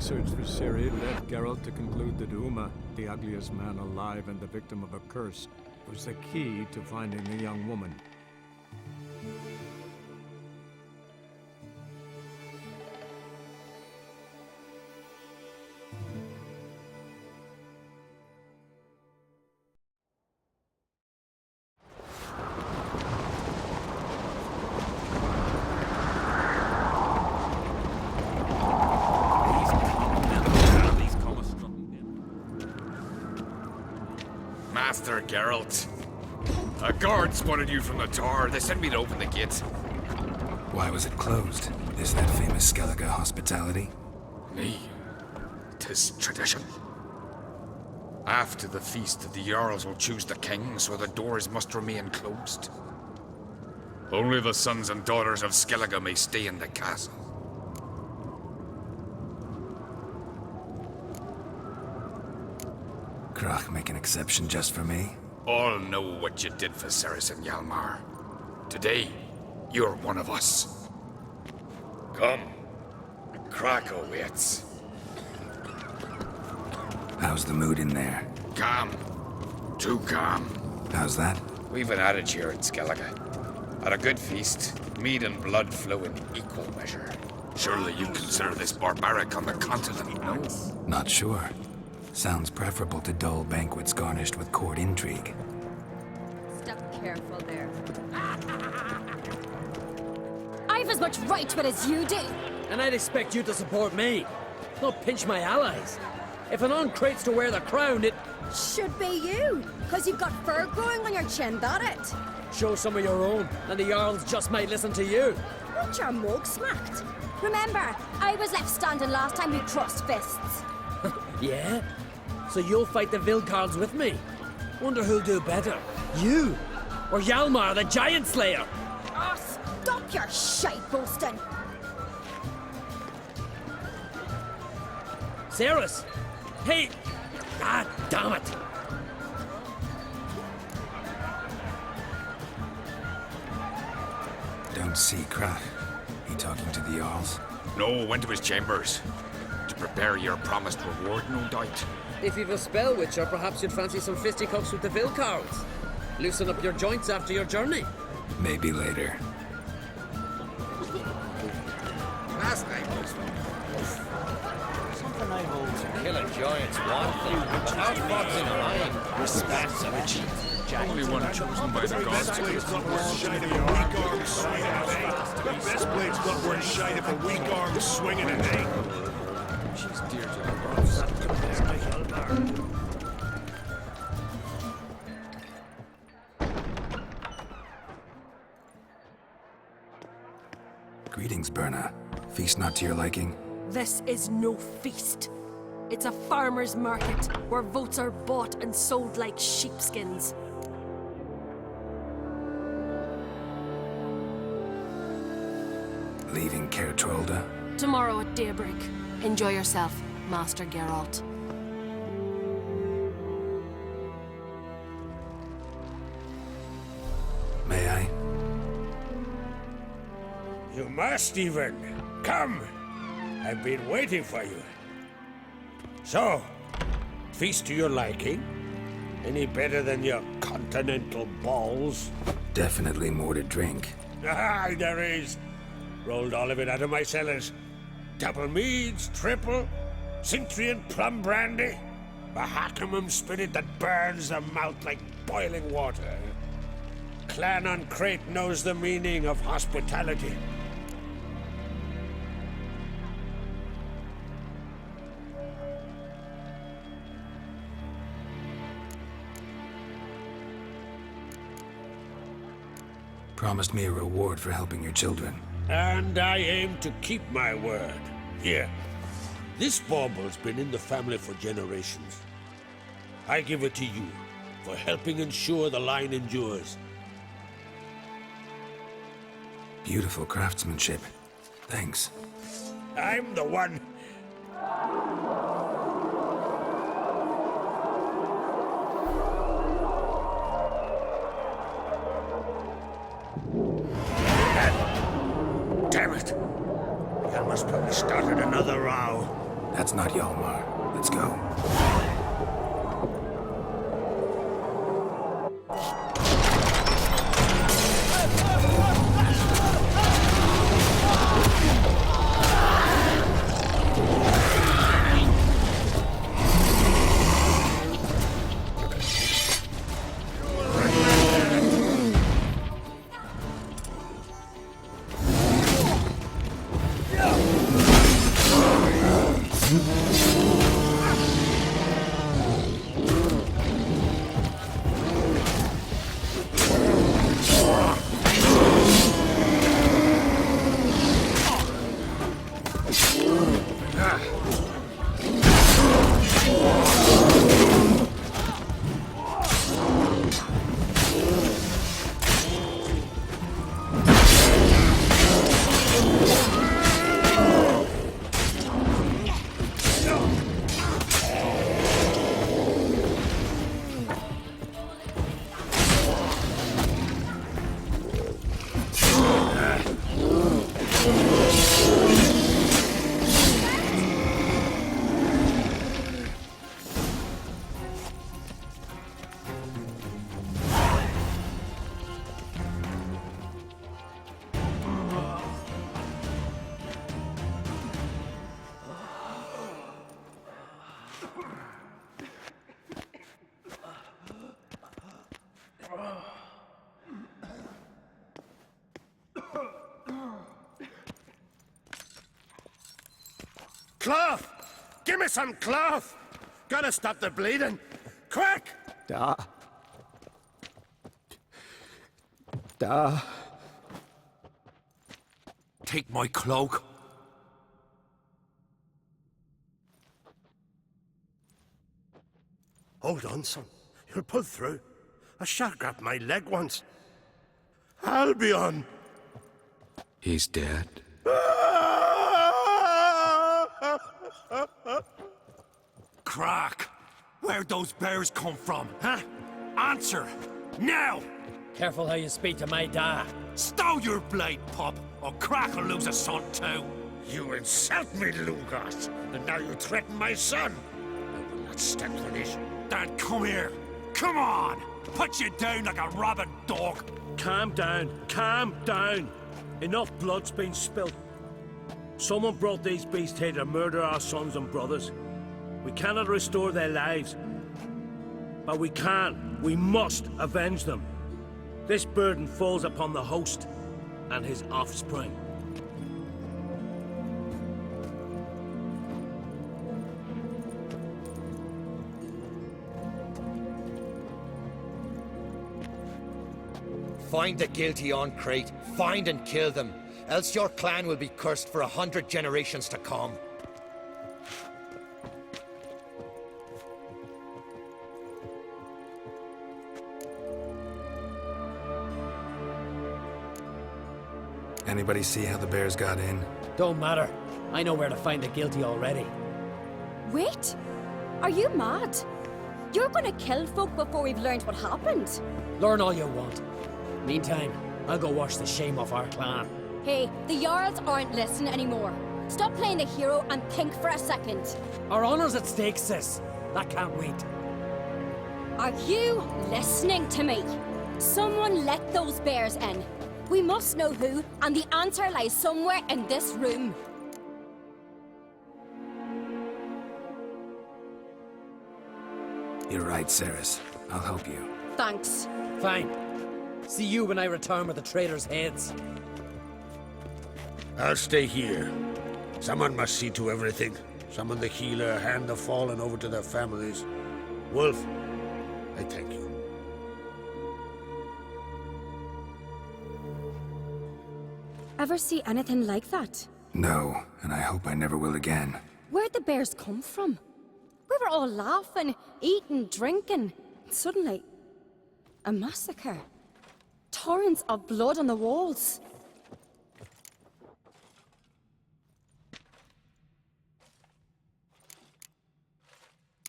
search for Ciri led Geralt to conclude that Uma, the ugliest man alive and the victim of a curse, was the key to finding the young woman. Master Geralt. A guard spotted you from the tower. They sent me to open the gate. Why was it closed? Is that famous Skellige hospitality? Nay, 'tis tradition. After the feast, the Jarls will choose the king, so the doors must remain closed. Only the sons and daughters of Skellige may stay in the castle. Krach make an exception just for me? All know what you did for Saracen Hjalmar. Today, you're one of us. Come. Krakow waits. How's the mood in there? Calm. Too calm. How's that? We've an adage here in Skellige. At a good feast, mead and blood flow in equal measure. Surely you consider this barbaric on the continent, no? Not sure. Sounds preferable to dull banquets garnished with court intrigue. Step careful there. I've as much right to it as you do. And I'd expect you to support me, not pinch my allies. If an uncrate's to wear the crown, it... Should be you, because you've got fur growing on your chin, that it? Show some of your own, and the Jarls just might listen to you. Want your mug smacked? Remember, I was left standing last time we crossed fists. Yeah? So you'll fight the Vilcards with me? Wonder who'll do better, you or Hjalmar the Giant Slayer? Oh, stop your shite boasting. Cerys! Hey! Ah, damn it! Don't see Krach. He talking to the Jarls? No, went to his chambers. To prepare your promised reward, no doubt. If you've a spell witcher, perhaps you'd fancy some fisticuffs with the Vilcards. Loosen up your joints after your journey. Maybe later. Last night was... Something I hold to kill a giant's one thing, but how fuck's in line? Respect, savage. Only one chosen by the gods. Best blade's got worth shite if a weak arm swinging it, eh? The best blade's got worth shite if a weak arm swinging it, eh? She's dear to the gods. Greetings, Berna. Feast not to your liking? This is no feast. It's a farmer's market where votes are bought and sold like sheepskins. Leaving Caer Trolda? Tomorrow at daybreak. Enjoy yourself, Master Geralt. May I? You must even. Come! I've been waiting for you. So, feast to your liking? Any better than your continental balls? Definitely more to drink. Ah, there is. Rolled all of it out of my cellars. Double meads, triple, Cintrian plum brandy, a Hackamum spirit that burns the mouth like boiling water. Clan on Crate knows the meaning of hospitality. Promised me a reward for helping your children. And I aim to keep my word. Here. This bauble's been in the family for generations. I give it to you for helping ensure the line endures. Beautiful craftsmanship. Thanks. I'm the one. Damn it! Hjalmar's probably started another row. That's not Hjalmar. Let's go. Cloth! Give me some cloth! Gotta stop the bleeding. Quick! Da. Da. Take my cloak. Hold on, son. You'll pull through. A shark grabbed my leg once. Albion! He's dead. Crack! Where'd those bears come from, huh? Answer! Now! Careful how you speak to my da. Stow your blade, pup, or Crack will lose a son too. You insult me, Lugos, and now you threaten my son. I will not stand for this. Dad, come here. Come on! Put you down like a rabid dog. Calm down. Calm down. Enough blood's been spilt. Someone brought these beasts here to murder our sons and brothers. We cannot restore their lives. But we can. We must avenge them. This burden falls upon the host and his offspring. Find the guilty on Crate. Find and kill them. Else your clan will be cursed for 100 generations to come. Anybody see how the bears got in? Don't matter. I know where to find the guilty already. Wait! Are you mad? You're gonna kill folk before we've learned what happened? Learn all you want. Meantime, I'll go wash the shame off our clan. Hey, the Jarls aren't listening anymore. Stop playing the hero and think for a second. Our honor's at stake, sis. That can't wait. Are you listening to me? Someone let those bears in. We must know who, and the answer lies somewhere in this room. You're right, Ceres. I'll help you. Thanks. Fine. See you when I return with the traitors' heads. I'll stay here. Someone must see to everything. Summon the healer, hand the fallen over to their families. Wolf, I thank you. Ever see anything like that? No, and I hope I never will again. Where'd the bears come from? We were all laughing, eating, drinking. Suddenly, a massacre. Torrents of blood on the walls.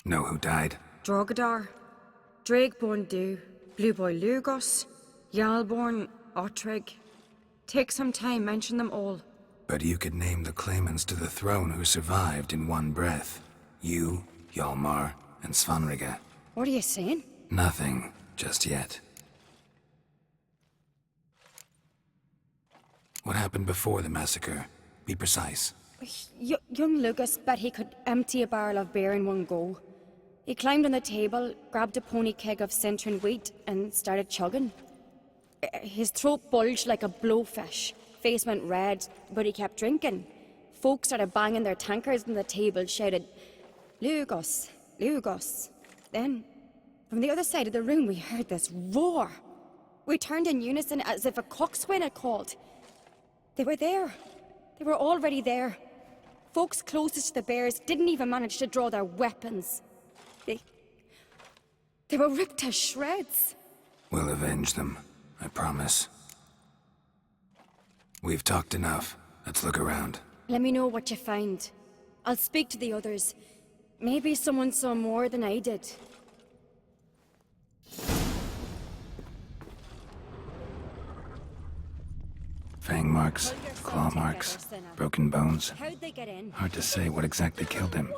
Know who died? Drogadar, Drakeborn Du, Blue Boy Lugos, Jarlborn, Ottrig. Take some time, mention them all. But you could name the claimants to the throne who survived in one breath. You, Hjalmar, and Svanrige. What are you saying? Nothing, just yet. What happened before the massacre? Be precise. Young Lucas bet he could empty a barrel of beer in one go. He climbed on the table, grabbed a pony keg of Centron wheat, and started chugging. His throat bulged like a blowfish. Face went red, but he kept drinking. Folks started banging their tankards on the table, shouted, "Lugos, Lugos." Then, from the other side of the room, we heard this roar. We turned in unison as if a coxswain had called. They were there. They were already there. Folks closest to the bears didn't even manage to draw their weapons. They were ripped to shreds. We'll avenge them, I promise. We've talked enough. Let's look around. Let me know what you find. I'll speak to the others. Maybe someone saw more than I did. Fang marks, claw marks, broken bones. How'd they get in? Hard to say what exactly killed him.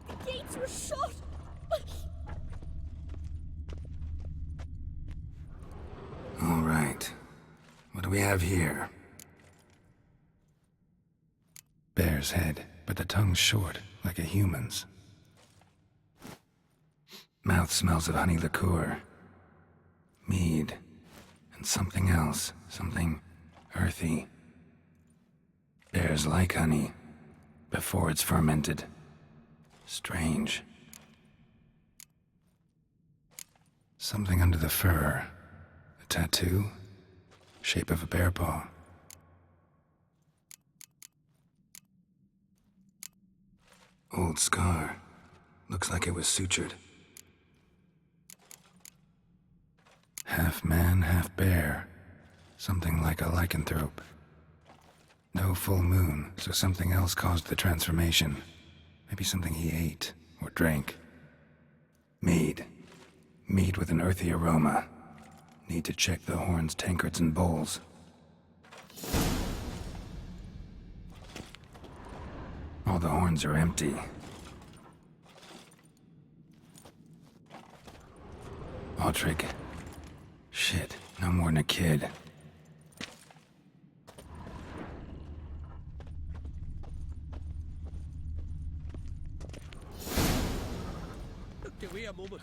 The gates were shut! All right. What do we have here? Bear's head, but the tongue's short, like a human's. Mouth smells of honey liqueur. Mead. And something else. Something earthy. Bears like honey, before it's fermented. Strange. Something under the fur. A tattoo? Shape of a bear paw. Old scar. Looks like it was sutured. Half man, half bear. Something like a lycanthrope. No full moon, so something else caused the transformation. Maybe something he ate or drank. Mead. Mead with an earthy aroma. Need to check the horns, tankards, and bowls. All the horns are empty. Autrig. Shit, no more than a kid.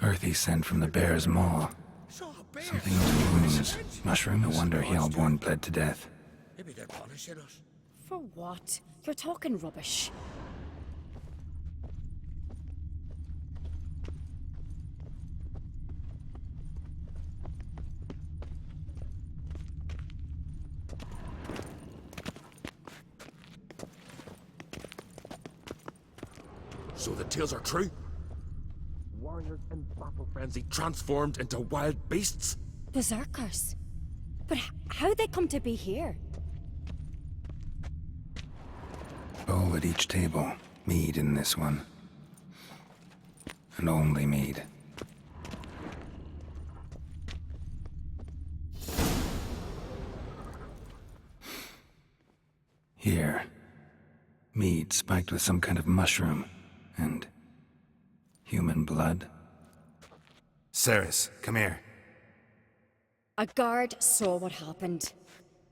Earthy scent from the bear's maw. Something in the wounds. Mushroom, no wonder Hjalborn bled to death. Maybe they're punishing us. For what? You're talking rubbish. So the tales are true? Warriors in battle frenzy transformed into wild beasts? Berserkers. But how'd they come to be here? Bowl at each table. Mead in this one. And only mead. Here. Mead spiked with some kind of mushroom. And human blood. Ceres, come here. A guard saw what happened.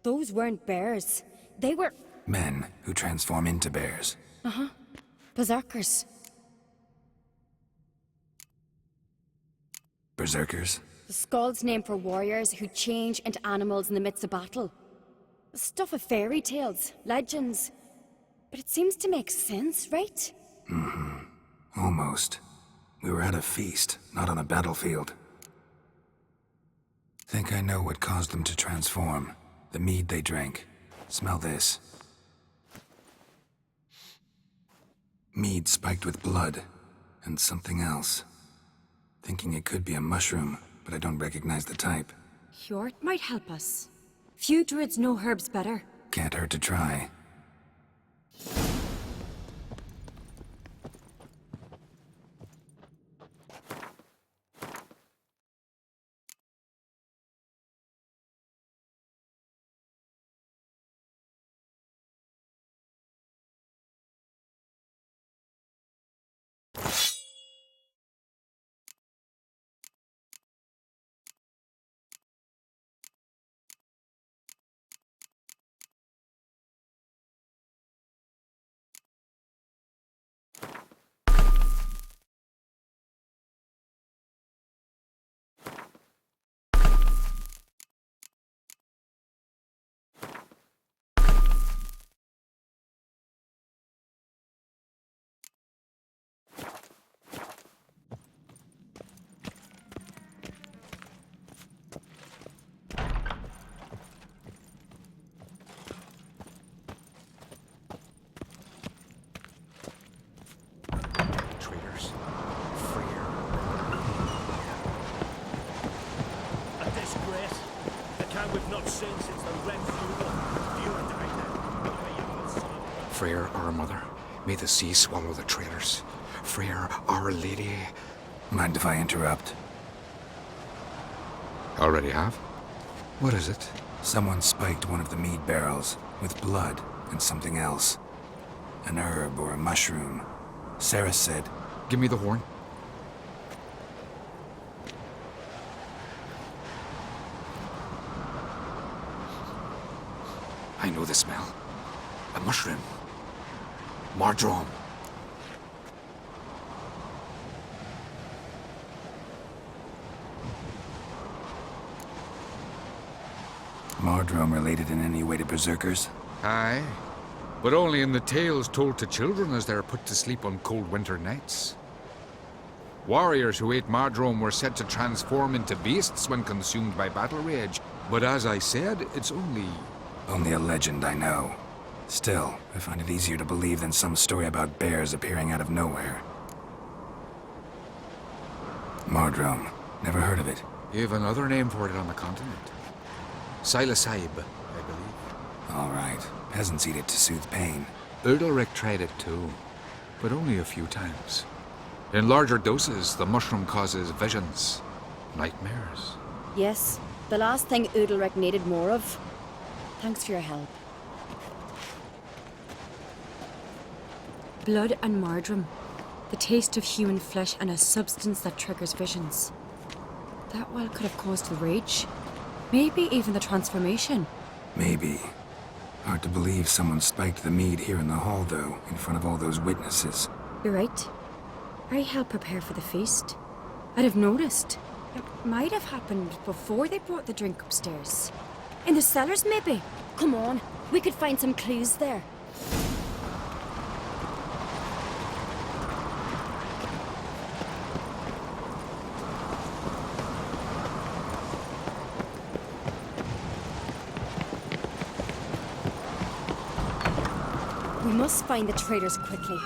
Those weren't bears. They were... Men who transform into bears. Uh-huh. Berserkers. Berserkers? The Skald's name for warriors who change into animals in the midst of battle. Stuff of fairy tales, legends. But it seems to make sense, right? Mm-hmm. Almost. We were at a feast, not on a battlefield. Think I know what caused them to transform. The mead they drank. Smell this. Mead spiked with blood. And something else. Thinking it could be a mushroom, but I don't recognize the type. Hjort might help us. Few druids know herbs better. Can't hurt to try. we've not seen since the Red Fuel. You and Freyr, our mother, may the sea swallow the traitors. Freyr, our lady. Mind if I interrupt? Already have? What is it? Someone spiked one of the mead barrels with blood and something else. An herb or a mushroom. Sarah said... Give me the horn. I know the smell. A mushroom. Mardrome. Mardrome related in any way to berserkers? Aye. But only in the tales told to children as they're put to sleep on cold winter nights. Warriors who ate Mardrome were said to transform into beasts when consumed by battle rage. But as I said, it's only... Only a legend, I know. Still, I find it easier to believe than some story about bears appearing out of nowhere. Mardrome. Never heard of it. You have another name for it on the continent. Silasaib, I believe. All right. Peasants eat it to soothe pain. Udalric tried it too, but only a few times. In larger doses, the mushroom causes visions, nightmares. Yes, the last thing Udalric needed more of. Thanks for your help. Blood and Mardrome. The taste of human flesh and a substance that triggers visions. That well could have caused the rage. Maybe even the transformation. Maybe. Hard to believe someone spiked the mead here in the hall, though, in front of all those witnesses. You're right. I helped prepare for the feast. I'd have noticed. It might have happened before they brought the drink upstairs. In the cellars, maybe. Come on, we could find some clues there. We must find the traitors quickly.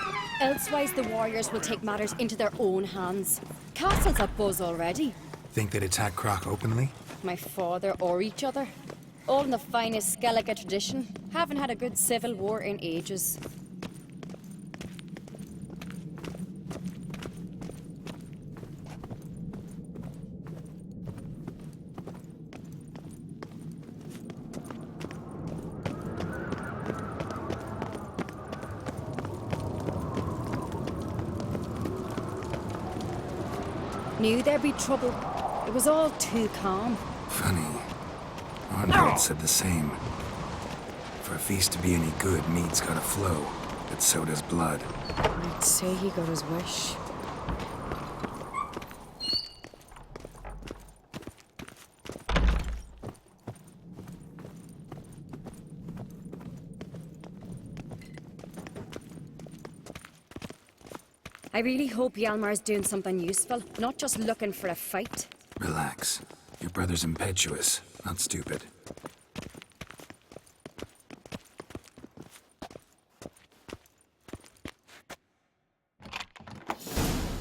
Elsewise, the warriors will take matters into their own hands. Castle's abuzz already. Think they'd attack Croc openly? My father or each other. All in the finest Skellige tradition. Haven't had a good civil war in ages. Knew there'd be trouble. It was all too calm. Funny. Arnold said the same. For a feast to be any good, mead's gotta flow, but so does blood. I'd say he got his wish. I really hope Hjalmar's doing something useful, not just looking for a fight. Relax. Your brother's impetuous, not stupid.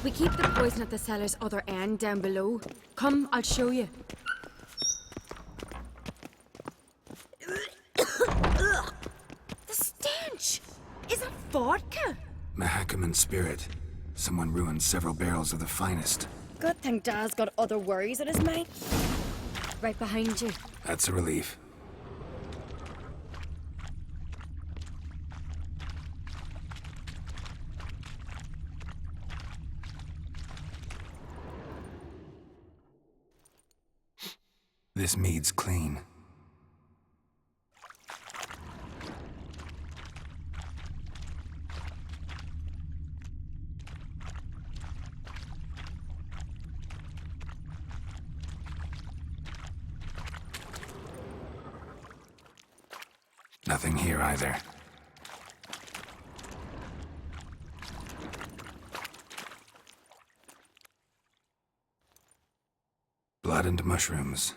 We keep the poison at the cellar's other end down below. Come, I'll show you. The stench! Is that vodka? Mahakaman spirit. Someone ruined several barrels of the finest. Good thing Dad's got other worries in his mind. Right behind you. That's a relief. This mead's clean. Nothing here either. Blood and mushrooms.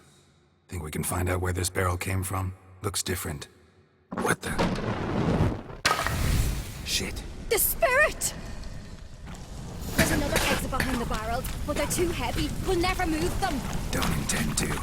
Think we can find out where this barrel came from? Looks different. What the? Shit. The spirit! There's another exit behind the barrels, but they're too heavy. We'll never move them. Don't intend to.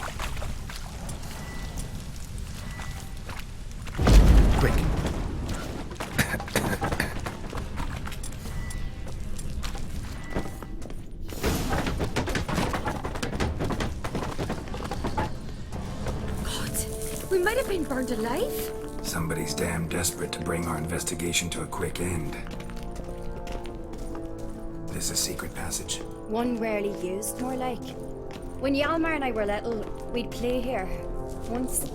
We might have been burned alive. Somebody's damn desperate to bring our investigation to a quick end. This a secret passage? One rarely used, more like. When Yalmar and I were little, we'd play here. Once.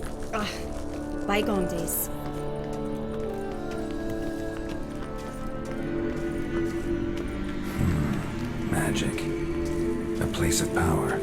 Bygone days. Magic. A place of power.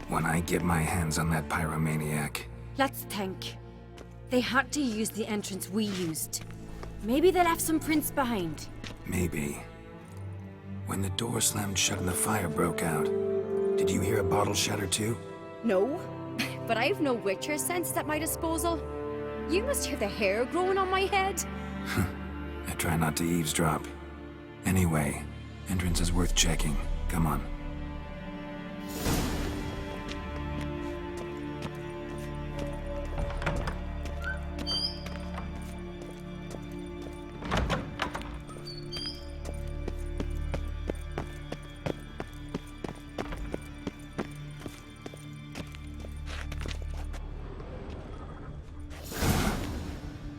When I get my hands on that pyromaniac. Let's think. They had to use the entrance we used. Maybe they left some prints behind. Maybe. When the door slammed shut and the fire broke out, did you hear a bottle shatter too? No, but I've no Witcher sense at my disposal. You must hear the hair growing on my head. I try not to eavesdrop. Anyway, entrance is worth checking. Come on.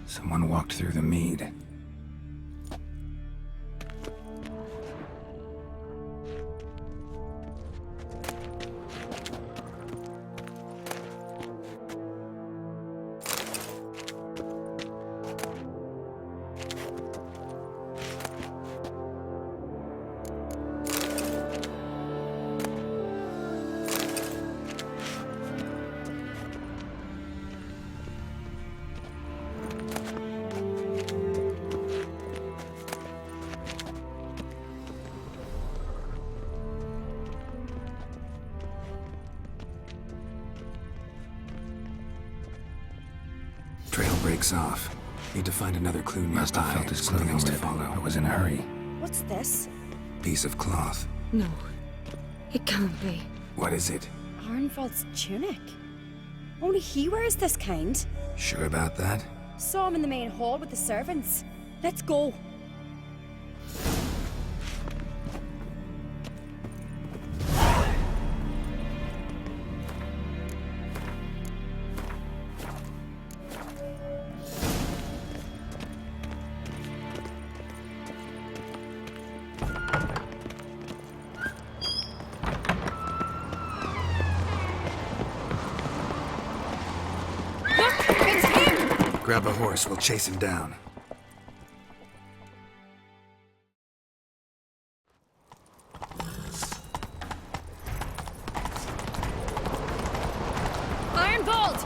Someone walked through the mead. Trail breaks off. Need to find another clue nearby. Must have felt his Something else to clothing follow. I was in a hurry. What's this? Piece of cloth. No. It can't be. What is it? Arnvald's tunic. Only he wears this kind. Sure about that? Saw him in the main hall with the servants. Let's go. Grab a horse, we'll chase him down. Arnvald!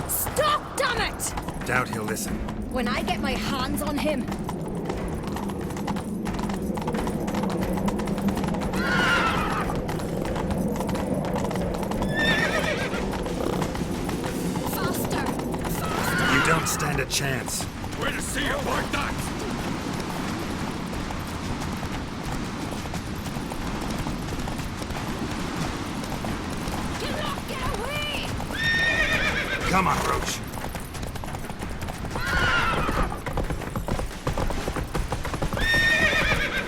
Stop, damn it! Doubt he'll listen. When I get my hands on him. Don't stand a chance. Where to see you like that? Get away! Come on, Roach.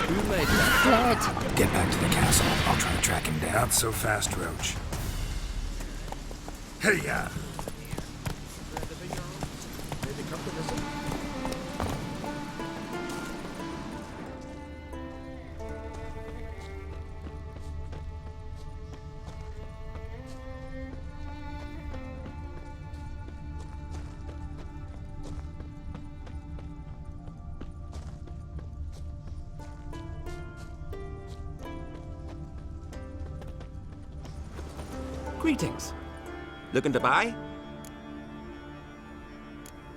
Who made that? Dead. Get back to the castle. I'll try to track him down. Not so fast, Roach. Hey, ya! Greetings. Looking to buy?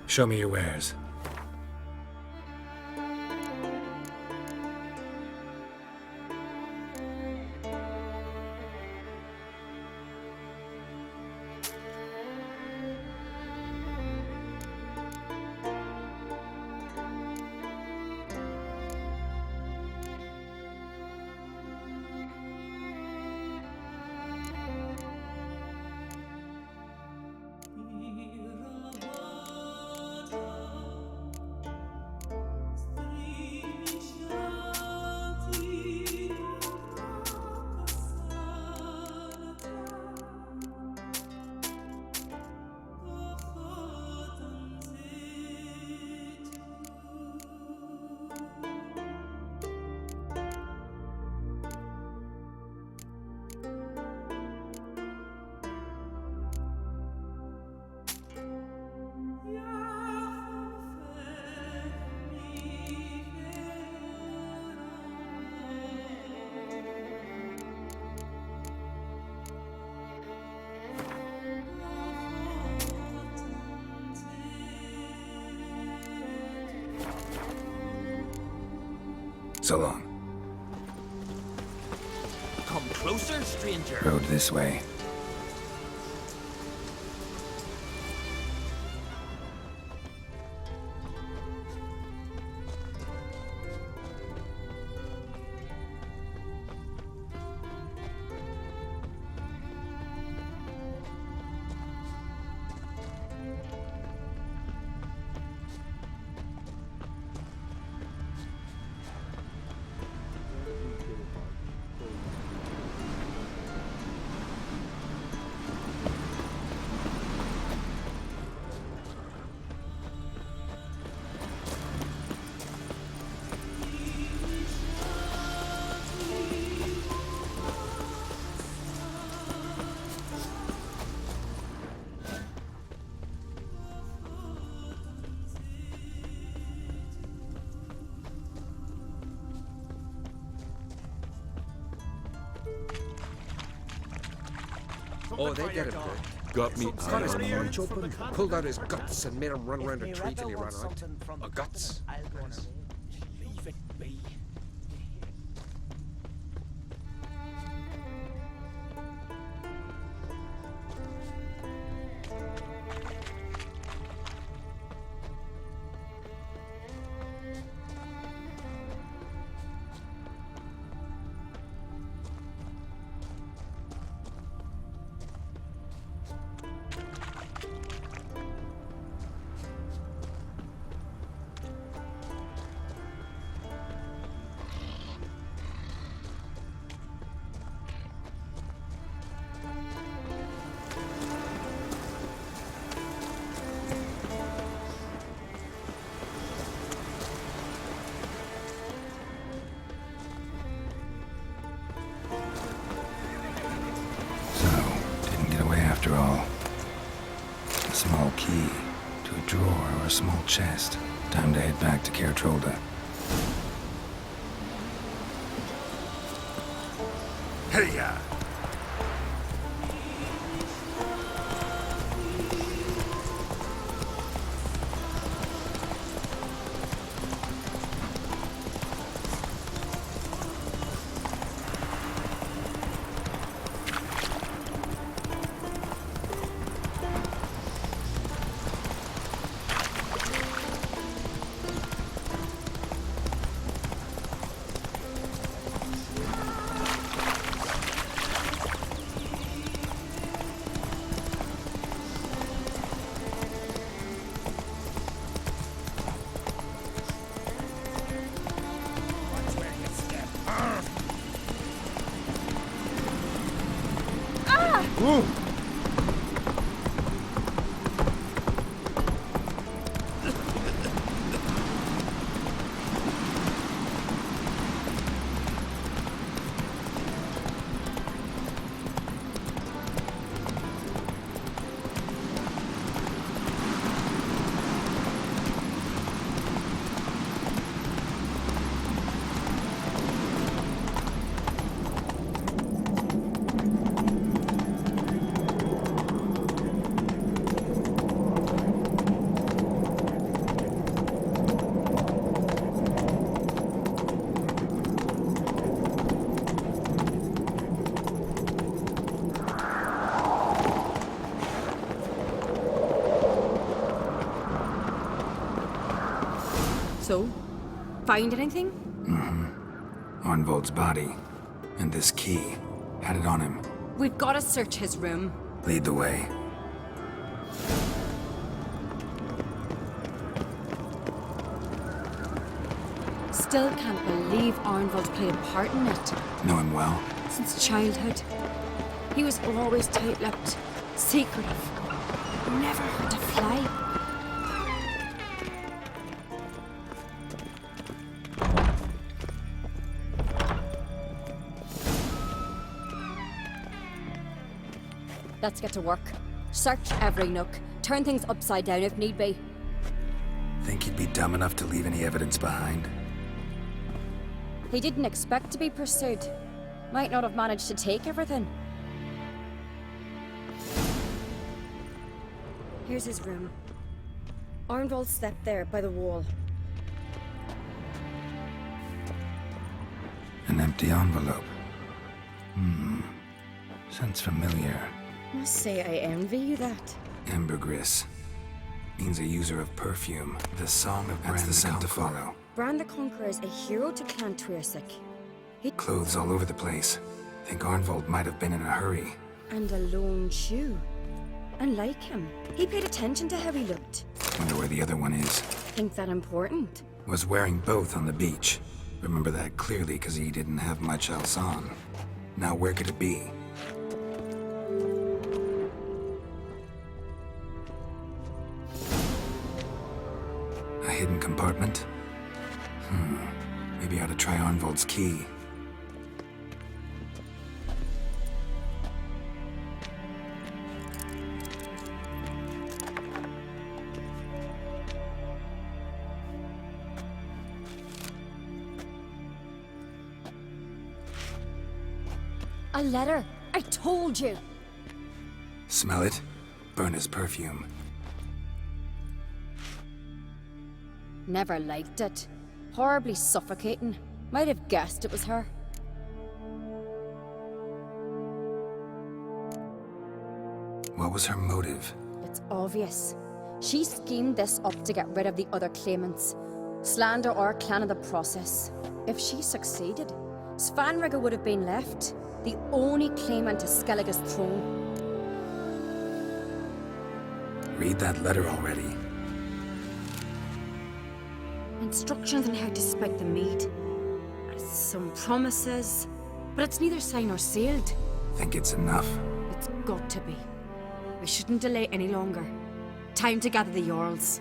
Show me your wares. So long. Come closer, stranger. Road this way. Oh, they did it good. Got me cut his paunch open, pulled out his guts, and made him run around a tree till he ran out. Guts? Leave it be. After all, a small key to a drawer or a small chest. Time to head back to Caertrolda. Hey, ya! So? Find anything? Arnvold's body. And this key. Had it on him. We've got to search his room. Lead the way. Still can't believe Arnvold played a part in it. Know him well? Since childhood. He was always tight-lipped, secretive. Never hurt a fly. Let's get to work. Search every nook. Turn things upside down if need be. Think he'd be dumb enough to leave any evidence behind? He didn't expect to be pursued. Might not have managed to take everything. Here's his room. Arnvold slept there by the wall. An empty envelope. Sounds familiar. Must say I envy you that. Ambergris. Means a user of perfume. The song of Bran the scent to follow. Bran the Conqueror is a hero to Clan Tuirsik. Clothes all over the place. Think Arnvold might have been in a hurry. And a lone shoe. And like him, he paid attention to how he looked. Wonder where the other one is. Think that important? Was wearing both on the beach. Remember that clearly because he didn't have much else on. Now where could it be? A hidden compartment? Maybe I ought to try Arnvold's key. A letter! I told you! Smell it? Burn his perfume. Never liked it. Horribly suffocating. Might have guessed it was her. What was her motive? It's obvious. She schemed this up to get rid of the other claimants. Slander our clan in the process. If she succeeded, Svanrigga would have been left. The only claimant to Skellige's throne. Read that letter already. Instructions on how to spike the mead. Some promises, but it's neither signed nor sealed. Think it's enough? It's got to be. We shouldn't delay any longer. Time to gather the Jarls.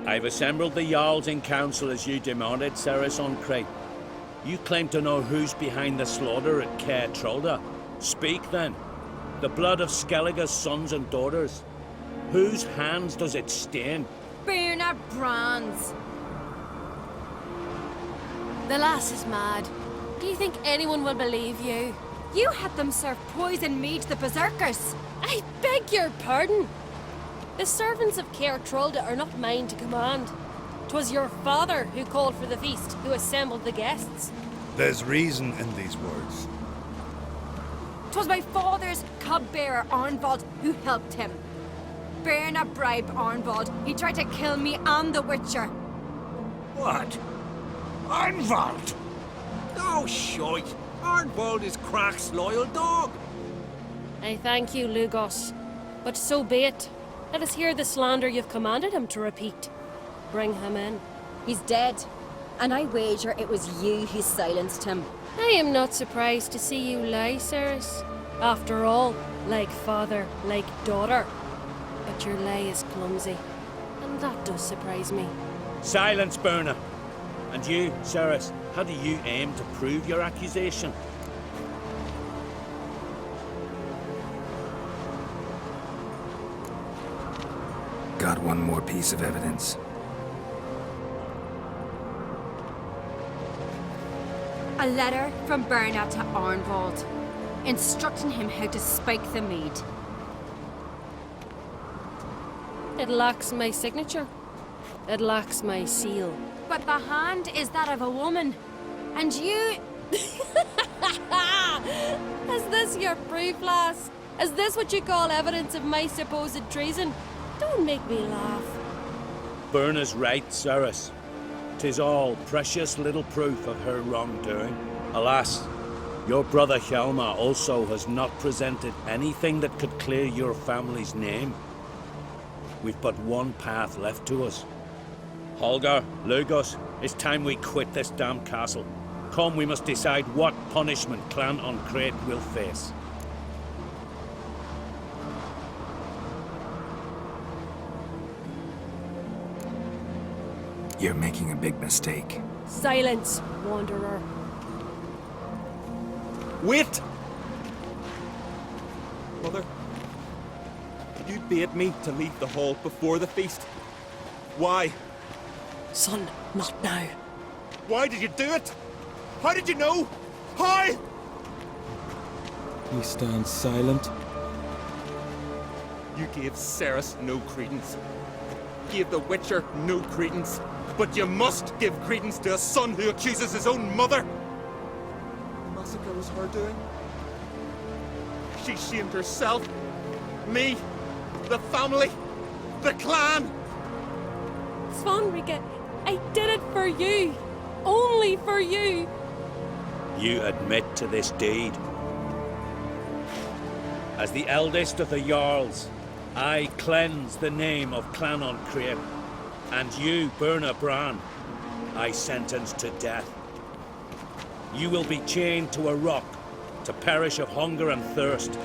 I've assembled the Jarls in council as you demanded, Ceres on Crate. You claim to know who's behind the slaughter at Caer Trolda. Speak then. The blood of Skellige's sons and daughters. Whose hands does it stain? Birna Brand's. The lass is mad. Do you think anyone will believe you? You had them serve poison mead to the berserkers. I beg your pardon. The servants of Caer Trolda are not mine to command. 'Twas your father who called for the feast, who assembled the guests. There's reason in these words. 'Twas my father's cupbearer Arnvold who helped him. Birna bribed Arnvold. He tried to kill me and the Witcher. What? Arnvold? No shite. Arnvold is Crach's loyal dog. I thank you, Lugos. But so be it. Let us hear the slander you've commanded him to repeat. Bring him in. He's dead. And I wager it was you who silenced him. I am not surprised to see you lie, Ceres. After all, like father, like daughter. But your lie is clumsy. And that does surprise me. Silence, Birna. And you, Ceres, how do you aim to prove your accusation? Got one more piece of evidence. A letter from Birna to Arnvold, instructing him how to spike the mead. It lacks my signature. It lacks my seal. But the hand is that of a woman. And you... Is this your proof, lass? Is this what you call evidence of my supposed treason? Don't make me laugh. Berna's right, Cyrus. 'Tis all precious little proof of her wrongdoing. Alas, your brother Hjalmar also has not presented anything that could clear your family's name. We've but one path left to us. Holger, Lugos, it's time we quit this damn castle. Come, we must decide what punishment Clan on Crete will face. You're making a big mistake. Silence, wanderer. Wait! Mother, you bade me to leave the hall before the feast. Why? Son, not now. Why did you do it? How did you know? How? He stands silent. You gave Ceres no credence. Gave the Witcher no credence. But you must give credence to a son who accuses his own mother. The massacre was her doing. She shamed herself, me, the family, the clan. Svanrika, I did it for you. Only for you. You admit to this deed. As the eldest of the Jarls, I cleanse the name of Clan on Crete, and you, Berna Bran, I sentence to death. You will be chained to a rock to perish of hunger and thirst,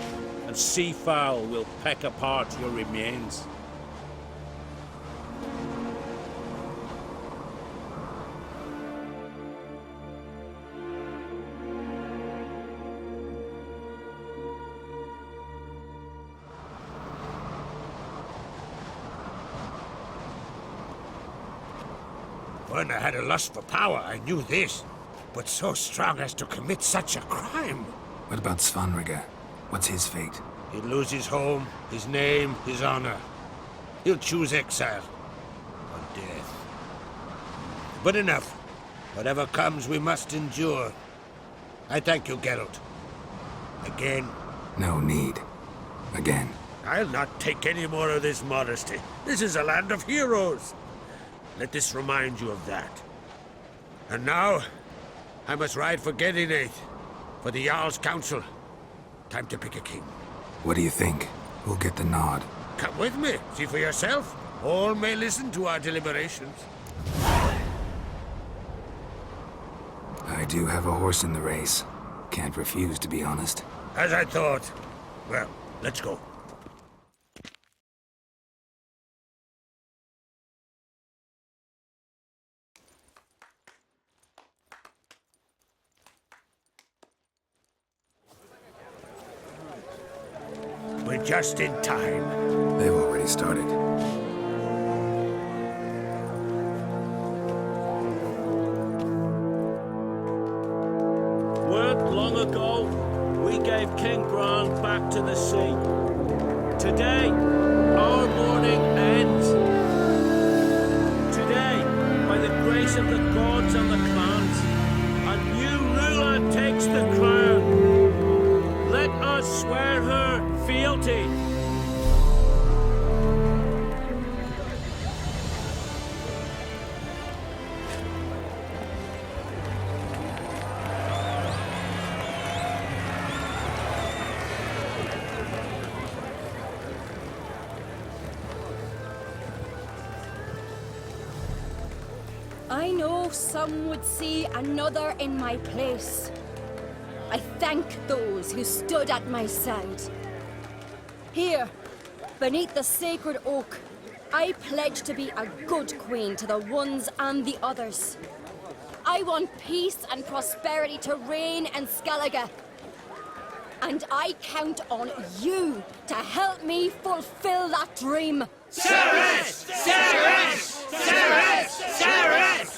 and sea fowl will peck apart your remains. When I had a lust for power, I knew this. But so strong as to commit such a crime. What about Svanrika? What's his fate? He'll lose his home, his name, his honor. He'll choose exile. Or death. But enough. Whatever comes, we must endure. I thank you, Geralt. Again. No need. Again. I'll not take any more of this modesty. This is a land of heroes. Let this remind you of that. And now, I must ride for Gedinath, for the Jarl's Council. Time to pick a king. What do you think? Who'll get the nod? Come with me, see for yourself. All may listen to our deliberations. I do have a horse in the race. Can't refuse, to be honest. As I thought. Well, let's go. We're just in time. They've already started. Word long ago, we gave King Bran back to the sea. Today, our mourning ends. Today, by the grace of the gods and the clans, a new ruler takes the crown. Let us swear her fealty. I know some would see another in my place. I thank those who stood at my side. Here, beneath the sacred oak, I pledge to be a good queen to the ones and the others. I want peace and prosperity to reign in Skellige. And I count on you to help me fulfill that dream. Ceres! Ceres! Ceres! Ceres!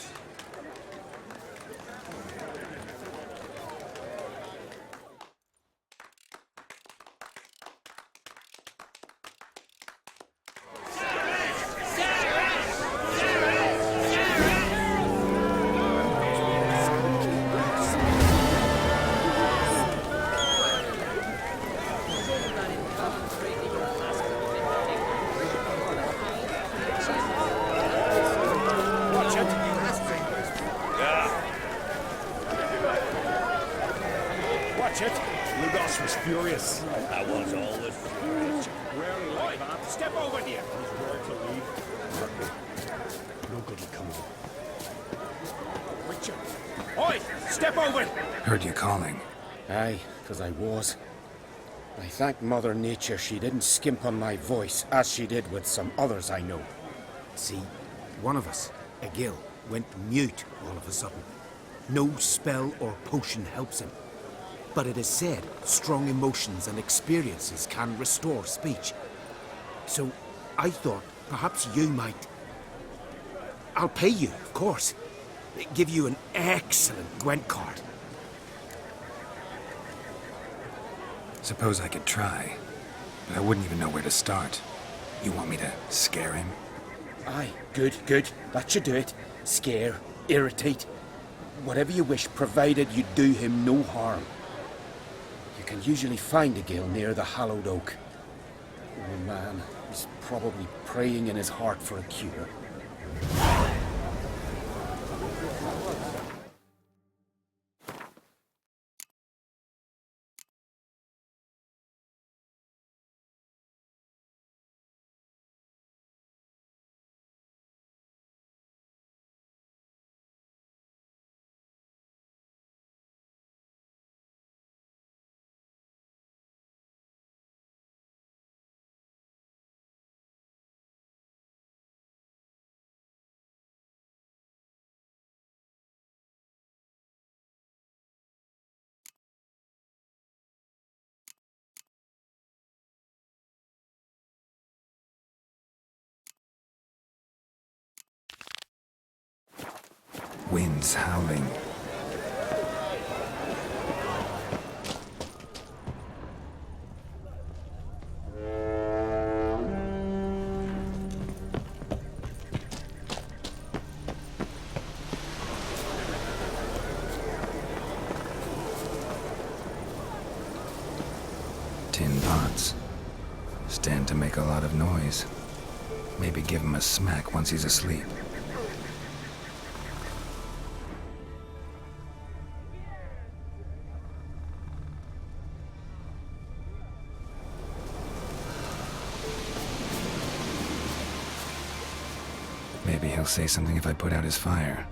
Watch it. Yeah. Watch it. Ludos was furious. I was always furious. Rarely like that. Step over here. He's rare to leave. No good will come of it. Witcher. Oi! Step over! Heard you calling. Aye, 'cause I was. I thank Mother Nature she didn't skimp on my voice, as she did with some others I know. See, one of us, a gill, went mute all of a sudden. No spell or potion helps him. But it is said strong emotions and experiences can restore speech. So I thought perhaps you might... I'll pay you, of course. Give you an excellent Gwent card. Suppose I could try, but I wouldn't even know where to start. You want me to scare him? Aye, good, good. That should do it. Scare, irritate, whatever you wish, provided you do him no harm. You can usually find a gill near the hallowed oak. Oh man, he's probably praying in his heart for a cure. Wind's howling. Tin pots. Stand to make a lot of noise. Maybe give him a smack once he's asleep. Maybe he'll say something if I put out his fire.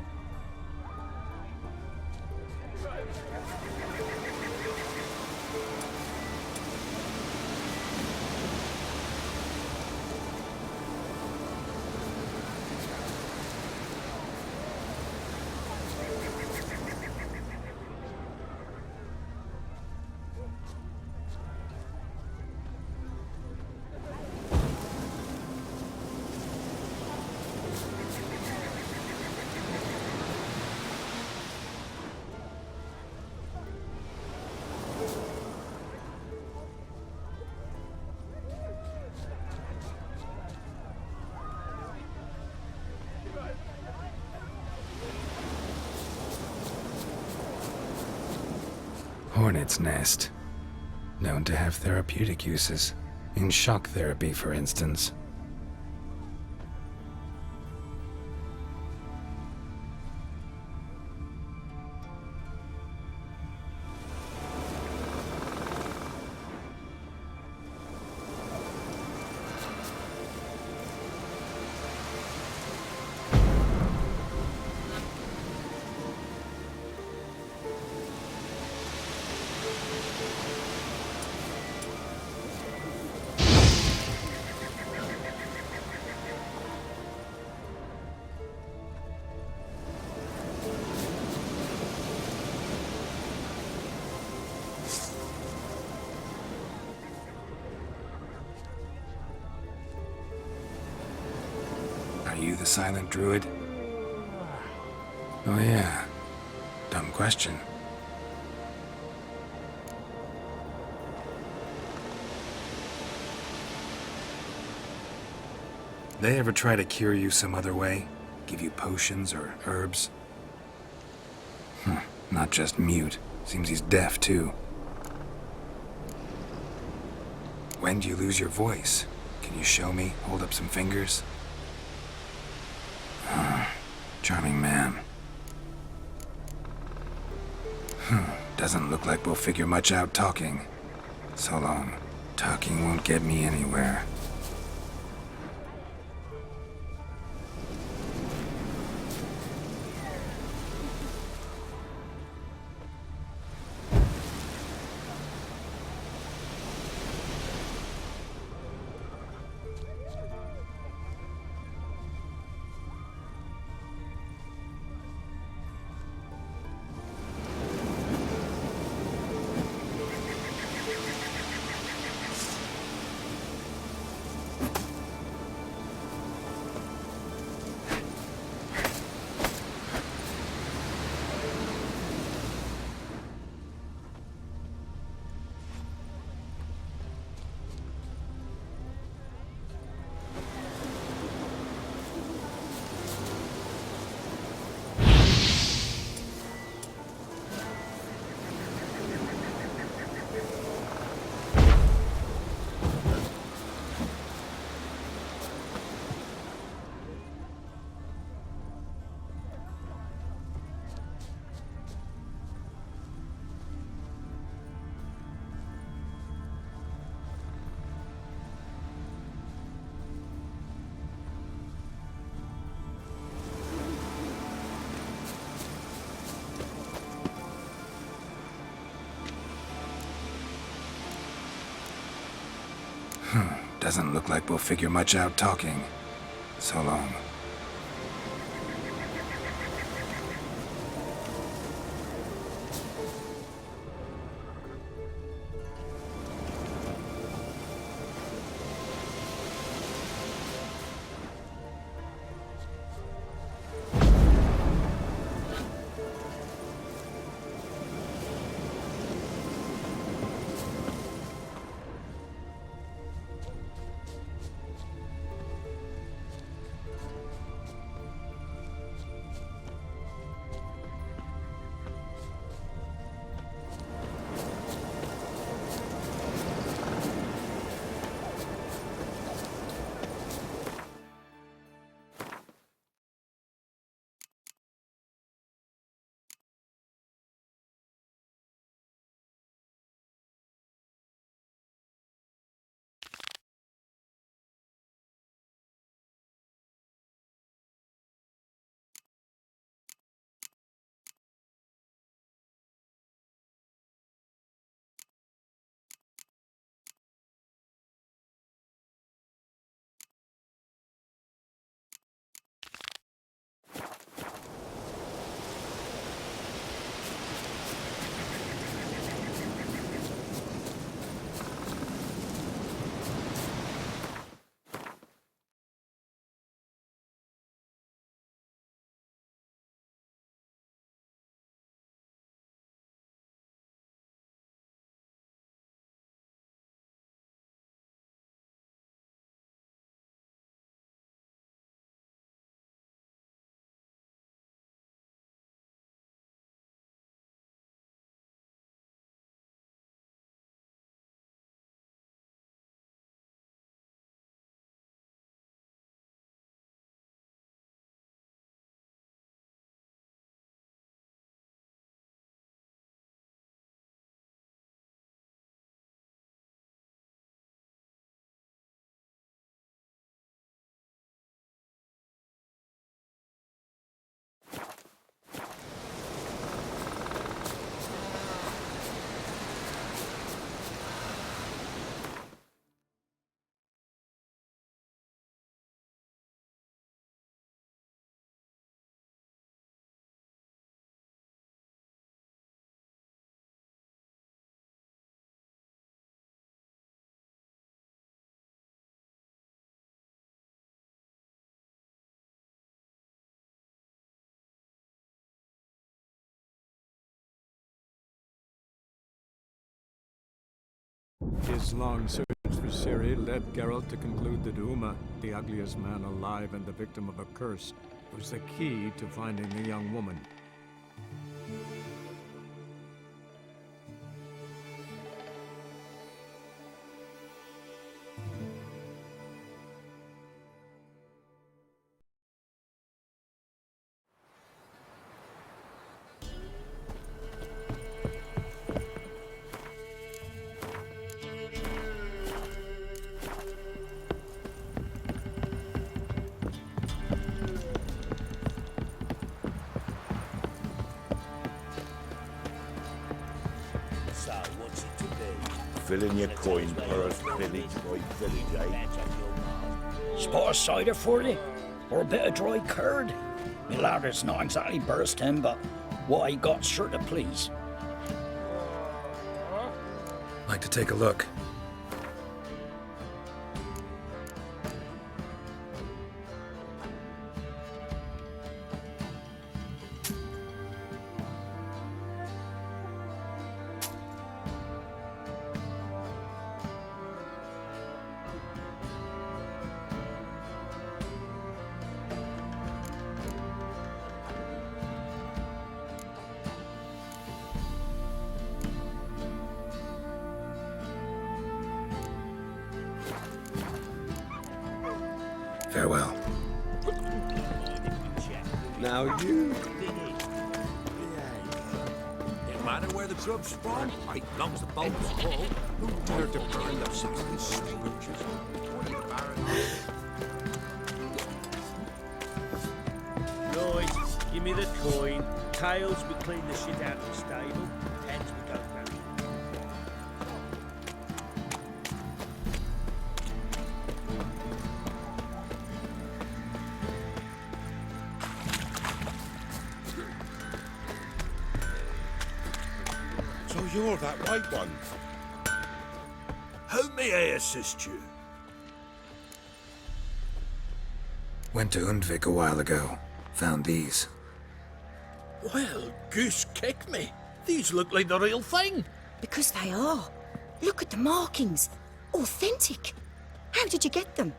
Hornet's nest. Known to have therapeutic uses. In shock therapy, for instance. Are you the silent druid? Oh yeah. Dumb question. They ever try to cure you some other way? Give you potions or herbs? Not just mute. Seems he's deaf too. When do you lose your voice? Can you show me? Hold up some fingers? Charming man. Doesn't look like we'll figure much out talking. So long. Talking won't get me anywhere. Doesn't look like we'll figure much out talking. So long. His long search for Ciri led Geralt to conclude that Uma, the ugliest man alive and the victim of a curse, was the key to finding the young woman. filling your coin purse village by village, eh? Spot of cider for you? Or a bit of dry curd? Me lad, it's not exactly bursting, but what I got's sure to please. Like to take a look. Farewell. Now you... No matter where the grub's from, right long's the bulb's full. Who dared to burn the Saxon scriptures? Right, give me the coin. Tails, we clean the shit out of the stable. Heads, we go back. So you're that white one. How may I assist you? Went to Undvik a while ago. Found these. Well, goose kick me. These look like the real thing. Because they are. Look at the markings. Authentic. How did you get them?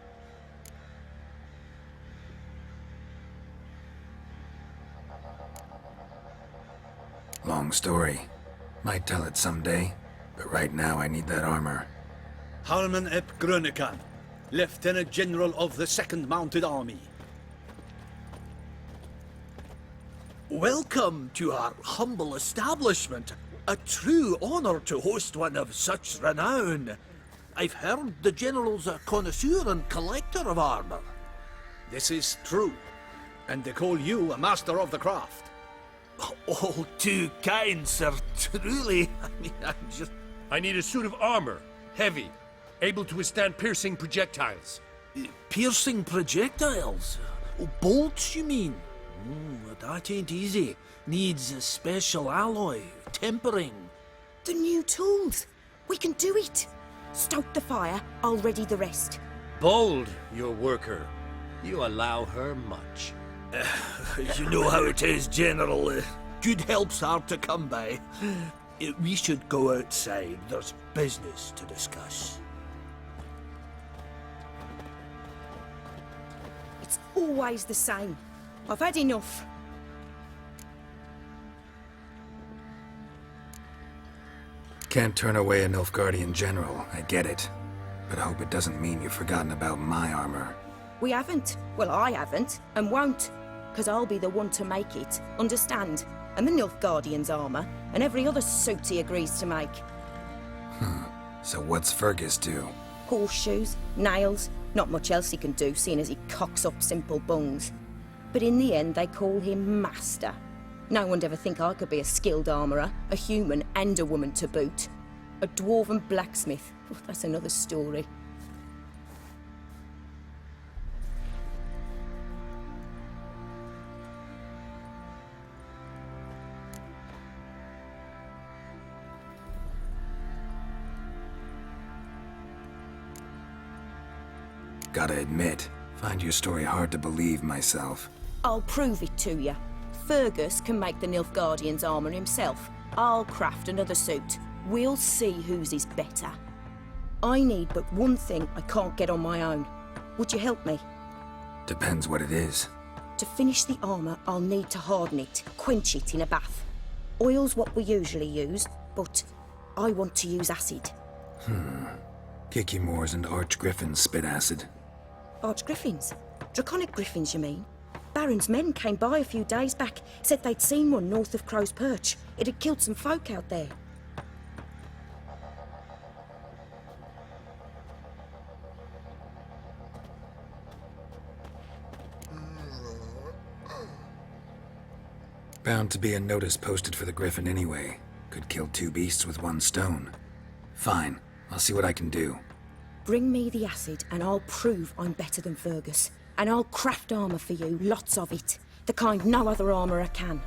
Long story. Might tell it someday, but right now I need that armor. Harman ep Grönekan, Lieutenant General of the 2nd Mounted Army. Welcome to our humble establishment. A true honor to host one of such renown. I've heard the General's a connoisseur and collector of armor. This is true, and they call you a master of the craft. All too kind, sir. Truly. I need a suit of armor. Heavy. Able to withstand piercing projectiles. Piercing projectiles? Oh, bolts, you mean? That ain't easy. Needs a special alloy, tempering. The new tools. We can do it. Stoke the fire, I'll ready the rest. Bold, your worker. You allow her much. You know how it is, General. Good help's hard to come by. We should go outside. There's business to discuss. It's always the same. I've had enough. Can't turn away a Nilfgaardian general, I get it. But I hope it doesn't mean you've forgotten about my armor. We haven't. Well, I haven't, and won't. Because I'll be the one to make it, understand? And the Nilfgaardian's armor, and every other suit he agrees to make. So what's Fergus do? Horseshoes, nails, not much else he can do, seeing as he cocks up simple bungs. But in the end, they call him Master. No one'd ever think I could be a skilled armourer, a human and a woman to boot. A dwarven blacksmith. Oh, that's another story. Gotta admit, find your story hard to believe myself. I'll prove it to you. Fergus can make the Nilfgaardian's armour himself. I'll craft another suit. We'll see whose is better. I need but one thing I can't get on my own. Would you help me? Depends what it is. To finish the armour, I'll need to harden it, quench it in a bath. Oil's what we usually use, but I want to use acid. Kicky-Moors and Arch-Griffins spit acid. Arch-Griffins? Draconic griffins, you mean? Baron's men came by a few days back, said they'd seen one north of Crow's Perch. It had killed some folk out there. Bound to be a notice posted for the Griffin anyway. Could kill two beasts with one stone. Fine, I'll see what I can do. Bring me the acid and I'll prove I'm better than Fergus. And I'll craft armour for you, lots of it. The kind no other armourer can.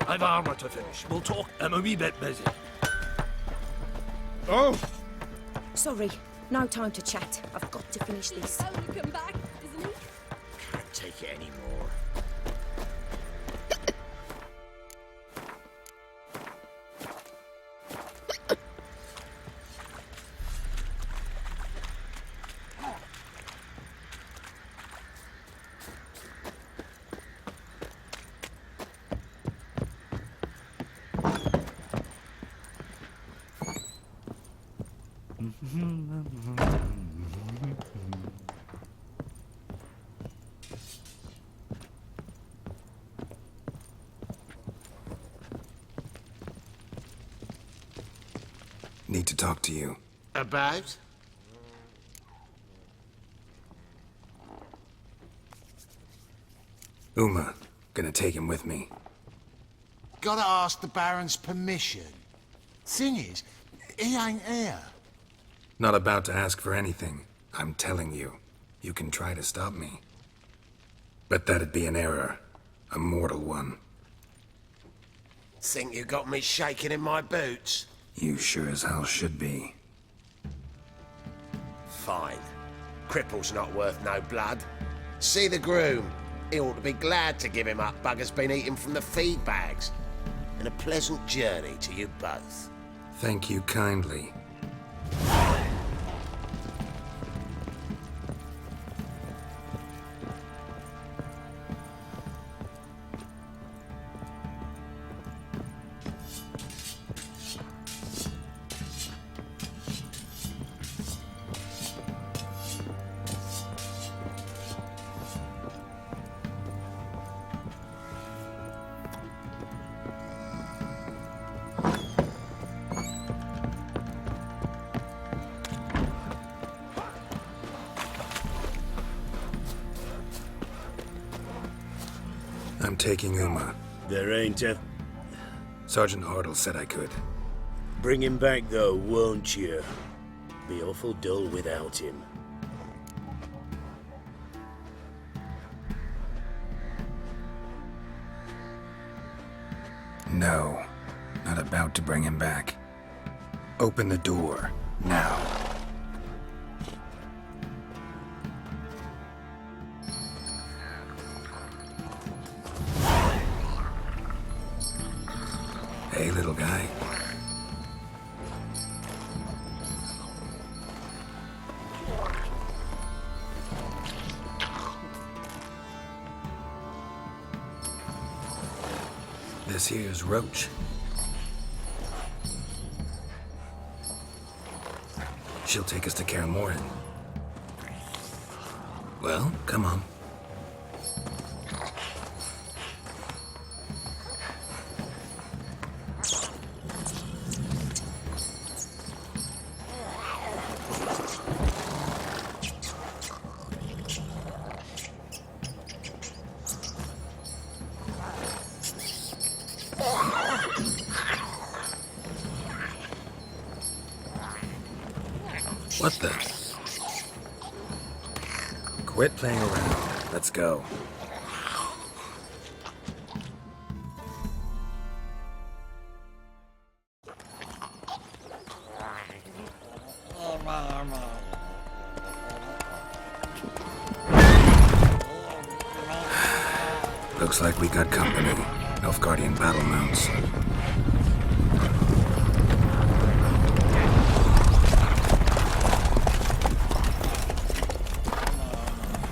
I've armour to finish. We'll talk. I'm a wee bit busy. Oh! Sorry, no time to chat. I've got to finish this. Only come back, isn't he? Can't take it anymore. Need to talk to you. About? Uma, gonna take him with me. Gotta ask the Baron's permission. Thing is, he ain't here. Not about to ask for anything. I'm telling you. You can try to stop me. But that'd be an error. A mortal one. Think you got me shaking in my boots? You sure as hell should be. Fine. Cripple's not worth no blood. See the groom. He ought to be glad to give him up. Bugger's been eating from the feed bags. And a pleasant journey to you both. Thank you kindly. I'm taking Uma. There ain't a... Sergeant Hartle said I could. Bring him back, though, won't you? Be awful dull without him. No. Not about to bring him back. Open the door. Now. Hey, little guy. This here's Roach. She'll take us to Kaer Morhen. Well, come on. What the? Quit playing around. Let's go. Looks like we got company. Nilfgaardian battle mounts.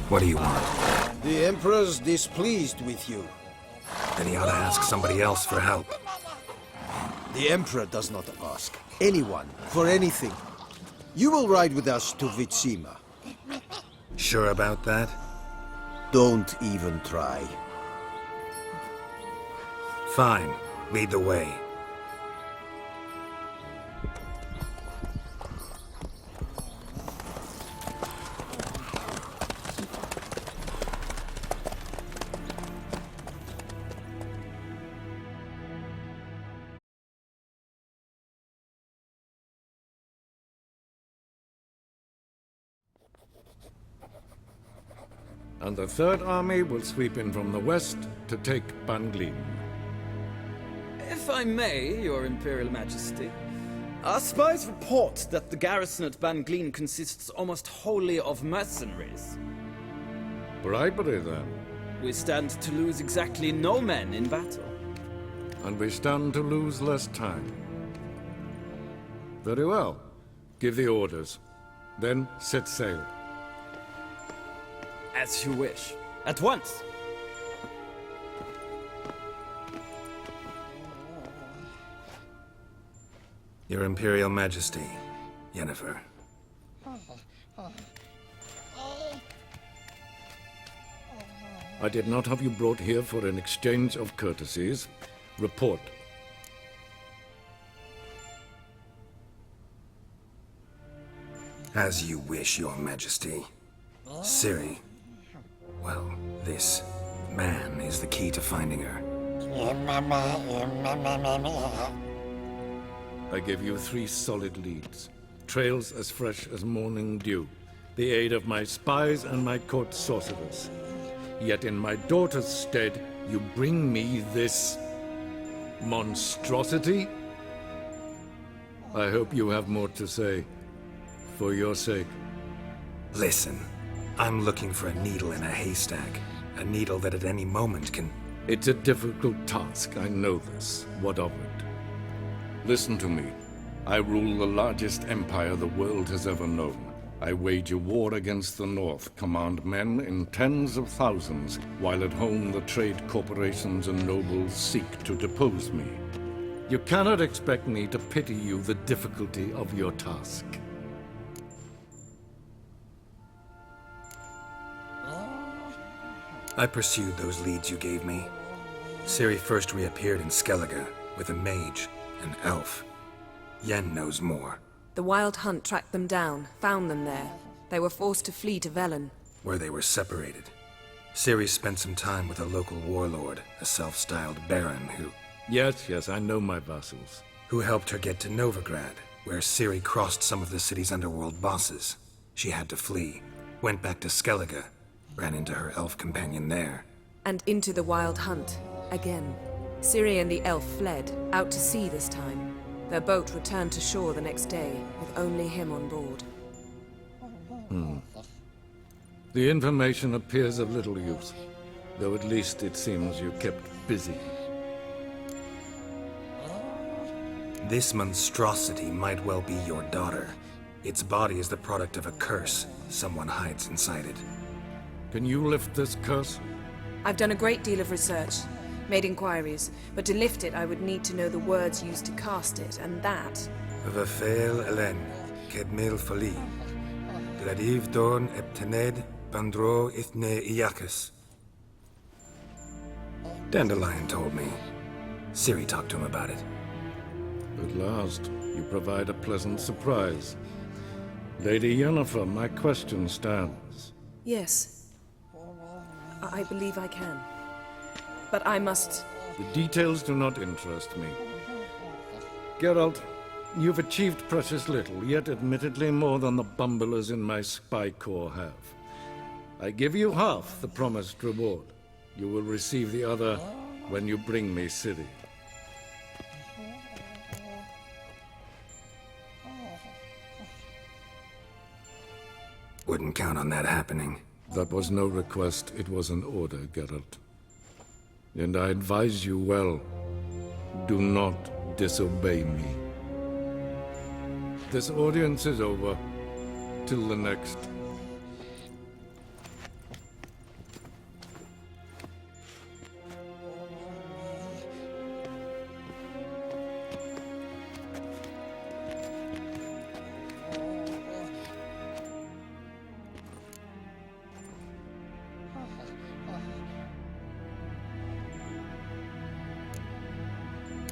What do you want? The Emperor's displeased with you. Then he ought to ask somebody else for help. The Emperor does not ask anyone for anything. You will ride with us to Vitsima. Sure about that? Don't even try. Fine. Lead the way. And the Third Army will sweep in from the west to take Banglin. If I may, Your Imperial Majesty, our spies report that the garrison at Banglin consists almost wholly of mercenaries. Bribery, then. We stand to lose exactly no men in battle. And we stand to lose less time. Very well. Give the orders. Then set sail. As you wish. At once! Your Imperial Majesty, Yennefer. I did not have you brought here for an exchange of courtesies. Report. As you wish, Your Majesty. Ciri. Well, this man is the key to finding her. I give you 3 solid leads. Trails as fresh as morning dew. The aid of my spies and my court sorcerers. Yet in my daughter's stead, you bring me this monstrosity? I hope you have more to say. For your sake. Listen, I'm looking for a needle in a haystack. A needle that at any moment can... It's a difficult task, I know this. What of it? Listen to me. I rule the largest empire the world has ever known. I wage a war against the North, command men in tens of thousands, while at home the trade corporations and nobles seek to depose me. You cannot expect me to pity you the difficulty of your task. I pursued those leads you gave me. Ciri first reappeared in Skellige with a mage, an elf. Yen knows more. The Wild Hunt tracked them down, found them there. They were forced to flee to Velen, Where they were separated. Ciri spent some time with a local warlord, a self-styled baron who... Yes, I know my vassals. Who helped her get to Novigrad, where Ciri crossed some of the city's underworld bosses. She had to flee, went back to Skellige, ran into her elf companion there. and into the Wild Hunt, again. Ciri and the elf fled, out to sea this time. Their boat returned to shore the next day, with only him on board. The information appears of little use, though at least it seems you kept busy. This monstrosity might well be your daughter. Its body is the product of a curse. Someone hides inside it. Can you lift this curse? I've done a great deal of research, made inquiries, but to lift it I would need to know the words used to cast it, and that... Vafel Elen, Kedmil Fali. Gladiv Dorn Eptened, Bandro Ithne Iacus. Dandelion told me. Ciri talked to him about it. At last, you provide a pleasant surprise. Lady Yennefer, my question stands. Yes. I believe I can. But I must... The details do not interest me. Geralt, you've achieved precious little, yet admittedly more than the bumblers in my spy corps have. I give you half the promised reward. You will receive the other when you bring me Ciri. Wouldn't count on that happening. That was no request, it was an order, Geralt. And I advise you well, do not disobey me. This audience is over. Till the next.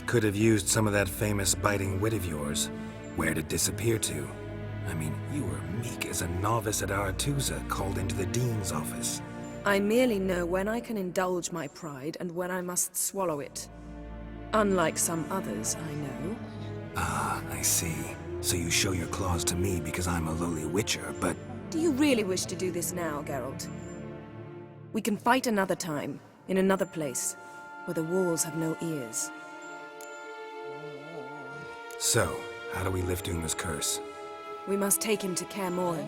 Could have used some of that famous biting wit of yours. Where'd it disappear to? I mean, you were meek as a novice at Aretusa, called into the Dean's office. I merely know when I can indulge my pride and when I must swallow it. Unlike some others, I know. Ah, I see. So you show your claws to me because I'm a lowly witcher, but... Do you really wish to do this now, Geralt? We can fight another time, in another place, where the walls have no ears. So, how do we lift Uma's curse? We must take him to Kaer Morhen.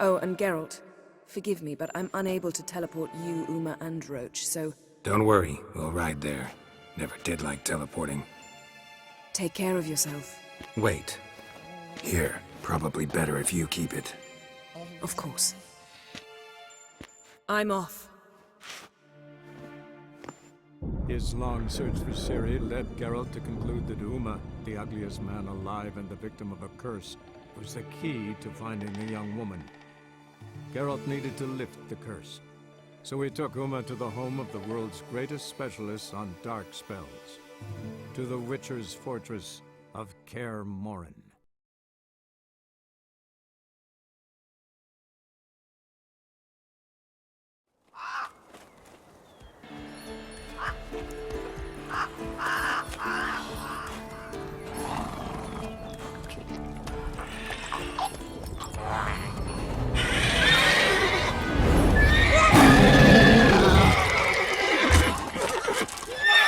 Oh, and Geralt, forgive me, but I'm unable to teleport you, Uma, and Roach, so... Don't worry, we'll ride there. Never did like teleporting. Take care of yourself. Wait. Here, probably better if you keep it. Of course. I'm off. His long search for Ciri led Geralt to conclude that Uma, the ugliest man alive and the victim of a curse, was the key to finding the young woman. Geralt needed to lift the curse, so he took Uma to the home of the world's greatest specialists on dark spells, to the Witcher's fortress of Kaer Morhen.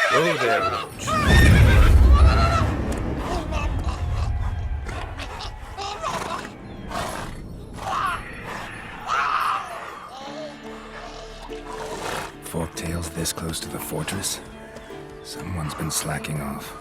Go there, Roach. Forktails this close to the fortress? Someone's been slacking off.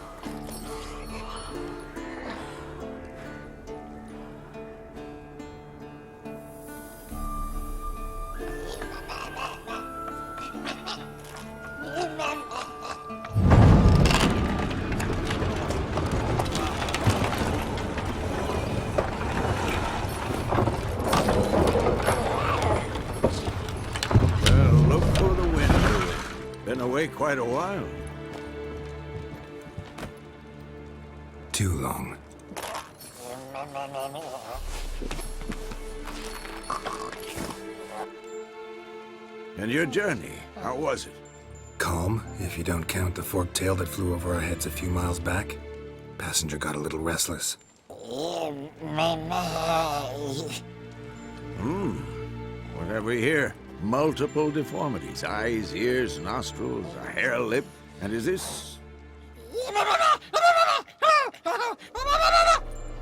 Quite a while. Too long. And your journey, how was it? Calm, if you don't count the forktail that flew over our heads a few miles back. Passenger got a little restless. What have we here? Multiple deformities. Eyes, ears, nostrils, a hair lip. And is this...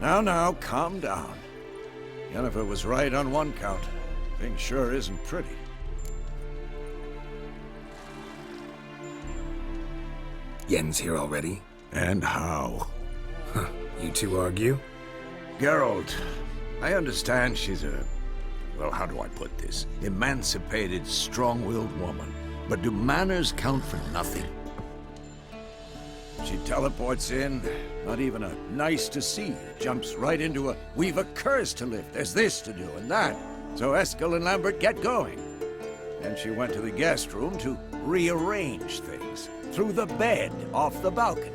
Now, calm down. Yennefer was right on one count. Thing sure isn't pretty. Yen's here already? And how? Huh. You two argue? Geralt, I understand she's a... well, how do I put this? Emancipated, strong-willed woman. But do manners count for nothing? She teleports in, not even a nice to see. Jumps right into a, we've a curse to lift, there's this to do and that. So Eskel and Lambert get going. Then she went to the guest room to rearrange things. Through the bed, off the balcony.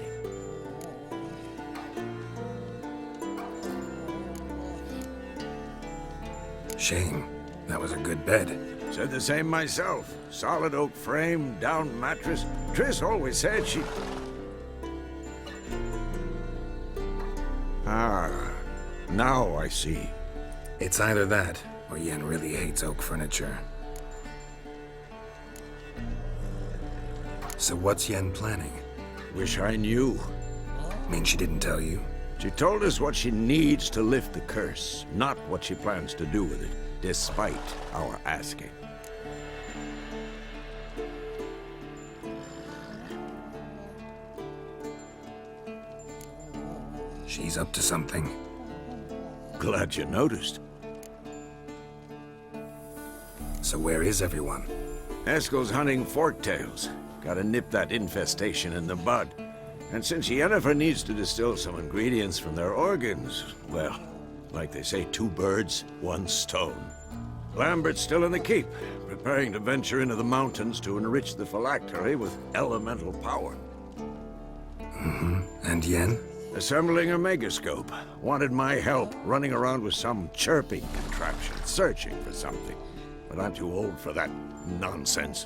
Shame. That was a good bed. Said the same myself. Solid oak frame, down mattress. Triss always said she... Ah, now I see. It's either that, or Yen really hates oak furniture. So what's Yen planning? Wish I knew. Mean she didn't tell you? She told us what she needs to lift the curse, not what she plans to do with it, despite our asking. She's up to something. Glad you noticed. So where is everyone? Eskel's hunting forktails. Gotta nip that infestation in the bud. And since Yennefer needs to distill some ingredients from their organs, well, like they say, 2 birds, 1 stone. Lambert's still in the keep, preparing to venture into the mountains to enrich the phylactery with elemental power. Mm-hmm. And Yen? Assembling a megascope. Wanted my help running around with some chirping contraption, searching for something. But I'm too old for that nonsense.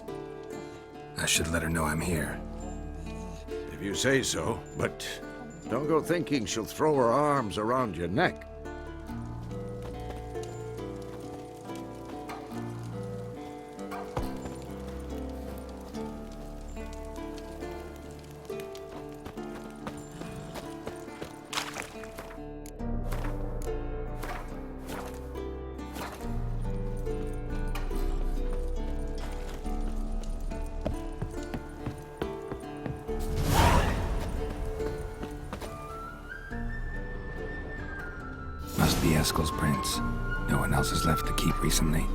I should let her know I'm here. If you say so, but don't go thinking she'll throw her arms around your neck. Eskel's prints. No one else has left the keep recently.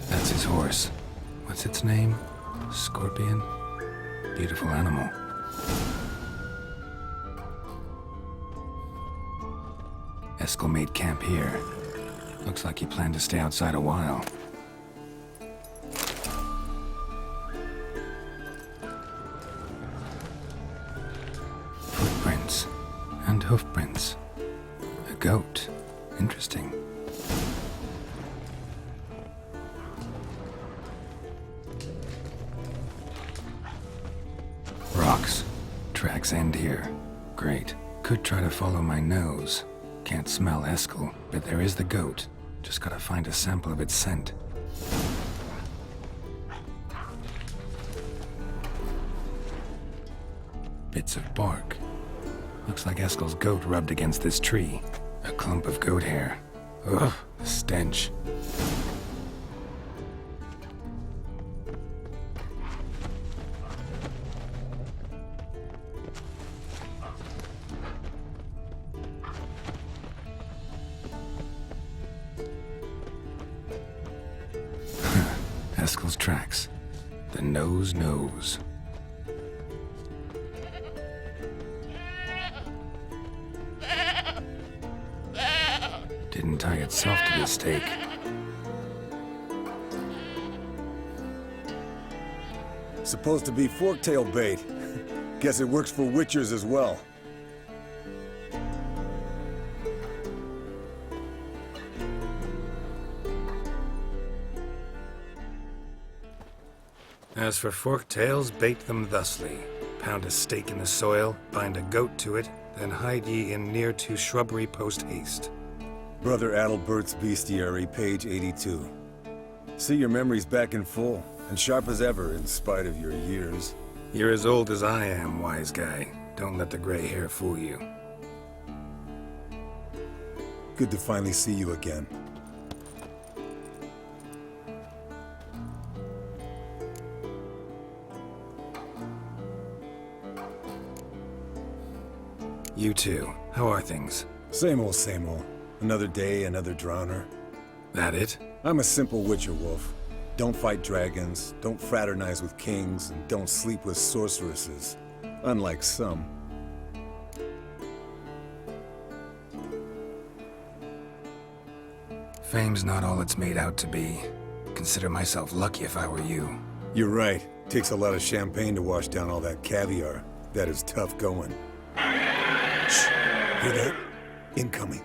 That's his horse. What's its name? Scorpion? Beautiful animal. Eskel made camp here. Looks like he planned to stay outside a while. Footprints. And hoofprints. A goat. Interesting. Rocks. Tracks end here. Great. Could try to follow my nose. Can't smell Eskel, but there is the goat. Just gotta find a sample of its scent. Bits of bark. Looks like Eskel's goat rubbed against this tree. A clump of goat hair. Ugh, the stench. Eskel's tracks. The nose knows. Didn't tie itself to the stake. Supposed to be forktail bait. Guess it works for witchers as well. As for forktails, bait them thusly. Pound a stake in the soil, bind a goat to it, then hide ye in near to shrubbery post haste. Brother Adalbert's Bestiary, page 82. See your memories back in full, and sharp as ever in spite of your years. You're as old as I am, wise guy. Don't let the gray hair fool you. Good to finally see you again. You too. How are things? Same old, same old. Another day, another drowner. That it? I'm a simple witcher wolf. Don't fight dragons, don't fraternize with kings, and don't sleep with sorceresses. Unlike some. Fame's not all it's made out to be. Consider myself lucky if I were you. You're right. Takes a lot of champagne to wash down all that caviar. That is tough going. Shh! Hear that? Incoming.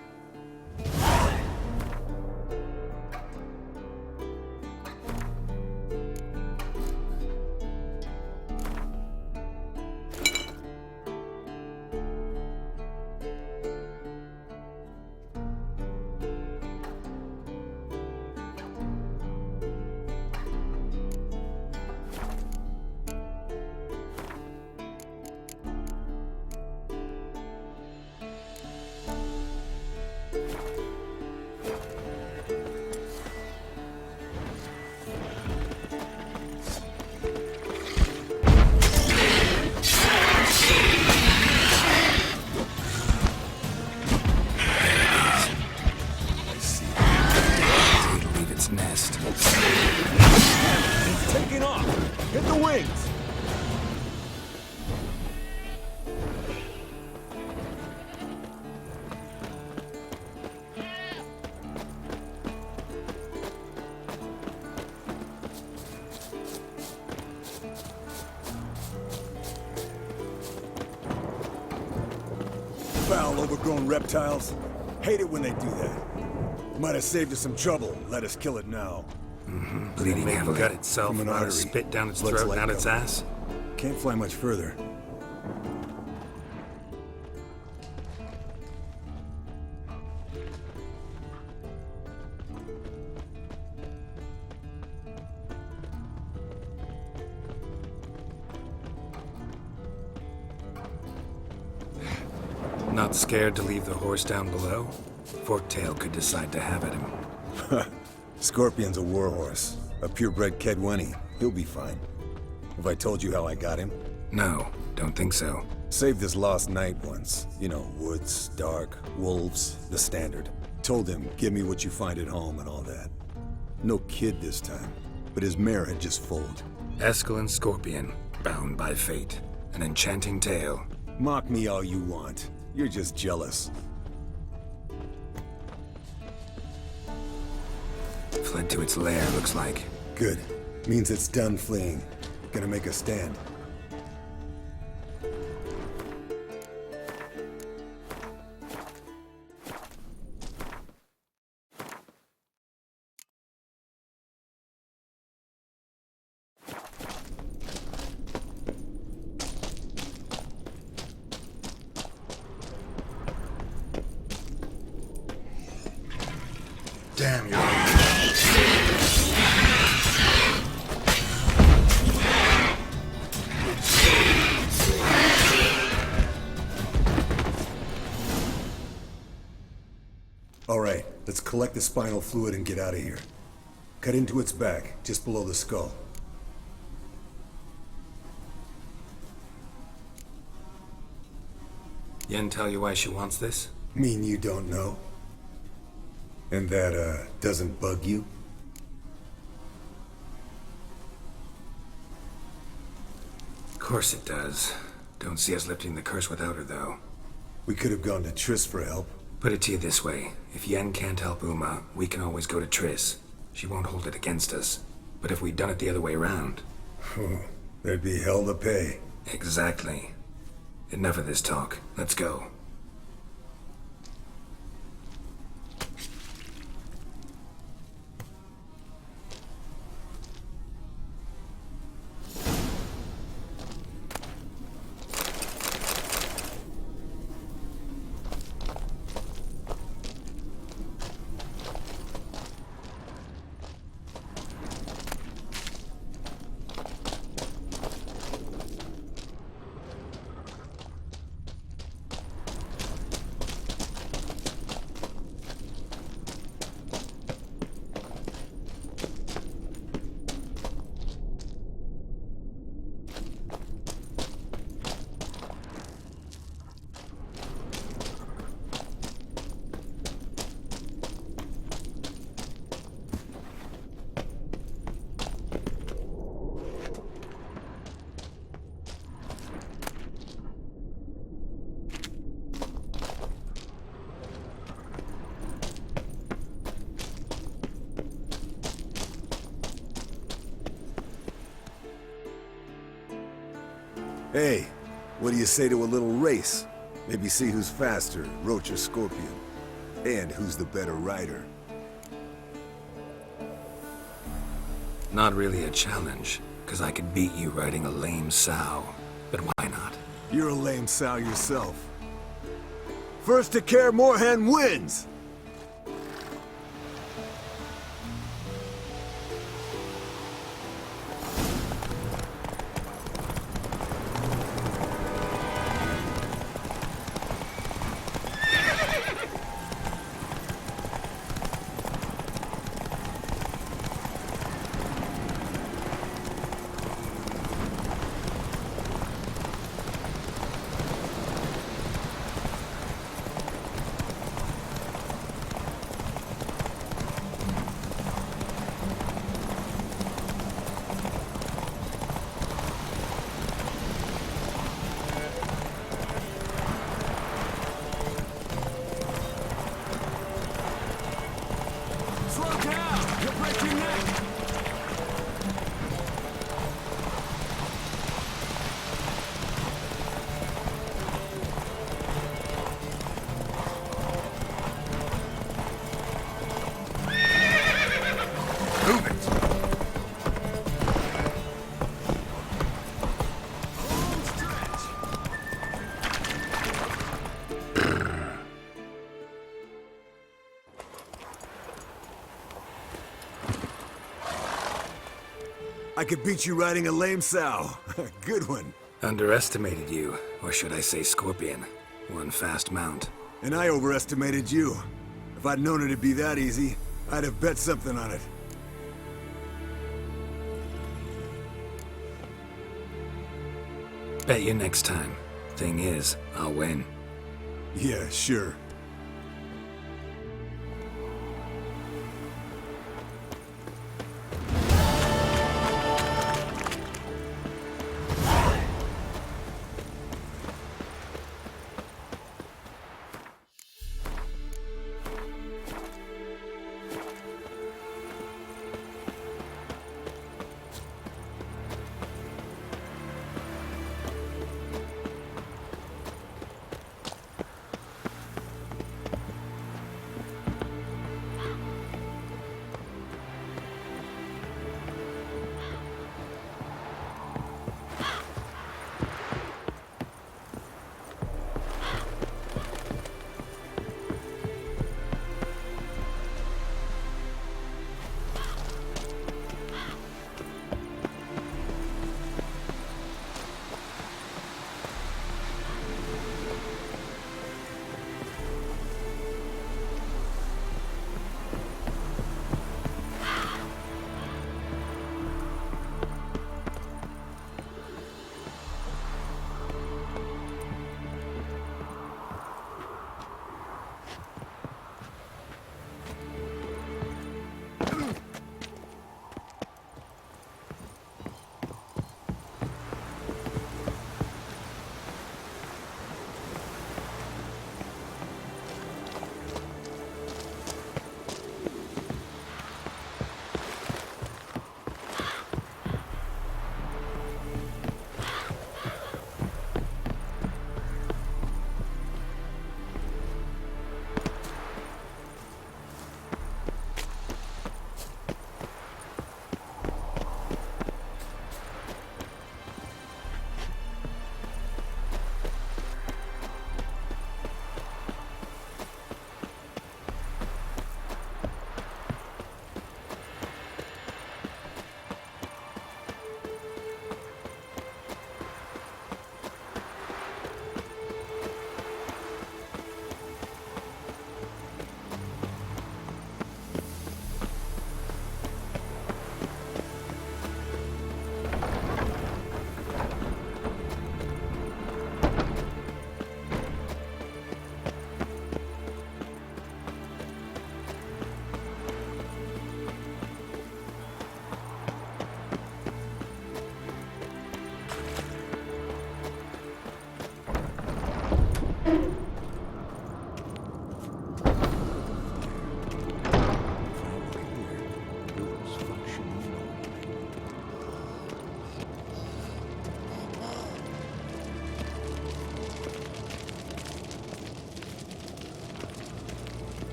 foul, overgrown reptiles. Hate it when they do that. Might have saved us some trouble. Let us kill it now. Bleeding Maybe heavily. gut itself, from an about to artery. spit down its Blood's throat, like not its cover. ass. Can't fly much further. Not scared to leave the horse down below? Forktail could decide to have at him. Scorpion's a warhorse. A purebred Kedwenny. He'll be fine. Have I told you how I got him? No, don't think so. Saved his lost knight once. You know, woods, dark, wolves, the standard. Told him, give me what you find at home and all that. No kid this time, but his mare had just foaled. Eskel Scorpion, bound by fate. An enchanting tale. Mock me all you want. You're just jealous. Fled to its lair, looks like. Good. Means it's done fleeing. Gonna make a stand. Damn, you're... All right, let's collect the spinal fluid and get out of here. Cut into its back, just below the skull. Yen tell you why she wants this? Mean you don't know? And that, doesn't bug you? Of course it does. Don't see us lifting the curse without her, though. We could have gone to Triss for help. Put it to you this way. If Yen can't help Uma, we can always go to Triss. She won't hold it against us. But if we'd done it the other way around... There'd be hell to pay. Exactly. Enough of this talk. Let's go. Hey, what do you say to a little race? Maybe see who's faster, Roach or Scorpion. And who's the better rider. Not really a challenge, because I could beat you riding a lame sow. But why not? You're a lame sow yourself. First to Kaer Morhen wins! I could beat you riding a lame sow. Good one. Underestimated you, or should I say Scorpion. One fast mount. And I overestimated you. If I'd known it'd be that easy, I'd have bet something on it. Bet you next time. Thing is, I'll win. Yeah, sure.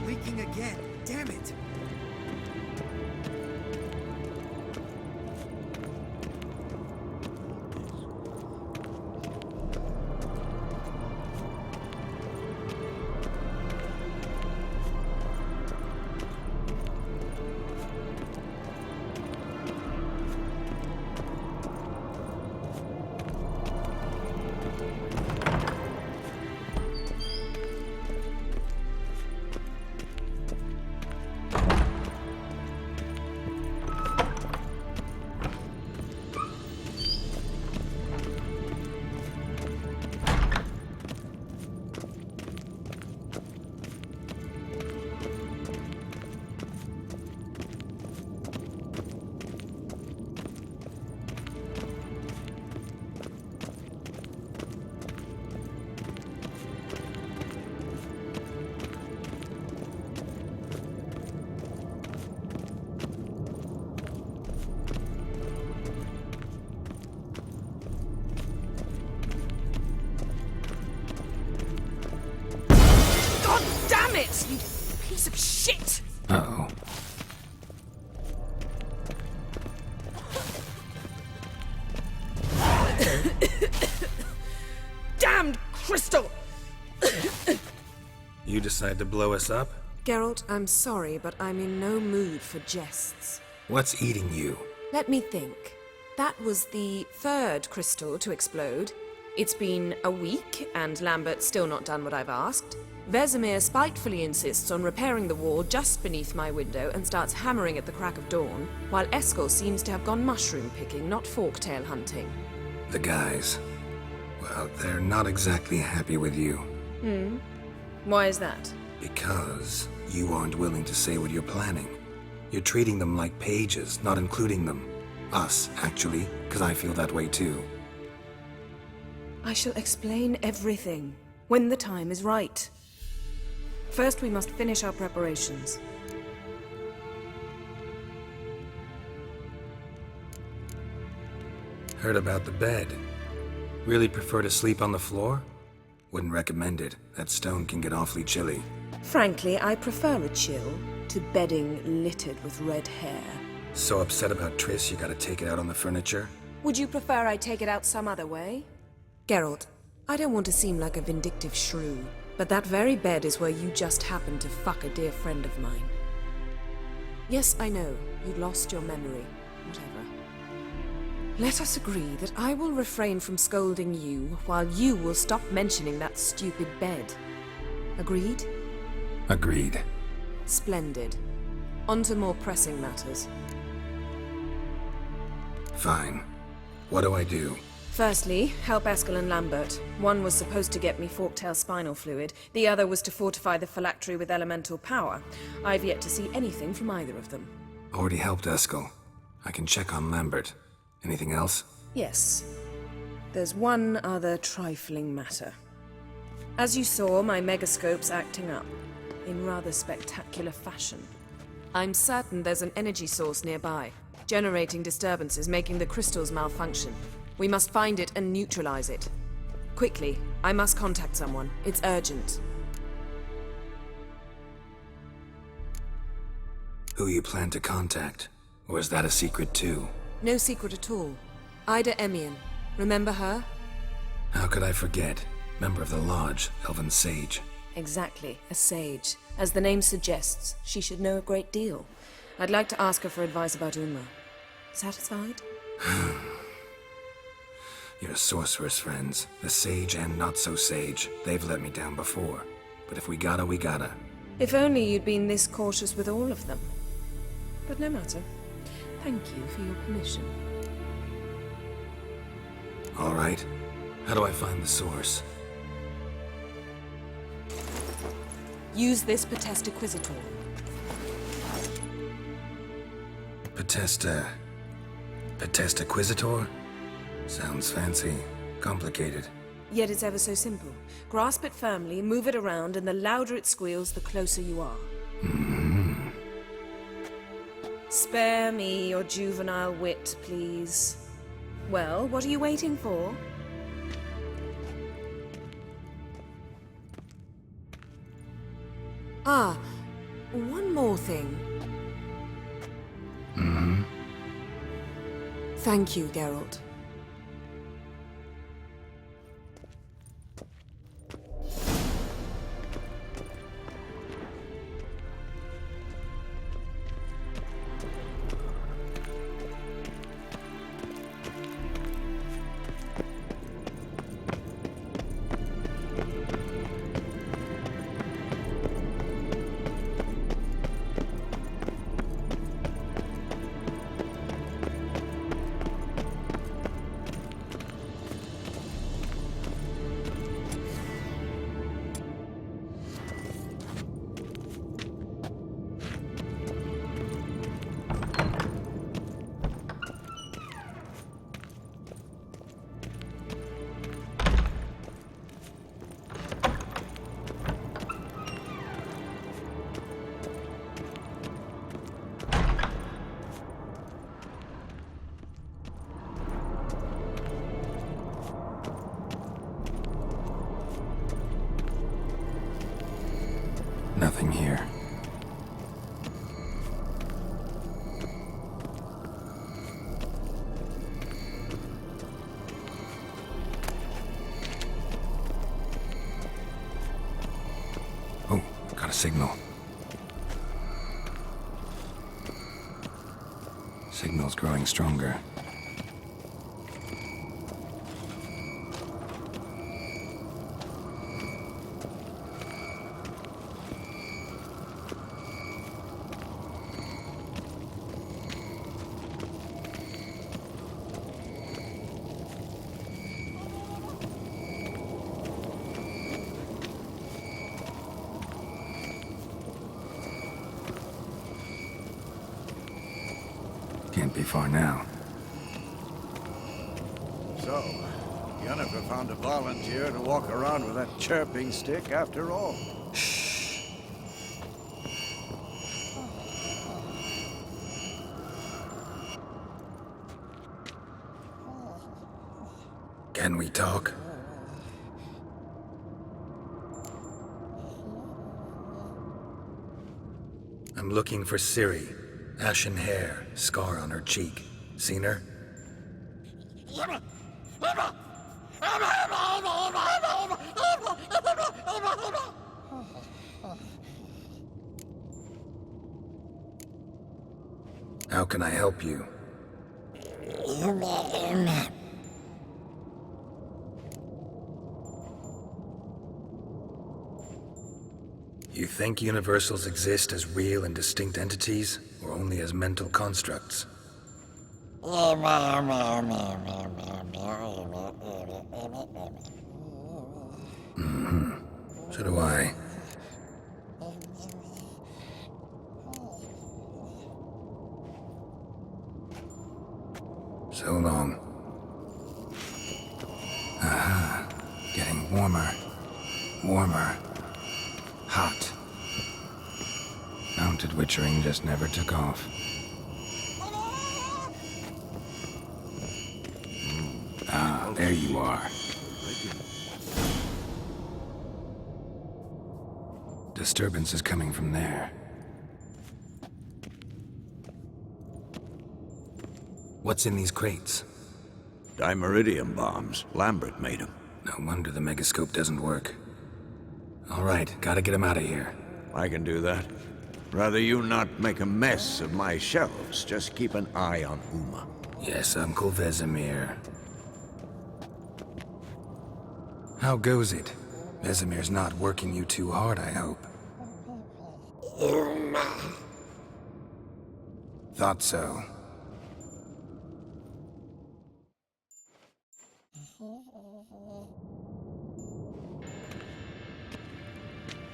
Leaking again. Damn it. Damn it, you piece of shit! Uh-oh. Damned crystal! You decide to blow us up? Geralt, I'm sorry, but I'm in no mood for jests. What's eating you? Let me think. That was the third crystal to explode. It's been a week, and Lambert's still not done what I've asked. Vesemir spitefully insists on repairing the wall just beneath my window and starts hammering at the crack of dawn, while Eskel seems to have gone mushroom picking, not forktail hunting. The guys. Well, they're not exactly happy with you. Why is that? Because you aren't willing to say what you're planning. You're treating them like pages, not including them. Us, actually, because I feel that way too. I shall explain everything when the time is right. First, we must finish our preparations. Heard about the bed. Really prefer to sleep on the floor? Wouldn't recommend it. That stone can get awfully chilly. Frankly, I prefer a chill to bedding littered with red hair. So upset about Triss you gotta take it out on the furniture? Would you prefer I take it out some other way? Geralt, I don't want to seem like a vindictive shrew, but that very bed is where you just happened to fuck a dear friend of mine. Yes, I know, you lost your memory. Whatever. Let us agree that I will refrain from scolding you, while you will stop mentioning that stupid bed. Agreed? Agreed. Splendid. On to more pressing matters. Fine. What do I do? Firstly, help Eskel and Lambert. One was supposed to get me forktail spinal fluid, the other was to fortify the phylactery with elemental power. I've yet to see anything from either of them. Already helped Eskel. I can check on Lambert. Anything else? Yes. There's one other trifling matter. As you saw, my megascope's acting up, in rather spectacular fashion. I'm certain there's an energy source nearby, generating disturbances, making the crystals malfunction. We must find it and neutralize it. Quickly, I must contact someone. It's urgent. Who you plan to contact? Or is that a secret too? No secret at all. Ida Emian. Remember her? How could I forget? Member of the Lodge, Elven Sage. Exactly, a sage. As the name suggests, she should know a great deal. I'd like to ask her for advice about Uma. Satisfied? Your sorceress friends, the sage and not-so-sage, they've let me down before. But if we gotta, we gotta. If only you'd been this cautious with all of them. But no matter. Thank you for your permission. All right. How do I find the source? Use this Potestaquizator. Potestaquizator? Sounds fancy. Complicated. Yet it's ever so simple. Grasp it firmly, move it around, and the louder it squeals, the closer you are. Spare me your juvenile wit, please. Well, what are you waiting for? Ah, one more thing. Thank you, Geralt. Nothing here. Oh, got a signal. signal's growing stronger. Can't be far now. So, Yennefer found a volunteer to walk around with that chirping stick after all. Can we talk? I'm looking for Ciri. Ashen hair, scar on her cheek. Seen her? How can I help you? You think universals exist as real and distinct entities, or only as mental constructs? Mm-hmm. So do I. So long. Aha. Getting warmer. Warmer. Hot. Mounted witchering just never took off. Ah, there you are. Disturbance is coming from there. What's in these crates? Dimeridium bombs. Lambert made them. No wonder the megascope doesn't work. All right, gotta get him out of here. I can do that. Rather you not make a mess of my shelves. Just keep an eye on Uma. Yes, Uncle Vesemir. How goes it? Vesemir's not working you too hard, I hope. Thought so.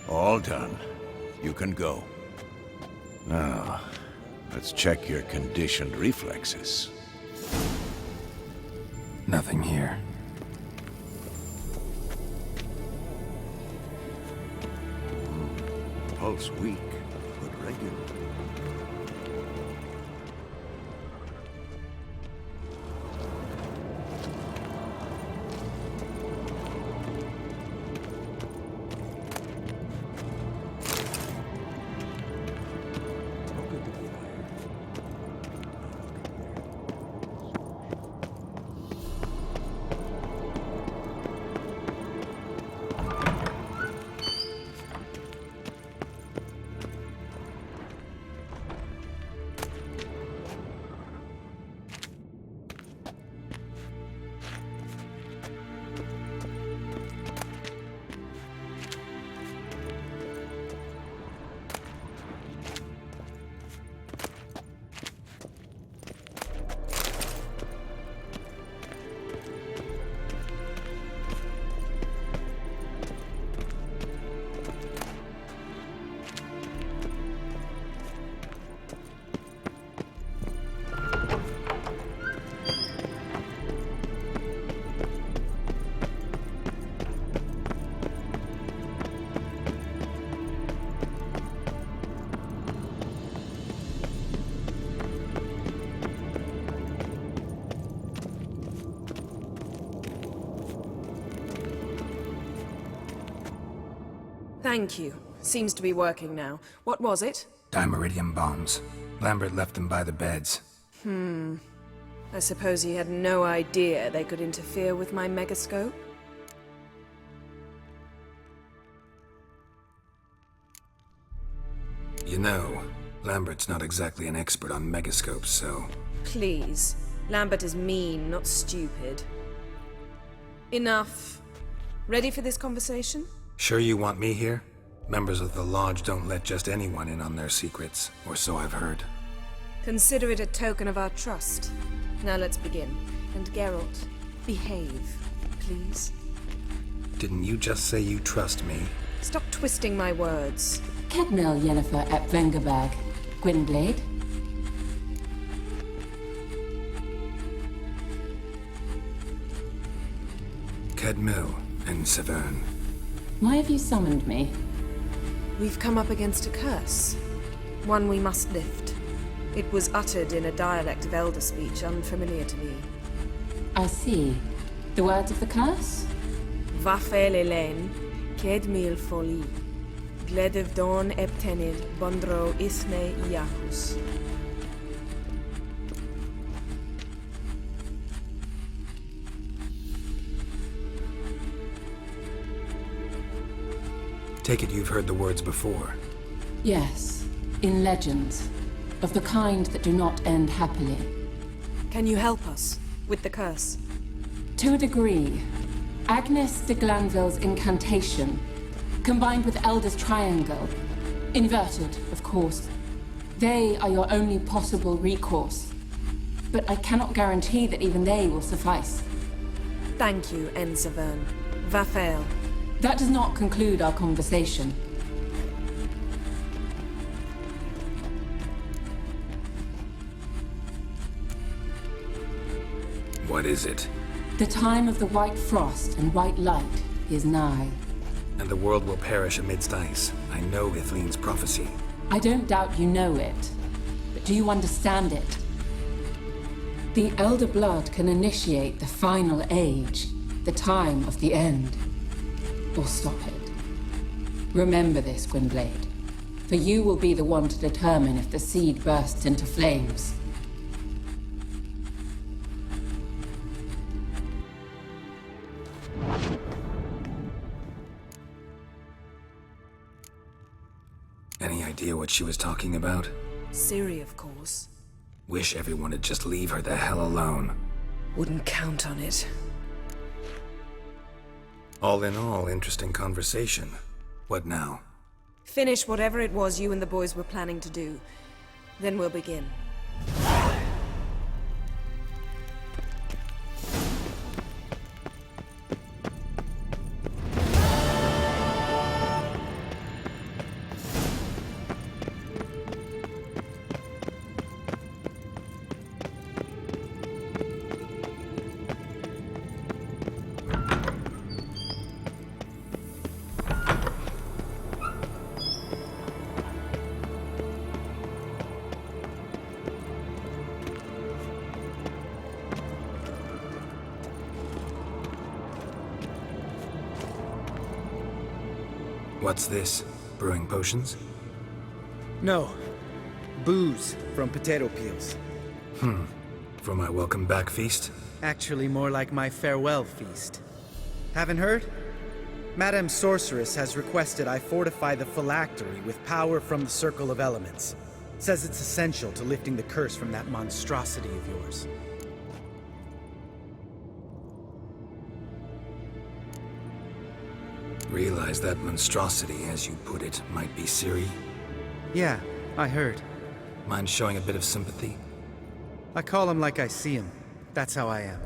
All done. You can go. Now, let's check your conditioned reflexes. Nothing here. Pulse weak, but regular. Thank you. Seems to be working now. What was it? Dimeridium bombs. Lambert left them by the beds. I suppose he had no idea they could interfere with my megascope? You know, Lambert's not exactly an expert on megascopes, so Please. Lambert is mean, not stupid. Enough. Ready for this conversation? Sure you want me here? Members of the Lodge don't let just anyone in on their secrets, or so I've heard. Consider it a token of our trust. Now let's begin. And Geralt, behave, please. Didn't you just say you trust me? Stop twisting my words. Kedmil Yennefer at Vengerberg. Gwynblade. Kedmil and Severn. Why have you summoned me? We've come up against a curse. One we must lift. It was uttered in a dialect of Elder speech unfamiliar to me. I see. The words of the curse? Vafel Elaine, Kedmil Foli. Gledev Don Eptenid, Bondro Isne Iacus. Take it you've heard the words before. Yes, in legends. Of the kind that do not end happily. Can you help us with the curse? To a degree. Agnes de Glanville's incantation, combined with Elder's triangle, inverted, of course. They are your only possible recourse. But I cannot guarantee that even they will suffice. Thank you, Severn. Vafel. That does not conclude our conversation. What is it? The time of the white frost and white light is nigh. And the world will perish amidst ice. I know Ithleen's prophecy. I don't doubt you know it. But do you understand it? The Elder Blood can initiate the final age, the time of the end. Or stop it. Remember this, Gwynblade. For you will be the one to determine if the seed bursts into flames. Any idea what she was talking about? Ciri, of course. Wish everyone would just leave her the hell alone. Wouldn't count on it. All in all, interesting conversation. What now? Finish whatever it was you and the boys were planning to do. Then we'll begin. What's this? Brewing potions? No. Booze from potato peels. For my welcome back feast? Actually, more like my farewell feast. Haven't heard? Madame Sorceress has requested I fortify the phylactery with power from the Circle of Elements. Says it's essential to lifting the curse from that monstrosity of yours. Realize that monstrosity, as you put it, might be Ciri? Yeah, I heard. Mind showing a bit of sympathy? I call him like I see him. That's how I am.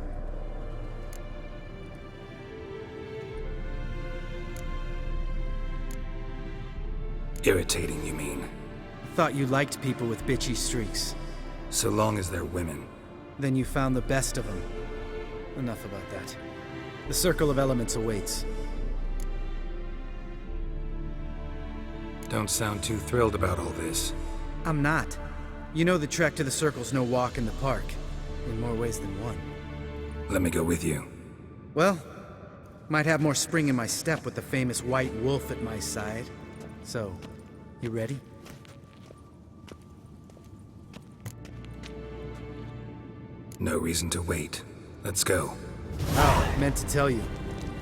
Irritating, you mean? Thought you liked people with bitchy streaks. So long as they're women. Then you found the best of them. Enough about that. The Circle of Elements awaits. Don't sound too thrilled about all this. I'm not. You know the trek to the Circle's no walk in the park. In more ways than one. Let me go with you. Well, might have more spring in my step with the famous White Wolf at my side. So, you ready? No reason to wait. Let's go. Oh, meant to tell you.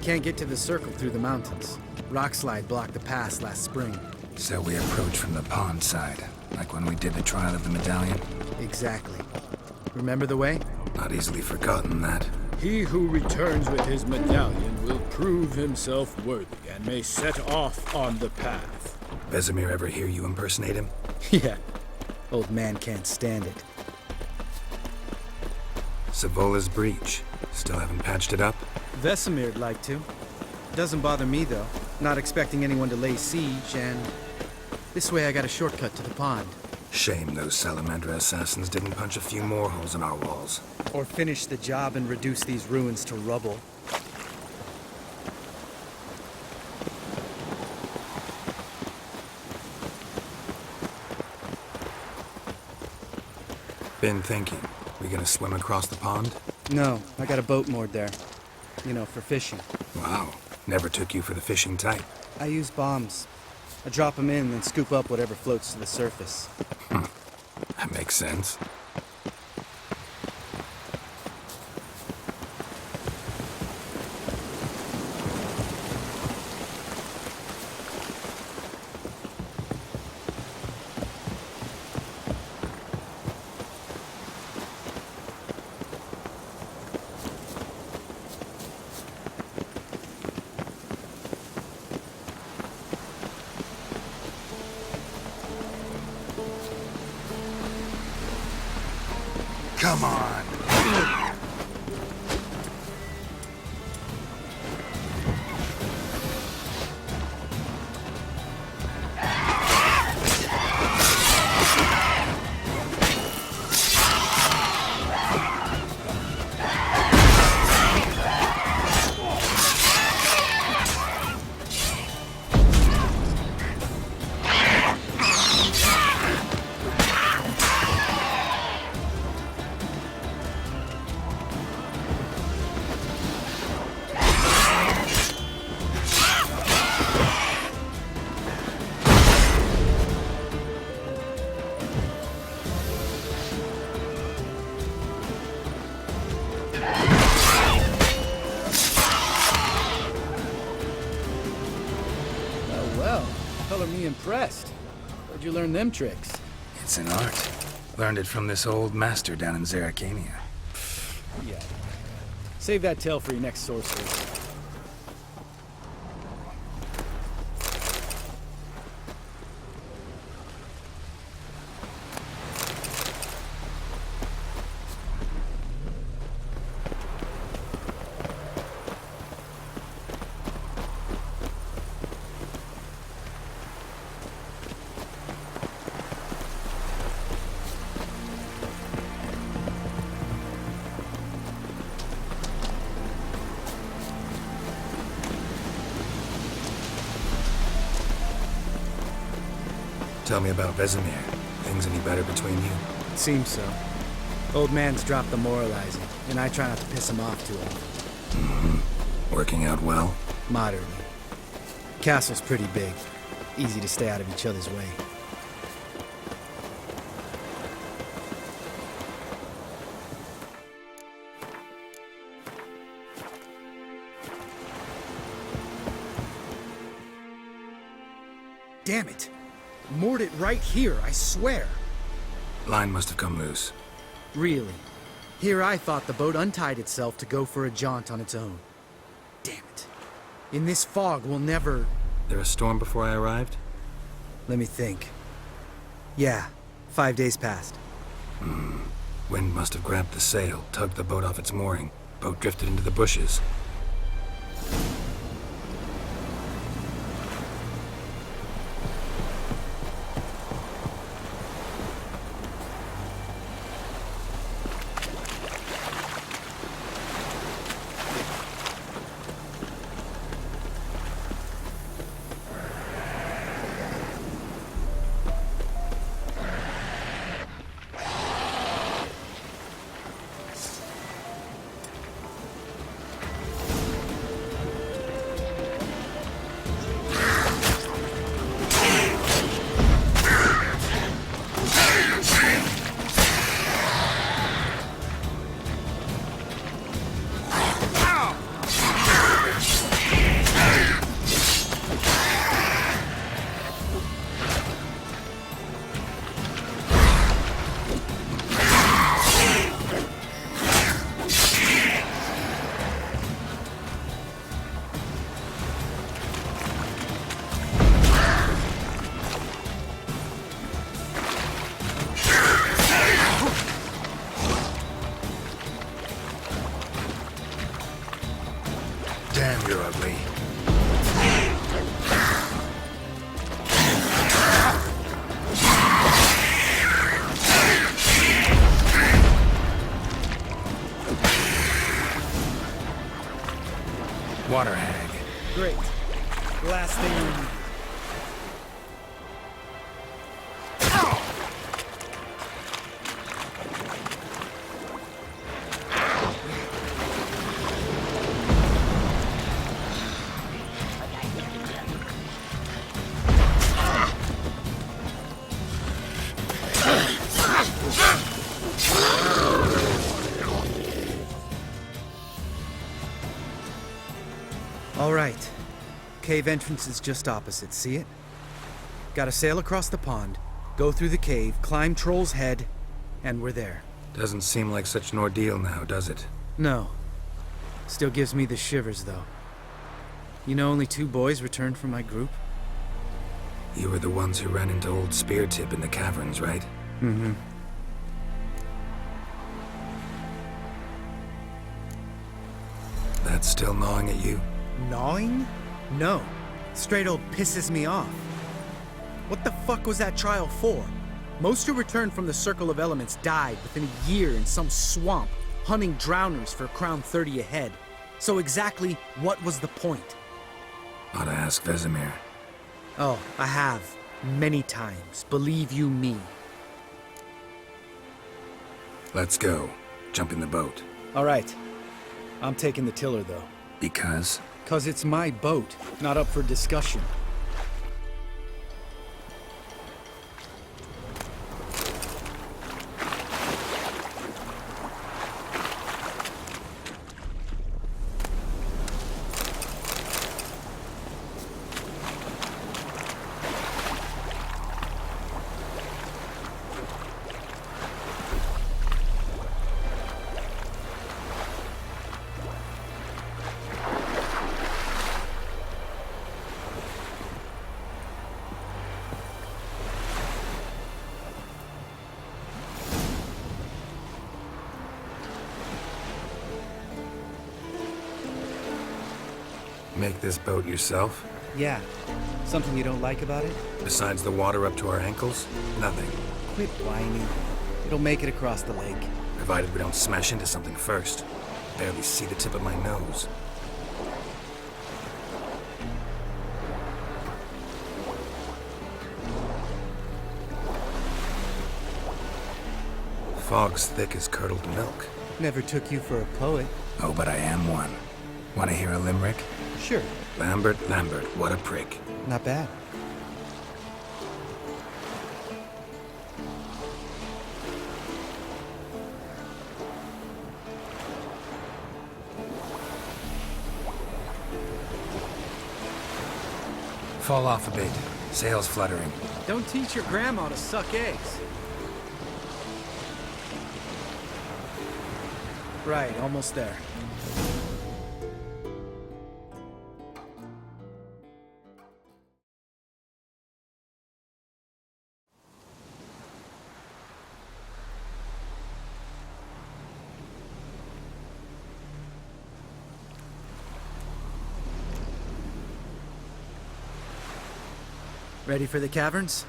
Can't get to the Circle through the mountains. Rockslide blocked the pass last spring. So we approach from the pond side, like when we did the trial of the medallion? Exactly. Remember the way? Not easily forgotten, that. He who returns with his medallion will prove himself worthy and may set off on the path. Vesemir ever hear you impersonate him? Yeah. Old man can't stand it. Savola's breach. Still haven't patched it up? Vesemir'd like to. Doesn't bother me, though. Not expecting anyone to lay siege, and this way I got a shortcut to the pond. Shame those Salamandra assassins didn't punch a few more holes in our walls. Or finish the job and reduce these ruins to rubble. Been thinking. We gonna swim across the pond? No, I got a boat moored there. You know, for fishing. Wow. Never took you for the fishing type. I use bombs. I drop them in, then scoop up whatever floats to the surface. That makes sense. Come on. Impressed. Where'd you learn them tricks? It's an art. Learned it from this old master down in Zerrikania. Yeah. Save that tale for your next sorcery. Tell me about Vesemir. Things any better between you? It seems so. Old man's dropped the moralizing, and I try not to piss him off too often. Mm-hmm. Working out well? Moderately. Castle's pretty big. Easy to stay out of each other's way. Damn it! Moored it right here, I swear. Line must have come loose. Really? Here I thought the boat untied itself to go for a jaunt on its own. Damn it. In this fog, we'll never... There a storm before I arrived? Let me think. Yeah, 5 days passed. Wind must have grabbed the sail, tugged the boat off its mooring. Boat drifted into the bushes. Damn, you're ugly. Water hag. Great. Last thing we need. All right. Cave entrance is just opposite, see it? Gotta sail across the pond, go through the cave, climb Troll's Head, and we're there. Doesn't seem like such an ordeal now, does it? No. Still gives me the shivers, though. You know only 2 boys returned from my group? You were the ones who ran into old Speartip in the caverns, right? Mm-hmm. That's still gnawing at you? Gnawing? No. Straight old pisses me off. What the fuck was that trial for? Most who returned from the Circle of Elements died within a year in some swamp, hunting drowners for Crown 30 a head. So exactly what was the point? Ought to ask Vesemir. Oh, I have. Many times. Believe you me. Let's go. Jump in the boat. All right. I'm taking the tiller, though. Because? 'Cause it's my boat, not up for discussion. Make this boat yourself? Yeah. Something you don't like about it? Besides the water up to our ankles? Nothing. Quit whining. It'll make it across the lake. Provided we don't smash into something first. Barely see the tip of my nose. Fog's thick as curdled milk. Never took you for a poet. Oh, but I am one. Want to hear a limerick? Sure. Lambert, what a prick. Not bad. Fall off a bit. Sails fluttering. Don't teach your grandma to suck eggs. Right, almost there. Ready for the caverns?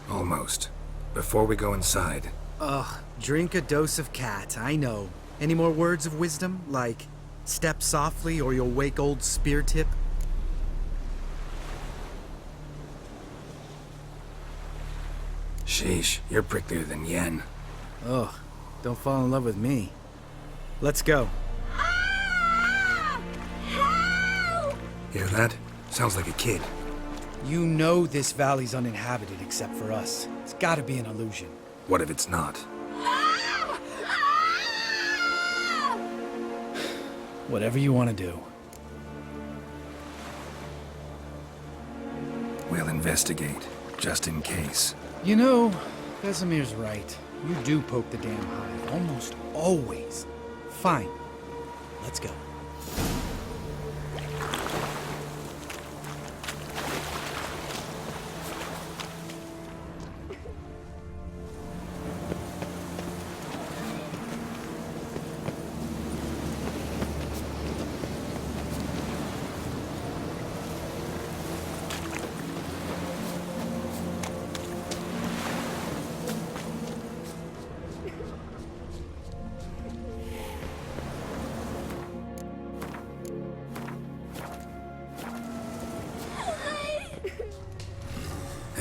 Almost. Before we go inside. Ugh, drink a dose of cat, I know. Any more words of wisdom? Like, step softly or you'll wake old Speartip? Sheesh, you're pricklier than Yen. Ugh, don't fall in love with me. Let's go. Hear that? Sounds like a kid. You know this valley's uninhabited except for us. It's gotta be an illusion. What if it's not? Whatever you want to do. We'll investigate, just in case. You know, Vesemir's right. You do poke the damn hive, almost always. Fine. Let's go.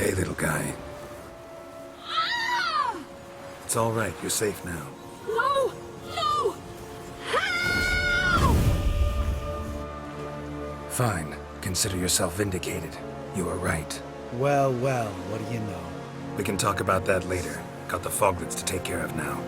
okay, little guy? It's all right. You're safe now. No! No! Fine. Consider yourself vindicated. You were right. Well, well, what do you know? We can talk about that later. Got the foglets to take care of now.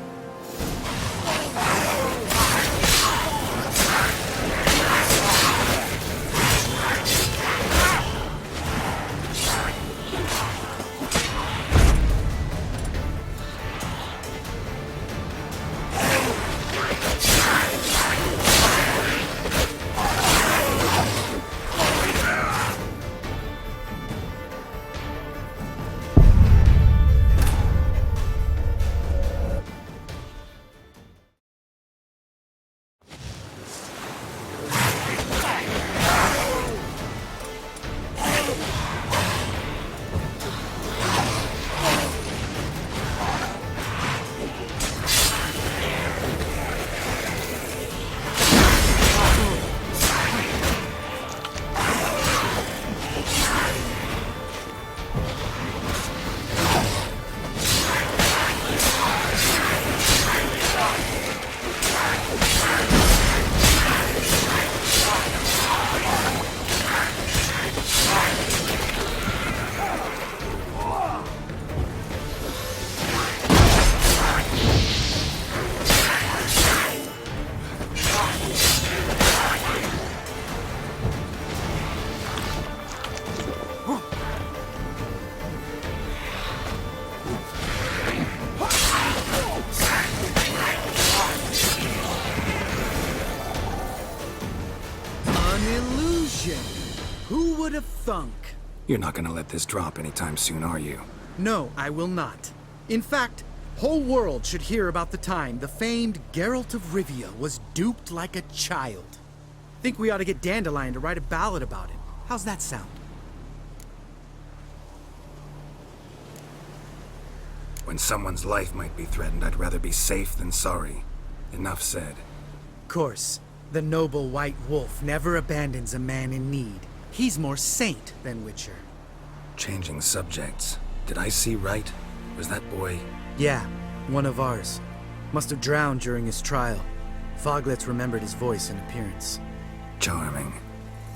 Who would have thunk? You're not gonna let this drop anytime soon, are you? No, I will not. In fact, whole world should hear about the time the famed Geralt of Rivia was duped like a child. Think we ought to get Dandelion to write a ballad about him. How's that sound? When someone's life might be threatened, I'd rather be safe than sorry. Enough said. Course, the noble white wolf never abandons a man in need. He's more saint than Witcher. Changing subjects. Did I see right? Was that boy? Yeah, one of ours. Must have drowned during his trial. Foglets remembered his voice and appearance. Charming.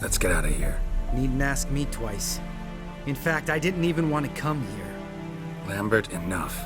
Let's get out of here. Needn't ask me twice. In fact, I didn't even want to come here. Lambert, enough.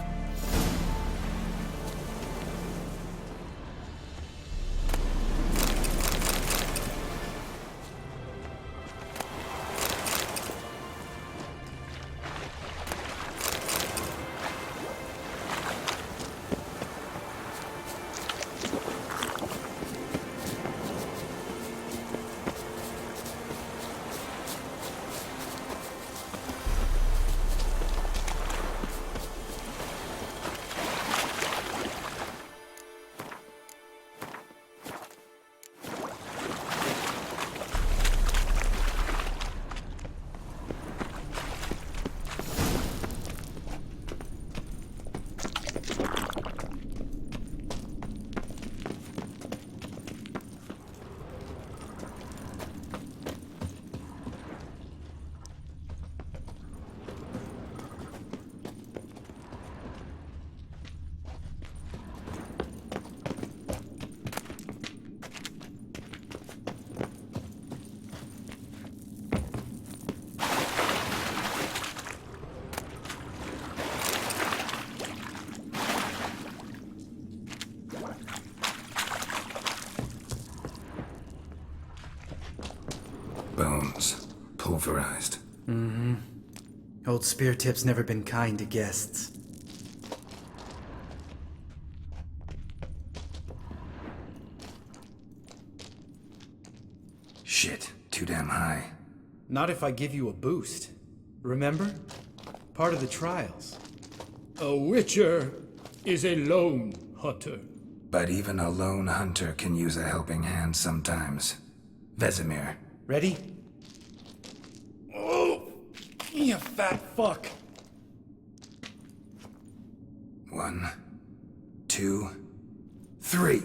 Bones. Pulverized. Mm-hmm. Old Spear Tip's never been kind to guests. Shit. Too damn high. Not if I give you a boost. Remember? Part of the trials. A Witcher is a lone hunter. But even a lone hunter can use a helping hand sometimes. Vesemir. Ready? Oh, you fat fuck. 1, 2, 3.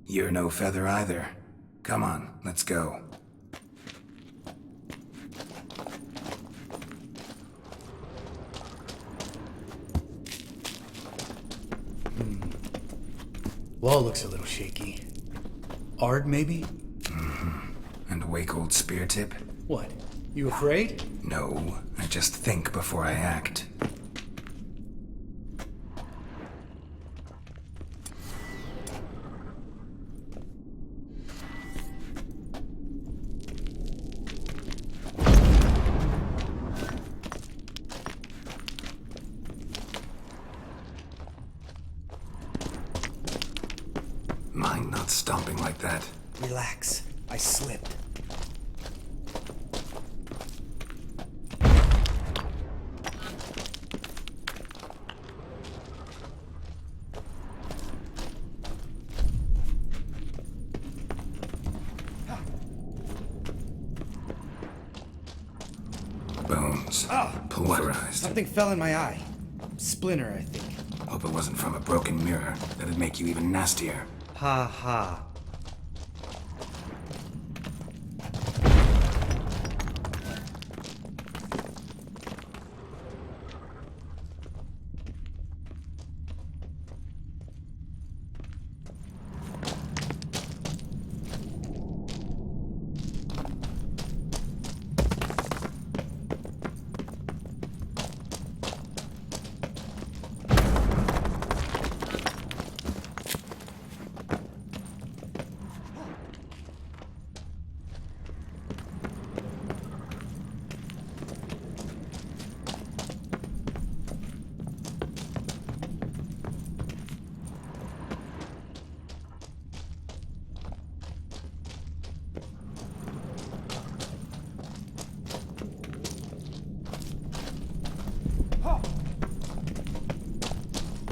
You're no feather either. Come on, let's go. wall looks a little shaky. Ard, maybe? And a wake-old spear tip? What? You afraid? No, I just think before I act. Mind not stomping like that. Relax. I slipped. Bones. Pulverized. Something fell in my eye. Splinter, I think. Hope it wasn't from a broken mirror. That'd make you even nastier. Ha ha.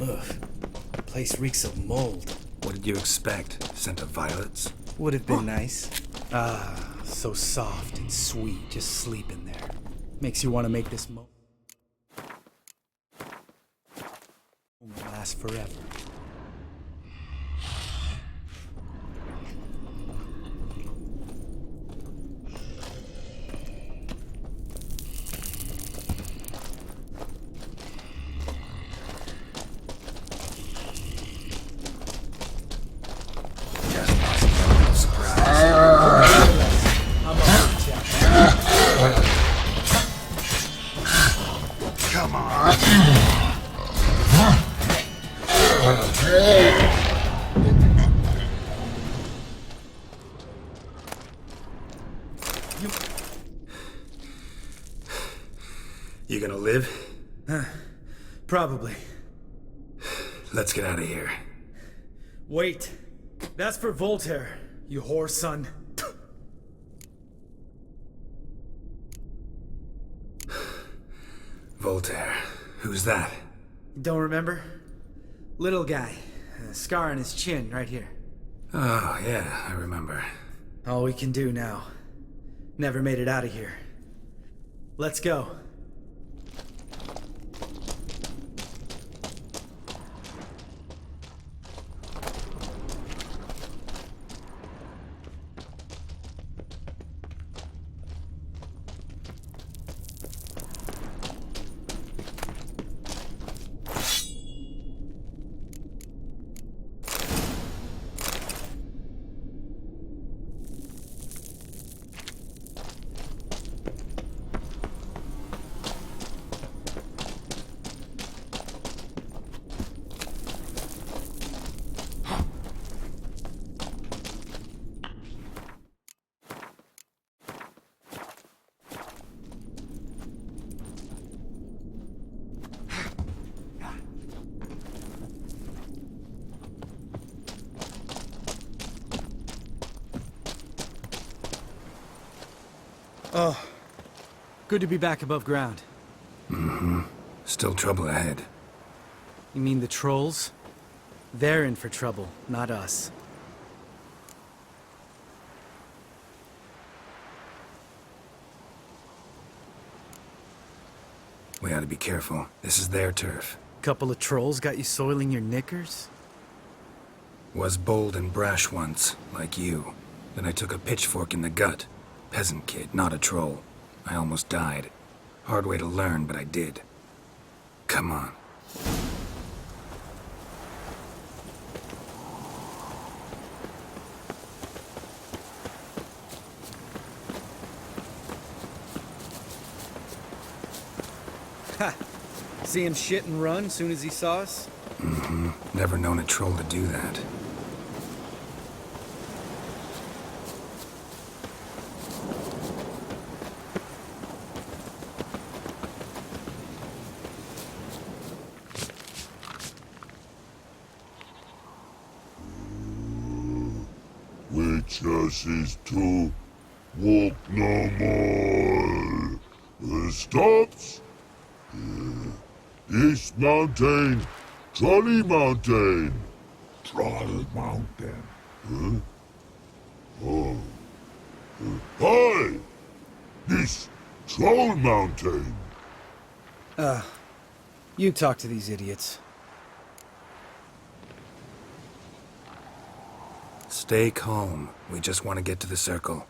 Ugh. The place reeks of mold. What did you expect? Scent of violets? Would have been nice. Ah, so soft and sweet, just sleeping there. Makes you want to make this last forever. Come on. You gonna live? Probably. Let's get out of here. Wait. That's for Voltaire, you whore son. Voltaire. Who's that? Don't remember? Little guy. A scar on his chin, right here. Oh, yeah, I remember. All we can do now. Never made it out of here. Let's go. Oh, good to be back above ground. Mm-hmm. Still trouble ahead. You mean the trolls? They're in for trouble, not us. We ought to be careful. This is their turf. Couple of trolls got you soiling your knickers? Was bold and brash once, like you. Then I took a pitchfork in the gut. Peasant kid, not a troll. I almost died. Hard way to learn, but I did. Come on. Ha! See him shit and run soon as he saw us? Mm-hmm. Never known a troll to do that. Witches is to walk no more. Stops. East Mountain, Trolley Mountain. Troll Mountain. Huh? Oh. Hi! This Troll Mountain. You talk to these idiots. Stay calm. We just want to get to the circle.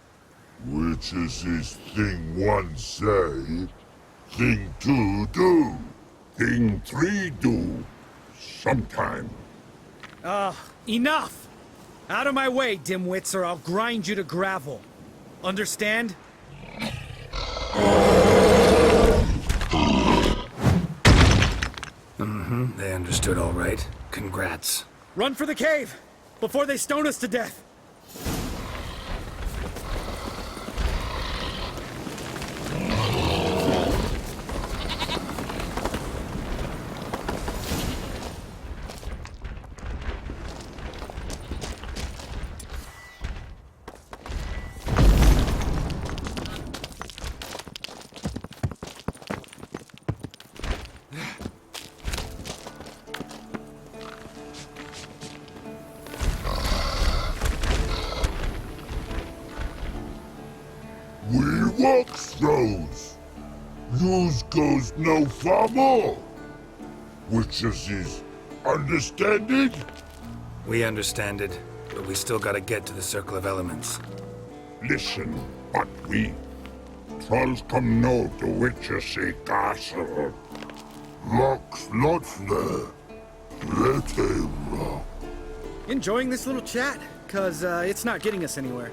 Which is this thing one say, thing two do, thing three do, sometime. Enough! Out of my way, dimwits, or I'll grind you to gravel. Understand? Mm-hmm. They understood all right. Congrats. Run for the cave! Before they stone us to death! We walk throws. News goes no far more. Witches is understand it? We understand it, but we still gotta get to the Circle of Elements. Listen, but we trolls come no to Witches castle. Locks lots there. Let him rock. Enjoying this little chat? Cause, it's not getting us anywhere.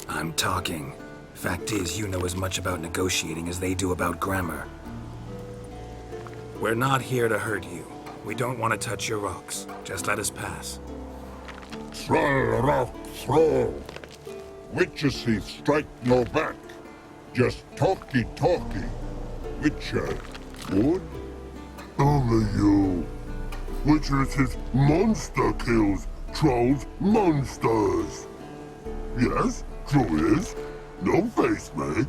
I'm talking. Fact is, you know as much about negotiating as they do about grammar. We're not here to hurt you. We don't want to touch your rocks. Just let us pass. Troll rock throw. Witches he strike no back. Just talky. Witcher, good? Only you. Witches his monster kills. Trolls monsters. Yes, true is. No face make.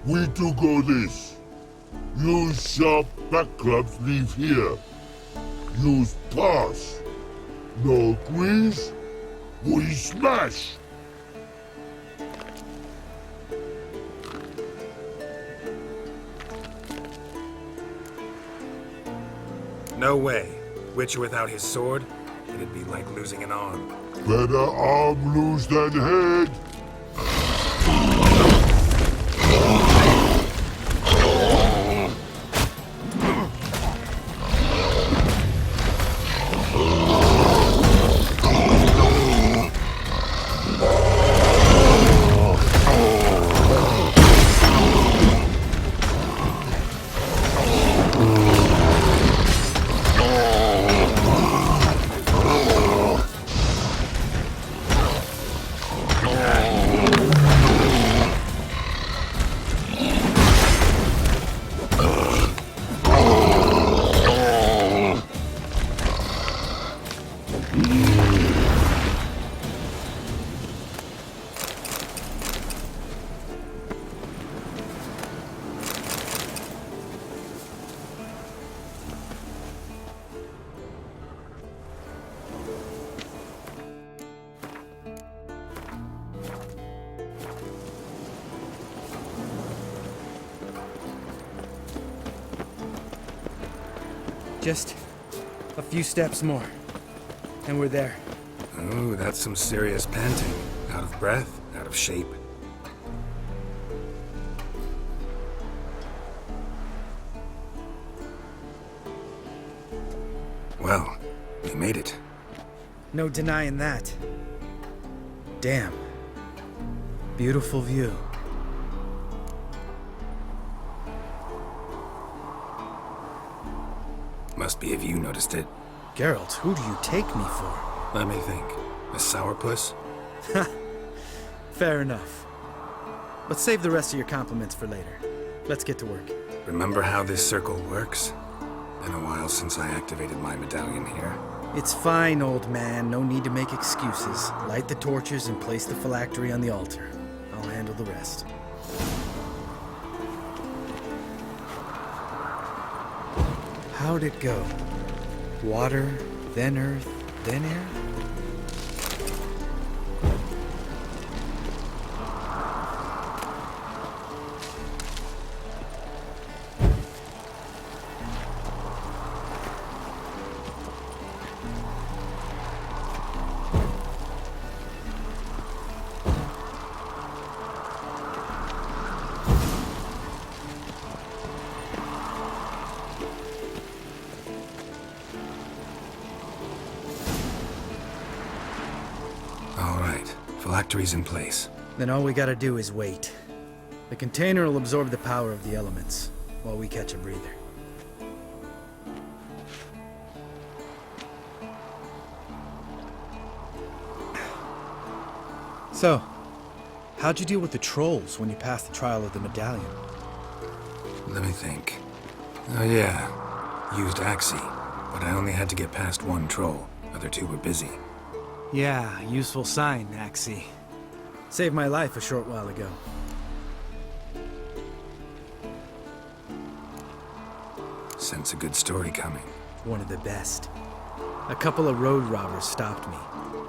We do go this. Use sharp back clubs leave here. Use pass. No agrees? We smash. No way. Witcher without his sword? It'd be like losing an arm. Better arm lose than head. Just a few steps more, and we're there. Ooh, that's some serious panting. Out of breath, out of shape. Well, we You made it. No denying that. Damn. Beautiful view. Must be if you noticed it. Geralt, who do you take me for? Let me think. A sourpuss? Fair enough. But save the rest of your compliments for later. Let's get to work. Remember how this circle works? Been a while since I activated my medallion here. It's fine, old man. No need to make excuses. Light the torches and place the phylactery on the altar. I'll handle the rest. How'd it go? Water, then earth, then air? Phylactery's in place. Then all we gotta do is wait. The container will absorb the power of the elements, while we catch a breather. So, how'd you deal with the trolls when you passed the trial of the medallion? Let me think. Oh yeah, used Axii, but I only had to get past one troll. Other two were busy. Yeah, useful sign, Axii. Saved my life a short while ago. Sense a good story coming. One of the best. A couple of road robbers stopped me.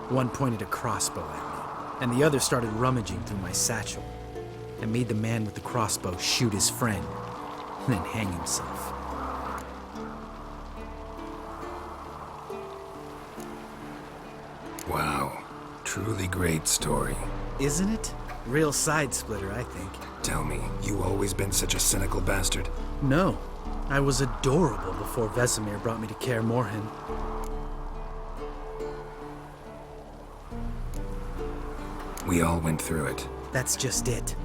One pointed a crossbow at me, and the other started rummaging through my satchel. I made the man with the crossbow shoot his friend, and then hang himself. Wow. Truly great story. Isn't it? Real side-splitter, I think. Tell me, you always been such a cynical bastard? No. I was adorable before Vesemir brought me to Kaer Morhen. We all went through it. That's just it.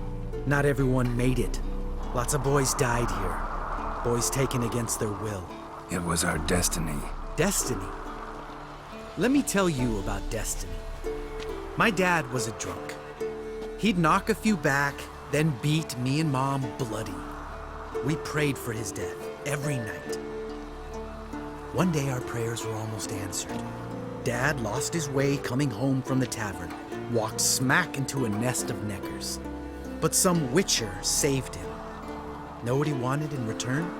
Not everyone made it. Lots of boys died here. Boys taken against their will. It was our destiny. Destiny? Let me tell you about destiny. My dad was a drunk. He'd knock a few back, then beat me and Mom bloody. We prayed for his death every night. One day our prayers were almost answered. Dad lost his way coming home from the tavern, walked smack into a nest of neckers. But some witcher saved him. Know what he wanted in return?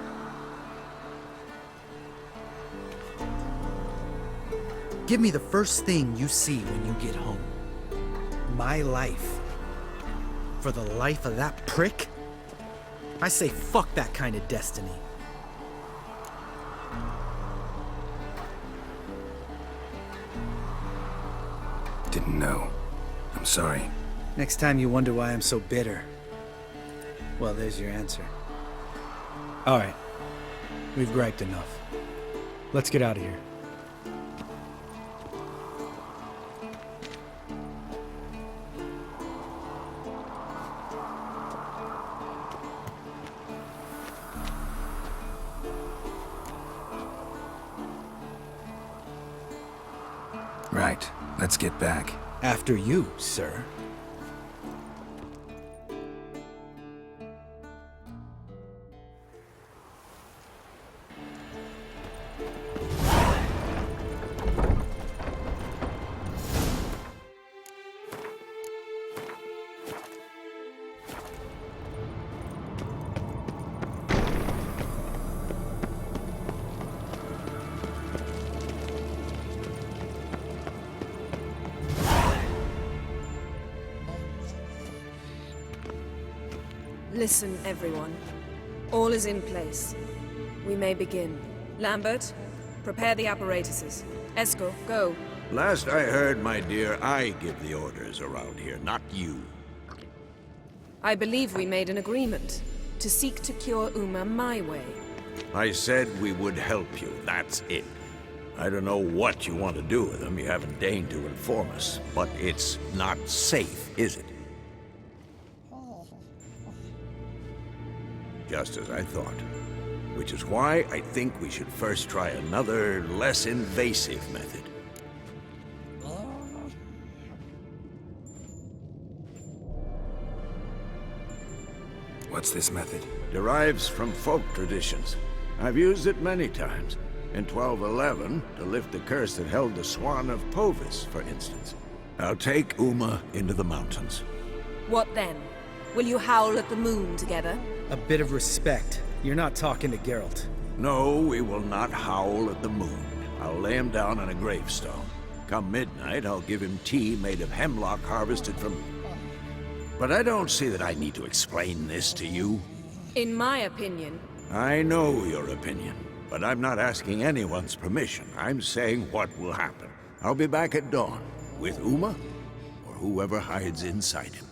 Give me the first thing you see when you get home. My life. For the life of that prick? I say fuck that kind of destiny. Didn't know. I'm sorry. Next time you wonder why I'm so bitter, well, there's your answer. All right. We've griped enough. Let's get out of here. Right. Let's get back. After you, sir. Listen, everyone. All is in place. We may begin. Lambert, prepare the apparatuses. Esco, go. Last I heard, my dear, I give the orders around here, not you. I believe we made an agreement to seek to cure Uma my way. I said we would help you, that's it. I don't know what you want to do with them. You haven't deigned to inform us. But it's not safe, is it? Just as I thought. Which is why I think we should first try another, less invasive method. What's this method? Derives from folk traditions. I've used it many times. In 1211, to lift the curse that held the Swan of Povis, for instance. I'll take Uma into the mountains. What then? Will you howl at the moon together? A bit of respect. You're not talking to Geralt. No, we will not howl at the moon. I'll lay him down on a gravestone. Come midnight, I'll give him tea made of hemlock harvested from... But I don't see that I need to explain this to you. In my opinion... I know your opinion, but I'm not asking anyone's permission. I'm saying what will happen. I'll be back at dawn, with Uma, or whoever hides inside him.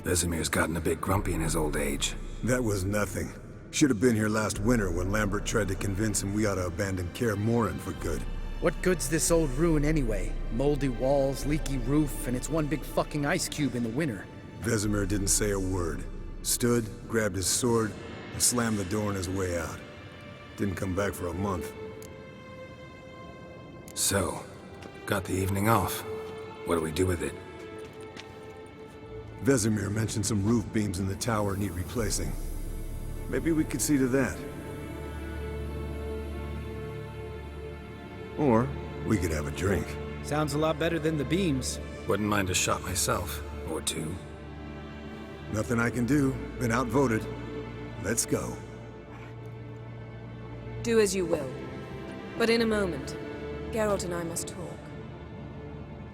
Vesemir's gotten a bit grumpy in his old age. That was nothing. Should have been here last winter when Lambert tried to convince him we ought to abandon Kaer Morhen for good. What good's this old ruin anyway? Moldy walls, leaky roof, and it's one big fucking ice cube in the winter. Vesemir didn't say a word. Stood, grabbed his sword, and slammed the door on his way out. Didn't come back for a month. So, got the evening off. What do we do with it? Vesemir mentioned some roof beams in the tower need replacing. Maybe we could see to that. Or we could have a drink. Sounds a lot better than the beams. Wouldn't mind a shot myself, or two. Nothing I can do. Been outvoted. Let's go. Do as you will. But in a moment, Geralt and I must talk.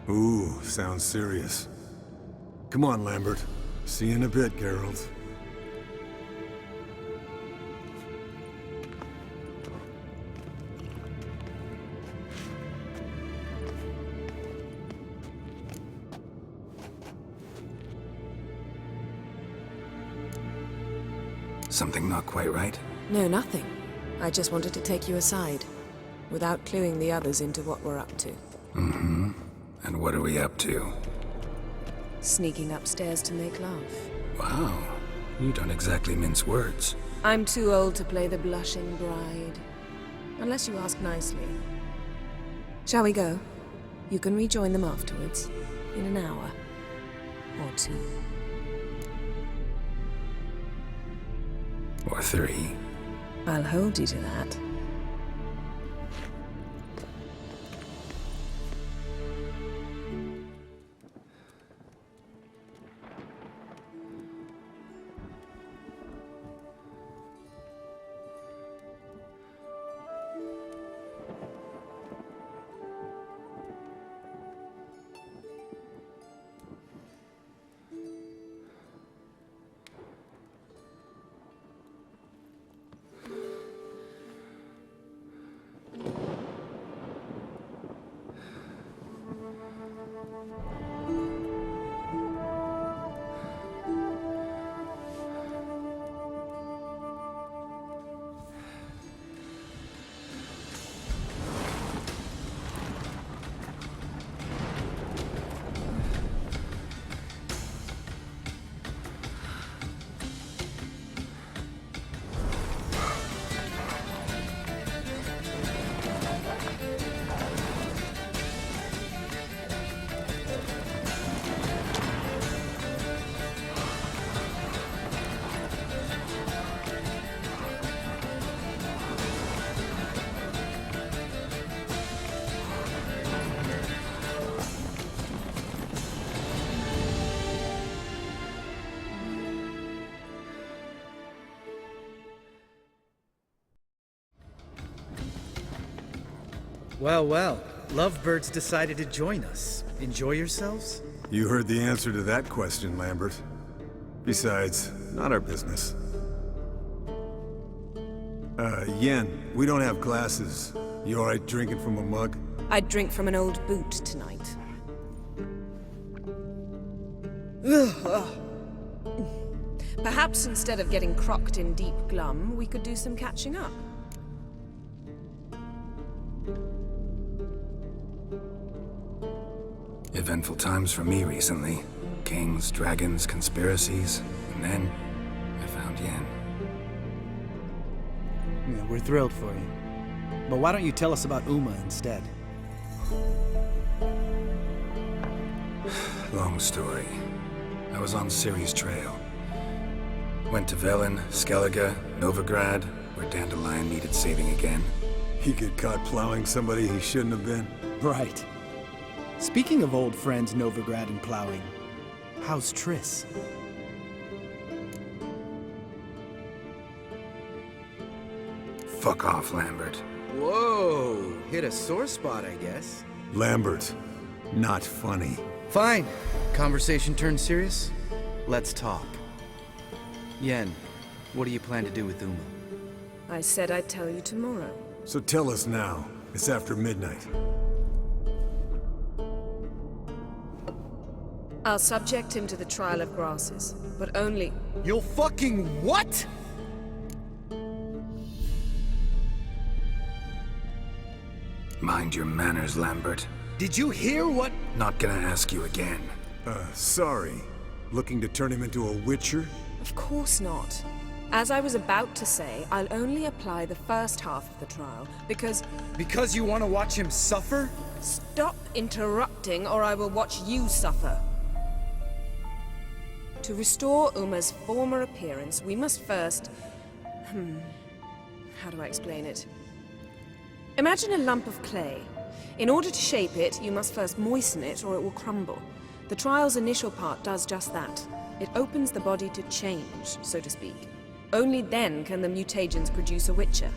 Ooh, sounds serious. Come on, Lambert. See you in a bit, Geralt. Something not quite right? No, nothing. I just wanted to take you aside, without cluing the others into what we're up to. Mm-hmm. And what are we up to? Sneaking upstairs to make love. Wow. You don't exactly mince words. I'm too old to play the blushing bride. Unless you ask nicely. Shall we go? You can rejoin them afterwards. In an hour. Or two. Or three. I'll hold you to that. Well, well. Lovebirds decided to join us. Enjoy yourselves? You heard the answer to that question, Lambert. Besides, not our business. Yen, we don't have glasses. You alright drinking from a mug? I'd drink from an old boot tonight. Perhaps instead of getting crocked in deep glum, we could do some catching up. Eventful times for me recently. Kings, dragons, conspiracies, and then I found Yen. Yeah, we're thrilled for you. But why don't you tell us about Uma instead? Long story. I was on Ciri's trail. Went to Velen, Skellige, Novigrad, where Dandelion needed saving again. He get caught plowing somebody he shouldn't have been? Right. Speaking of old friends Novigrad and plowing, how's Triss? Fuck off, Lambert. Whoa, hit a sore spot, I guess. Lambert, not funny. Fine. Conversation turned serious? Let's talk. Yen, what do you plan to do with Uma? I said I'd tell you tomorrow. So tell us now. It's after midnight. I'll subject him to the trial of grasses, but only... You'll fucking what? Mind your manners, Lambert. Did you hear what? Not gonna ask you again. Sorry. Looking to turn him into a witcher? Of course not. As I was about to say, I'll only apply the first half of the trial, because... Because you want to watch him suffer? Stop interrupting, or I will watch you suffer. To restore Uma's former appearance, we must first... How do I explain it? Imagine a lump of clay. In order to shape it, you must first moisten it, or it will crumble. The trial's initial part does just that. It opens the body to change, so to speak. Only then can the mutagens produce a witcher.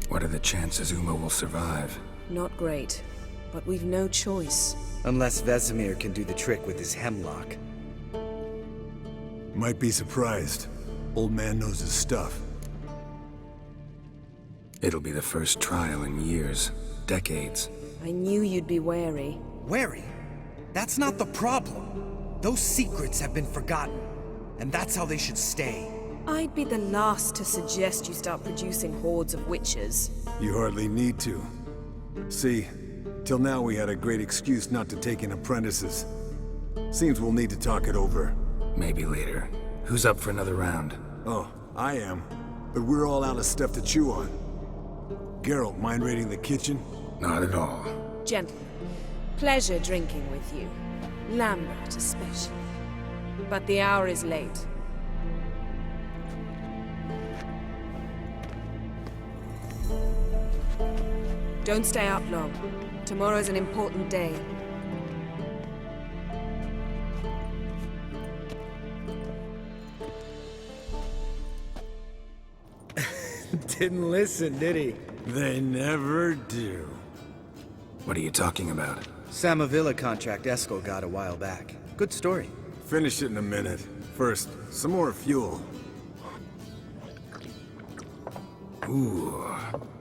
What are the chances Uma will survive? Not great, but we've no choice. Unless Vesemir can do the trick with his hemlock. Might be surprised. Old man knows his stuff. It'll be the first trial in years, decades. I knew you'd be wary. Wary? That's not the problem. Those secrets have been forgotten, and that's how they should stay. I'd be the last to suggest you start producing hordes of witches. You hardly need to. See, till now we had a great excuse not to take in apprentices. Seems we'll need to talk it over. Maybe later. Who's up for another round? Oh, I am. But we're all out of stuff to chew on. Geralt, mind raiding the kitchen? Not at all. Gentlemen, pleasure drinking with you. Lambert especially. But the hour is late. Don't stay up long. Tomorrow's an important day. Didn't listen, did he? They never do. What are you talking about? Samavilla contract Eskel got a while back. Good story. Finish it in a minute. First, some more fuel. Ooh,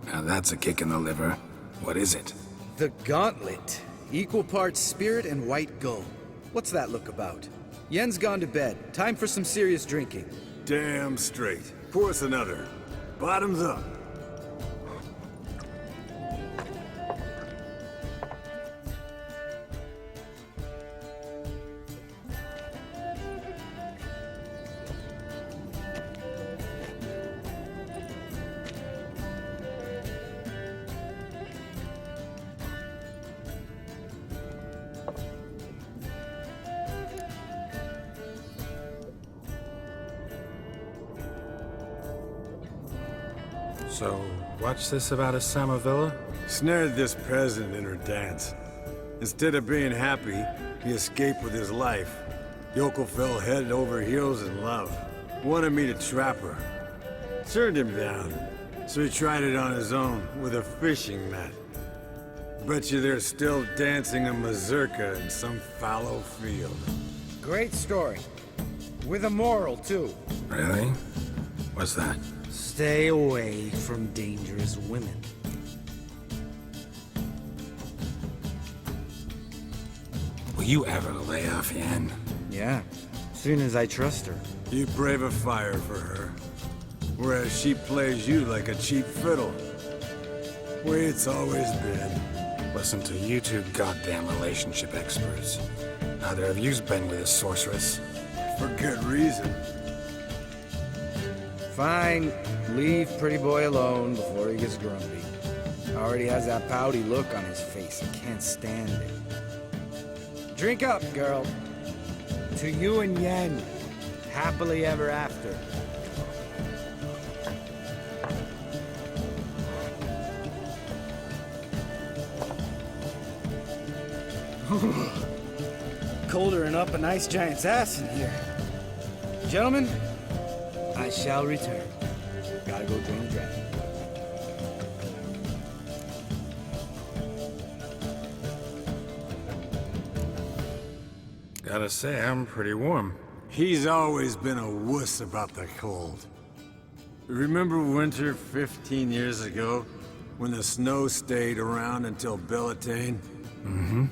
now that's a kick in the liver. What is it? The Gauntlet. Equal parts spirit and white gull. What's that look about? Yen's gone to bed. Time for some serious drinking. Damn straight. Pour us another. Bottoms up. So, what's this about a Samavilla? Snared this peasant in her dance. Instead of being happy, he escaped with his life. Yokel fell head over heels in love. Wanted me to trap her. Turned him down. So he tried it on his own with a fishing net. Bet you they're still dancing a mazurka in some fallow field. Great story. With a moral, too. Really? What's that? Stay away from dangerous women. Will you ever lay off Yen? Yeah, soon as I trust her. You brave a fire for her, whereas she plays you like a cheap fiddle. Way it's always been. Listen to you two goddamn relationship experts. Neither of you's been with a sorceress. For good reason. Fine, leave pretty boy alone before he gets grumpy. Already has that pouty look on his face. I can't stand it. Drink up, girl. To you and Yen. Happily ever after. Colder and up a nice giant's ass in here. Gentlemen, I shall return. Gotta go drain the dragon. Gotta say, I'm pretty warm. He's always been a wuss about the cold. Remember winter 15 years ago, when the snow stayed around until Bellatane? Mm-hmm.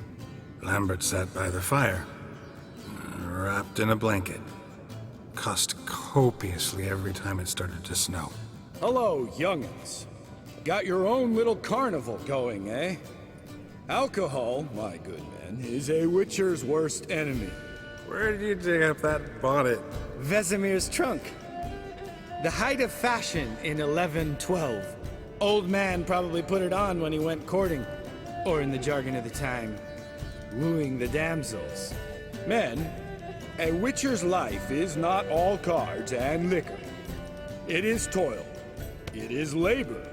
Lambert sat by the fire, wrapped in a blanket. Cussed copiously every time it started to snow. Hello, young'uns. Got your own little carnival going, eh? Alcohol, my good man, is a witcher's worst enemy. Where did you dig up that bonnet? Vesemir's trunk. The height of fashion in 1112. Old man probably put it on when he went courting. Or in the jargon of the time, wooing the damsels. Men, a witcher's life is not all cards and liquor. It is toil. It is labor.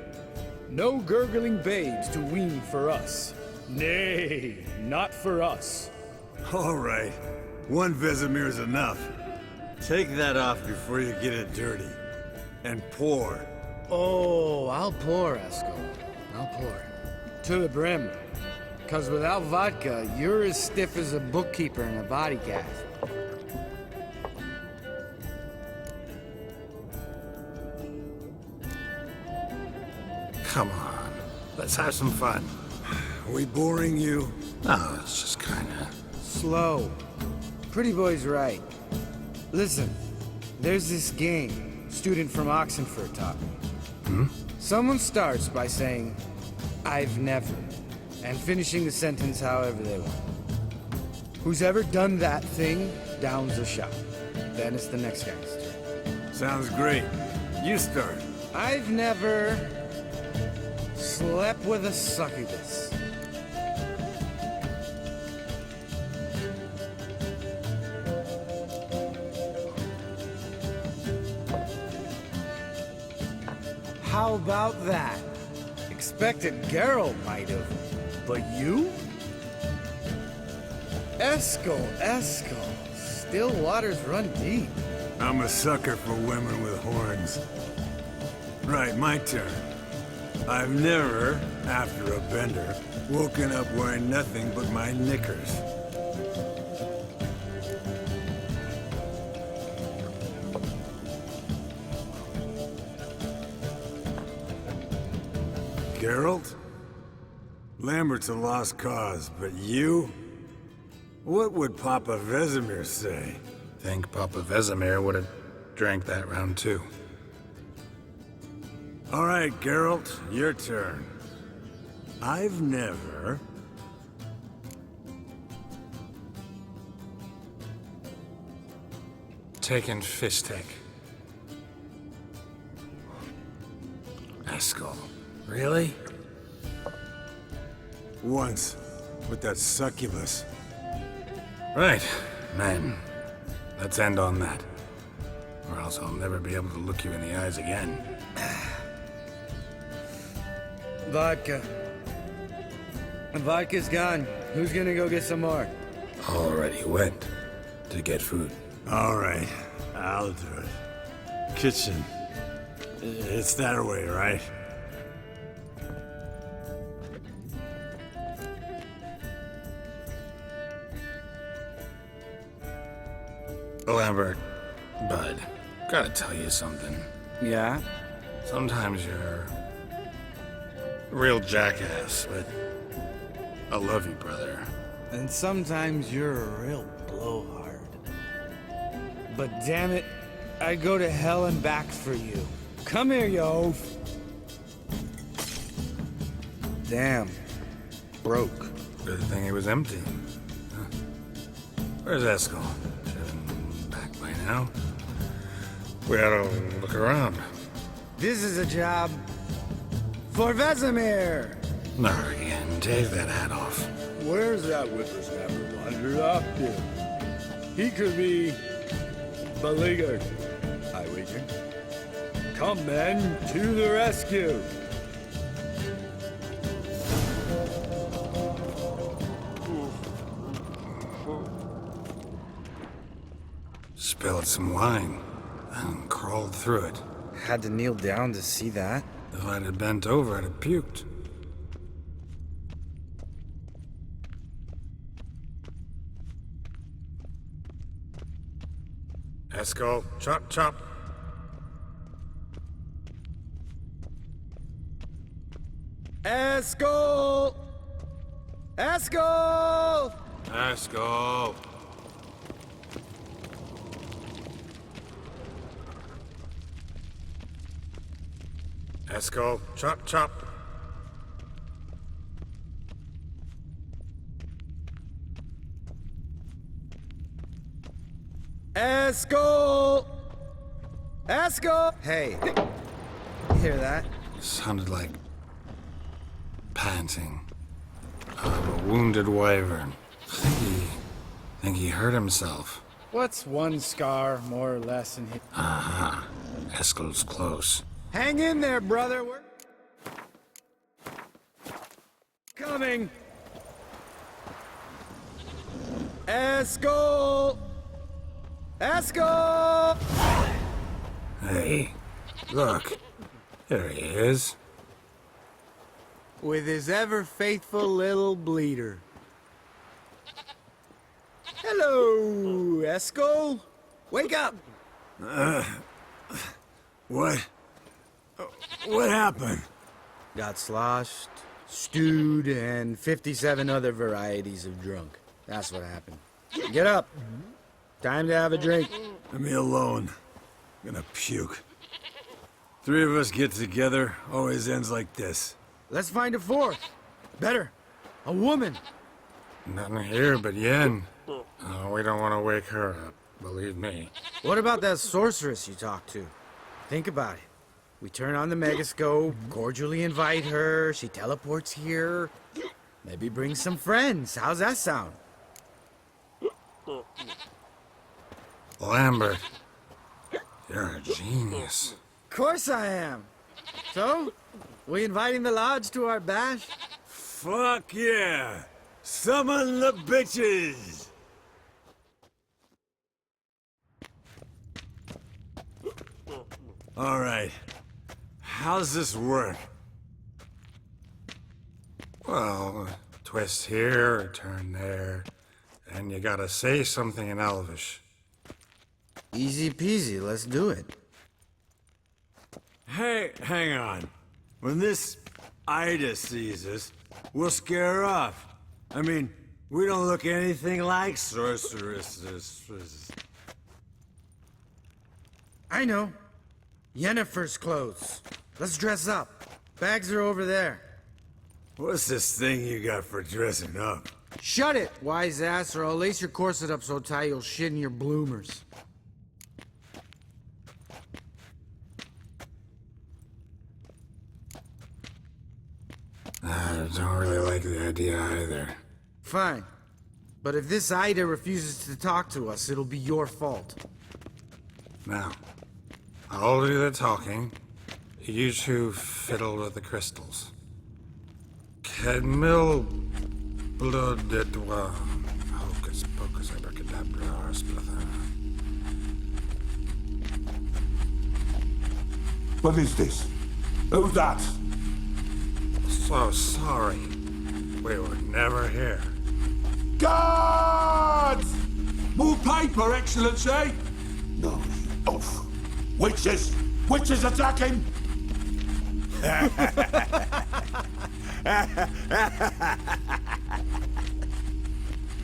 No gurgling babes to wean for us. Nay, not for us. All right. One Vesemir's enough. Take that off before you get it dirty. And pour. Oh, I'll pour, Esco. I'll pour. To the brim. 'Cause without vodka, you're as stiff as a bookkeeper in a body cast. Come on, let's have some fun. Are we boring you? No, it's just kinda... Slow. Pretty boy's right. Listen, there's this game student from Oxenford taught me. Someone starts by saying, I've never, and finishing the sentence however they want. Who's ever done that thing downs a shot. Then it's the next guy's turn. Sounds great. You start. I've never slept with a succubus. How about that? Expected Geralt might have, but you? Esco, still waters run deep. I'm a sucker for women with horns. Right, my turn. I've never, after a bender, woken up wearing nothing but my knickers. Geralt? Lambert's a lost cause, but you? What would Papa Vesemir say? Think Papa Vesemir would have drank that round too. All right, Geralt, your turn. I've never... taken Fistek. Eskel. Really? Once, with that succubus. Right, men. Let's end on that. Or else I'll never be able to look you in the eyes again. Vodka. Vodka's gone. Who's gonna go get some more? Already went to get food. All right, I'll do it. Kitchen. It's that way, right? Lambert, Bud, gotta tell you something. Yeah? Sometimes you're a real jackass, but I love you, brother. And sometimes you're a real blowhard. But damn it, I'd go to hell and back for you. Come here, you oaf. Damn. Broke. Good thing it was empty. Huh? Where's Eskel? Should've been back by now. We ought to look around. This is a job for Vesemir. Not again. Take that hat off. Where's that whippersnapper wandered off to? He could be beleaguered, I wager. Come, men, to the rescue! Spilled some wine and crawled through it. Had to kneel down to see that. If I'd have bent over, I'd have puked. Eskel, chop, chop. Eskel! Eskel! Eskel! Eskel, chop, chop. Eskel! Eskel! Hey, you hear that? It sounded like panting of a wounded wyvern. Think he hurt himself. What's one scar more or less in here? Aha. Eskel's close. Hang in there, brother. We're coming. Eskel! Eskel! Hey, look. There he is. With his ever-faithful little bleeder. Hello, Eskel. Wake up. What happened? Got sloshed, stewed, and 57 other varieties of drunk. That's what happened. Get up. Time to have a drink. Leave me alone. I'm gonna puke. Three of us get together, always ends like this. Let's find a fourth. Better. A woman. Nothing here but Yen. Oh, we don't want to wake her up, believe me. What about that sorceress you talked to? Think about it. We turn on the megascope, cordially invite her, she teleports here. Maybe bring some friends. How's that sound? Lambert, you're a genius. Of course I am. So, we inviting the lodge to our bash? Fuck yeah! Summon the bitches! Alright. How's this work? Well, twist here, turn there, and you gotta say something in Elvish. Easy peasy, let's do it. Hey, hang on. When this Ida sees us, we'll scare her off. I mean, we don't look anything like sorceresses. I know. Yennefer's clothes. Let's dress up. Bags are over there. What's this thing you got for dressing up? Shut it, wise ass, or I'll lace your corset up so tight you'll shit in your bloomers. I don't really like the idea either. Fine. But if this Ida refuses to talk to us, it'll be your fault. Now, I'll do the talking. You two fiddle with the crystals. Cadmil blood de doigt. Hocus pocus abracadabra splather. What is this? Who's that? So sorry. We were never here. Guards! More paper, Excellency! No, Oof. Witches! Witches attacking!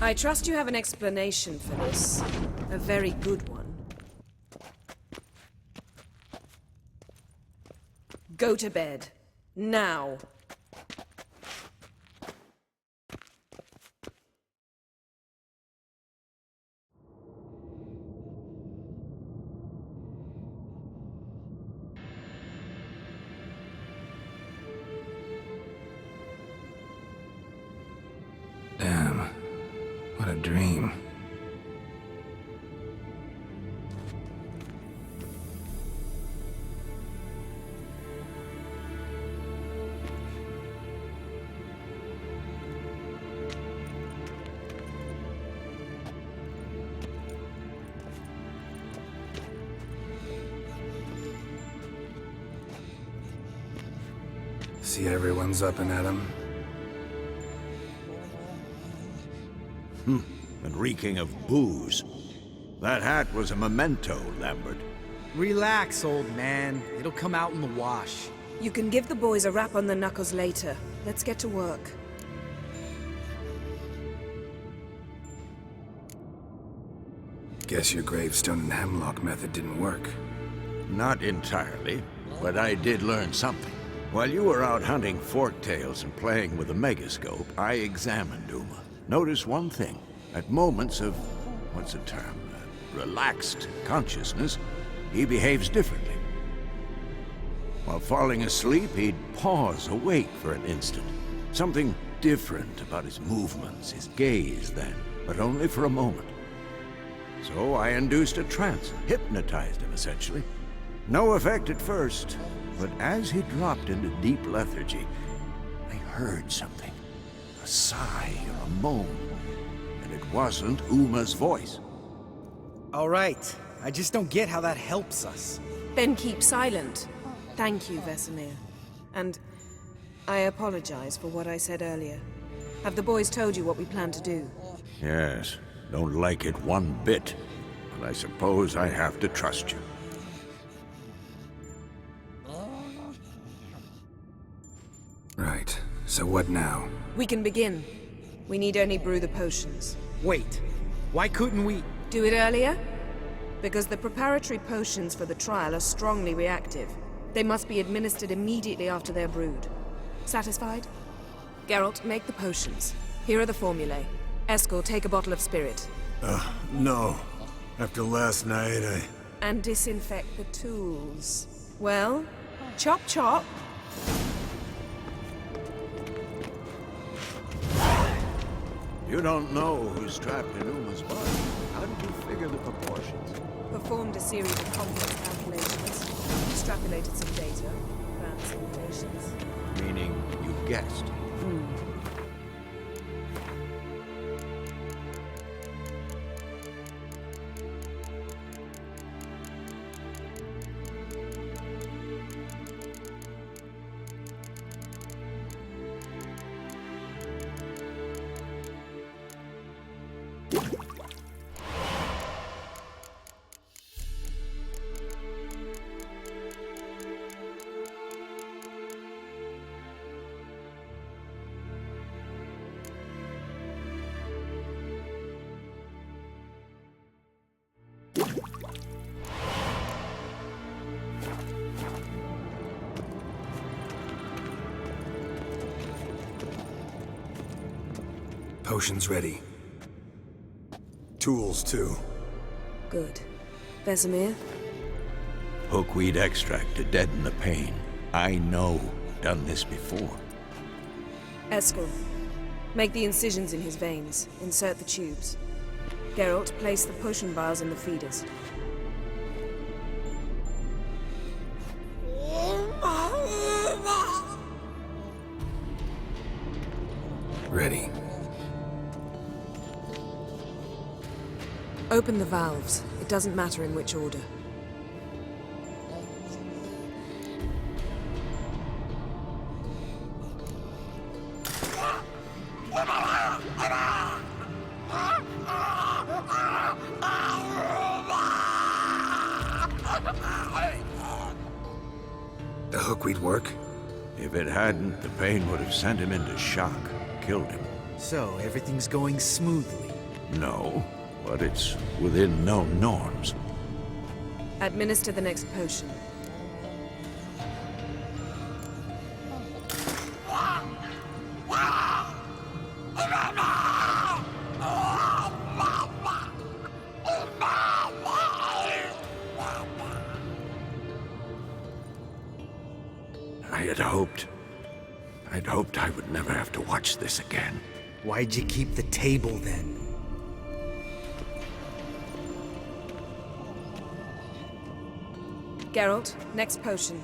I trust you have an explanation for this. A very good one. Go to bed. Now. Damn. What a dream. See everyone's up and at 'em. And reeking of booze. That hat was a memento, Lambert. Relax, old man. It'll come out in the wash. You can give the boys a rap on the knuckles later. Let's get to work. Guess your gravestone and hemlock method didn't work. Not entirely, but I did learn something. While you were out hunting forktails and playing with the megascope, I examined Uma. Notice one thing. At moments of, what's the term, relaxed consciousness, he behaves differently. While falling asleep, he'd pause awake for an instant. Something different about his movements, his gaze then, but only for a moment. So I induced a trance, hypnotized him essentially. No effect at first, but as he dropped into deep lethargy, I heard something. A sigh or a moan. And it wasn't Uma's voice. All right. I just don't get how that helps us. Then keep silent. Thank you, Vesemir. And I apologize for what I said earlier. Have the boys told you what we plan to do? Yes, don't like it one bit. But I suppose I have to trust you. Right. So what now? We can begin. We need only brew the potions. Wait. Why couldn't we... Do it earlier? Because the preparatory potions for the trial are strongly reactive. They must be administered immediately after they're brewed. Satisfied? Geralt, make the potions. Here are the formulae. Eskel, take a bottle of spirit. No. After last night, And disinfect the tools. Well, chop chop. You don't know who's trapped in Uma's body. How did you figure the proportions? Performed a series of complex calculations. Extrapolated some data. Found simulations. Meaning you guessed. Potions ready. Tools, too. Good. Vesemir? Hookweed extract to deaden the pain. I know. Done this before. Eskel, make the incisions in his veins. Insert the tubes. Geralt, place the potion vials in the feeders. Ready. Open the valves. It doesn't matter in which order. hook we'd work? If it hadn't, the pain would have sent him into shock, killed him. So, everything's going smoothly? No, but it's within known norms. Administer the next potion. I'd hoped I would never have to watch this again. Why'd you keep the table then? Geralt, next potion.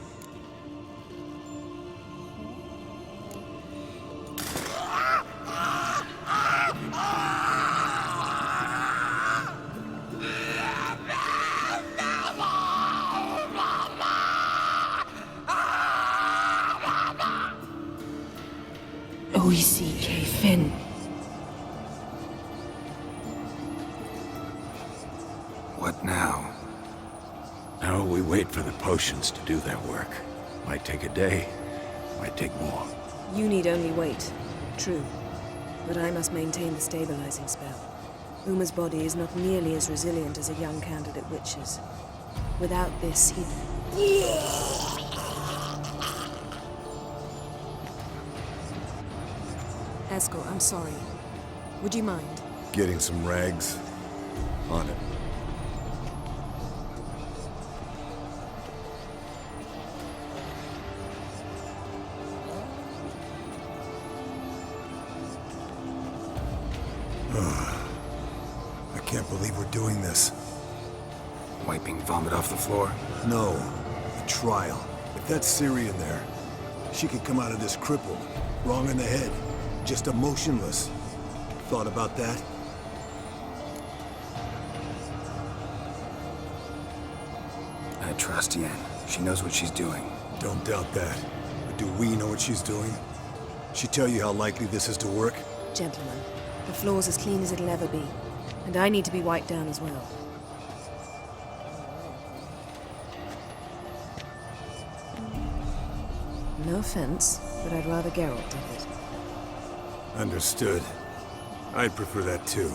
O.E.C.K. Finn. What now? Now we wait for the potions to do their work. Might take a day, might take more. You need only wait. True. But I must maintain the stabilizing spell. Uma's body is not nearly as resilient as a young candidate witch's. Without this, he... Eskel, I'm sorry. Would you mind? Getting some rags? On it. I can't believe we're doing this. Wiping vomit off the floor? No. The trial. If that's Ciri in there, she could come out of this crippled, wrong in the head, just emotionless. Thought about that? I trust Yen. She knows what she's doing. Don't doubt that. But do we know what she's doing? She tell you how likely this is to work? Gentlemen, the floor's as clean as it'll ever be. And I need to be wiped down as well. No offense, but I'd rather Geralt did it. Understood. I'd prefer that too.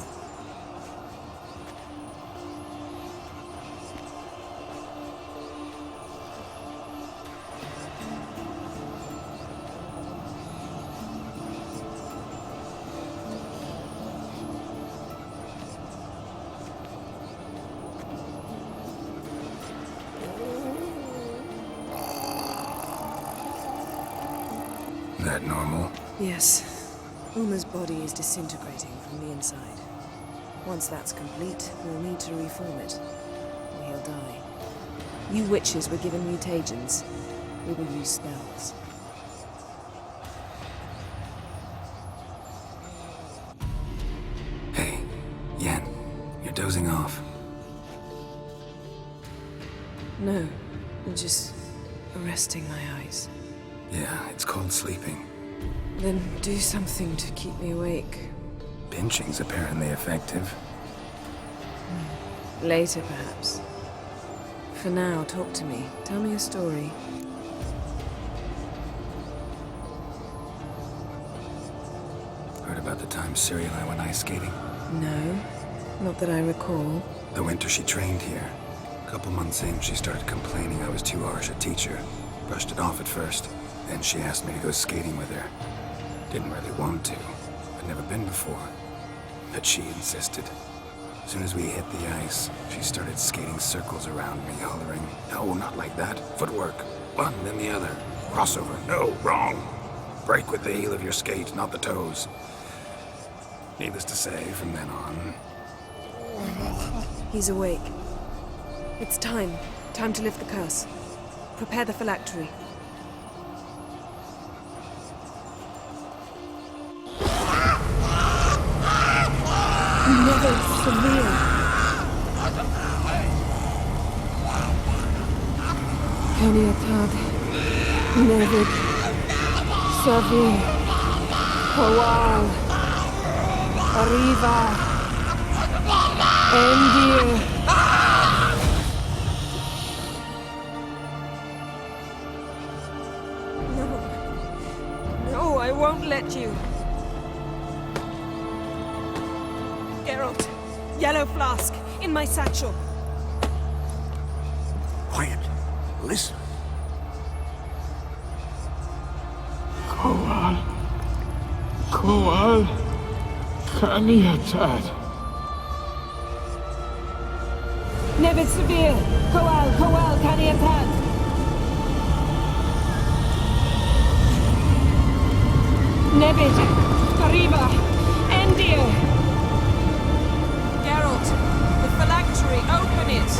That normal? Yes. Uma's body is disintegrating from the inside. Once that's complete, we'll need to reform it, or he'll die. You witches were given mutagens. We will use spells. Hey, Yen, you're dozing off. No, I'm just resting my eyes. Yeah, it's called sleeping. Then do something to keep me awake. Pinching's apparently effective. Later, perhaps. For now, talk to me. Tell me a story. Heard about the time Ciri and I went ice skating? No, not that I recall. The winter she trained here. A couple months in, she started complaining I was too harsh a teacher. Brushed it off at first. Then she asked me to go skating with her. Didn't really want to. I'd never been before. But she insisted. As soon as we hit the ice, she started skating circles around me, hollering, "No, not like that. Footwork. One, then the other. Crossover. No, wrong. Break with the heel of your skate, not the toes." Needless to say, from then on... He's awake. It's time. Time to lift the curse. Prepare the phylactery. Never severe. Keniatag. Nevid. Savi. Hawal. Arriva. Endir. won't let you. Geralt, yellow flask, in my satchel. Quiet. Listen. Koal, Kaniatad. Nevid Severe, Koal, Kaniatad. Nevid, Arriba, Endir. Geralt, the phylactery, open it.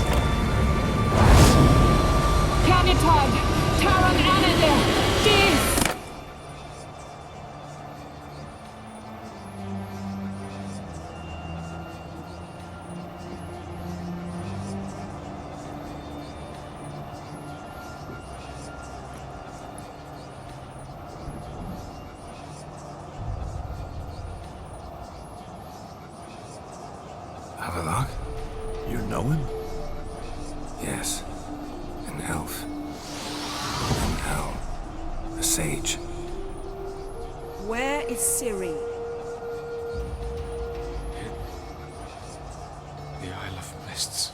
Kaniatad, Taran Anadir, Dis. Avalok? You know him? Yes. An elf. An owl. A sage. Where is Ciri? The Isle of Mists.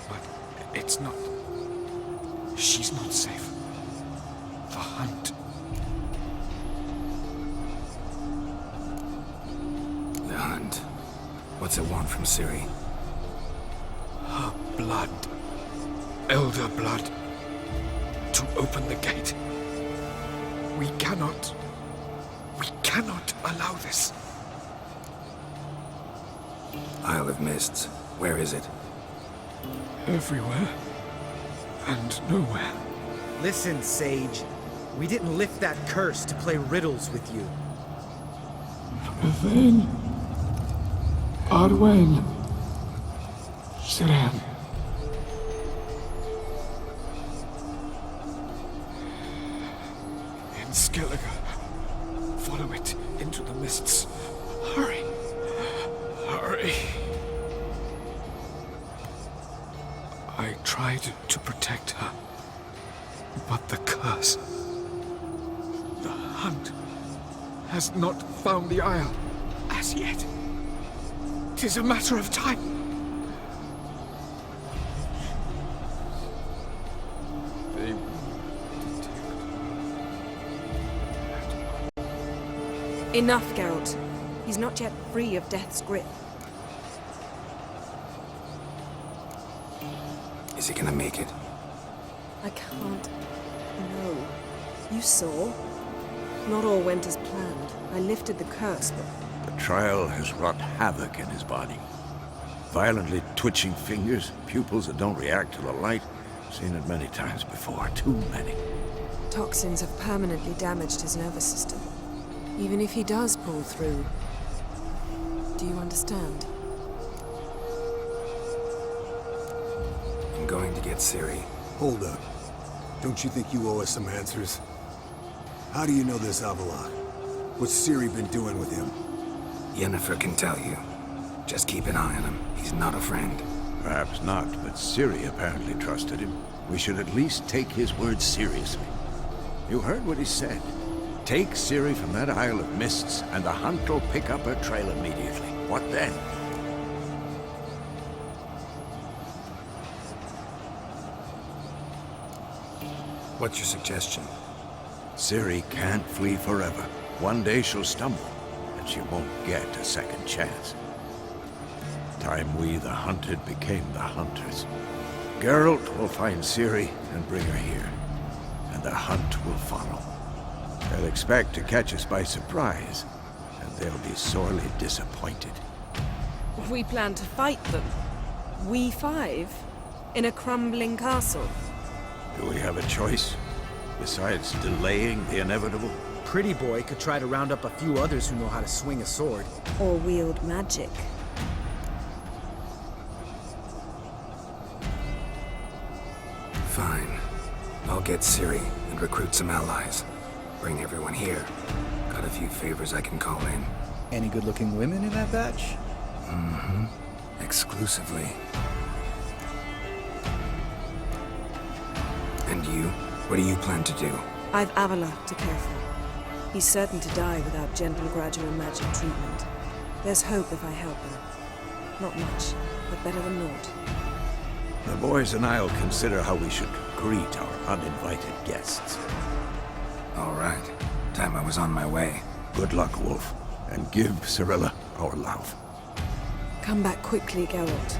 But it's not... She's not safe. The hunt. The hunt. What's it want from Ciri? Her blood. Elder blood. To open the gate. We cannot allow this. Isle of Mists. Where is it? Everywhere. And nowhere. Listen, Sage. We didn't lift that curse to play riddles with you. Then, Arwen, Siran. In Skellige. Follow it into the mists. Hurry. Hurry. I tried to protect her. But the curse... The hunt has not found the Isle as yet. 'Tis a matter of time. They Enough, Geralt. He's not yet free of death's grip. Is he gonna make it? I can't. No. You saw? Not all went as planned. I lifted the curse, but... The trial has wrought havoc in his body. Violently twitching fingers, pupils that don't react to the light. Seen it many times before. Too many. Toxins have permanently damaged his nervous system. Even if he does pull through... Do you understand? I'm going to get Ciri. Hold up. Don't you think you owe us some answers? How do you know this Avalok? What's Ciri been doing with him? Yennefer can tell you. Just keep an eye on him. He's not a friend. Perhaps not, but Ciri apparently trusted him. We should at least take his words seriously. You heard what he said. Take Ciri from that Isle of Mists, and the hunt will pick up her trail immediately. What then? What's your suggestion? Ciri can't flee forever. One day she'll stumble, and she won't get a second chance. Time we, the hunted, became the hunters. Geralt will find Ciri and bring her here, and the hunt will follow. They'll expect to catch us by surprise, and they'll be sorely disappointed. We plan to fight them. We five? In a crumbling castle? Do we have a choice? Besides delaying the inevitable? Pretty Boy could try to round up a few others who know how to swing a sword. Or wield magic. Fine. I'll get Ciri and recruit some allies. Bring everyone here. Got a few favors I can call in. Any good-looking women in that batch? Mm-hmm. Exclusively. And you? What do you plan to do? I've Avala to care for. He's certain to die without gentle, gradual magic treatment. There's hope if I help him. Not much, but better than naught. The boys and I'll consider how we should greet our uninvited guests. All right. Time I was on my way. Good luck, Wolf, and give Cirilla our love. Come back quickly, Geralt.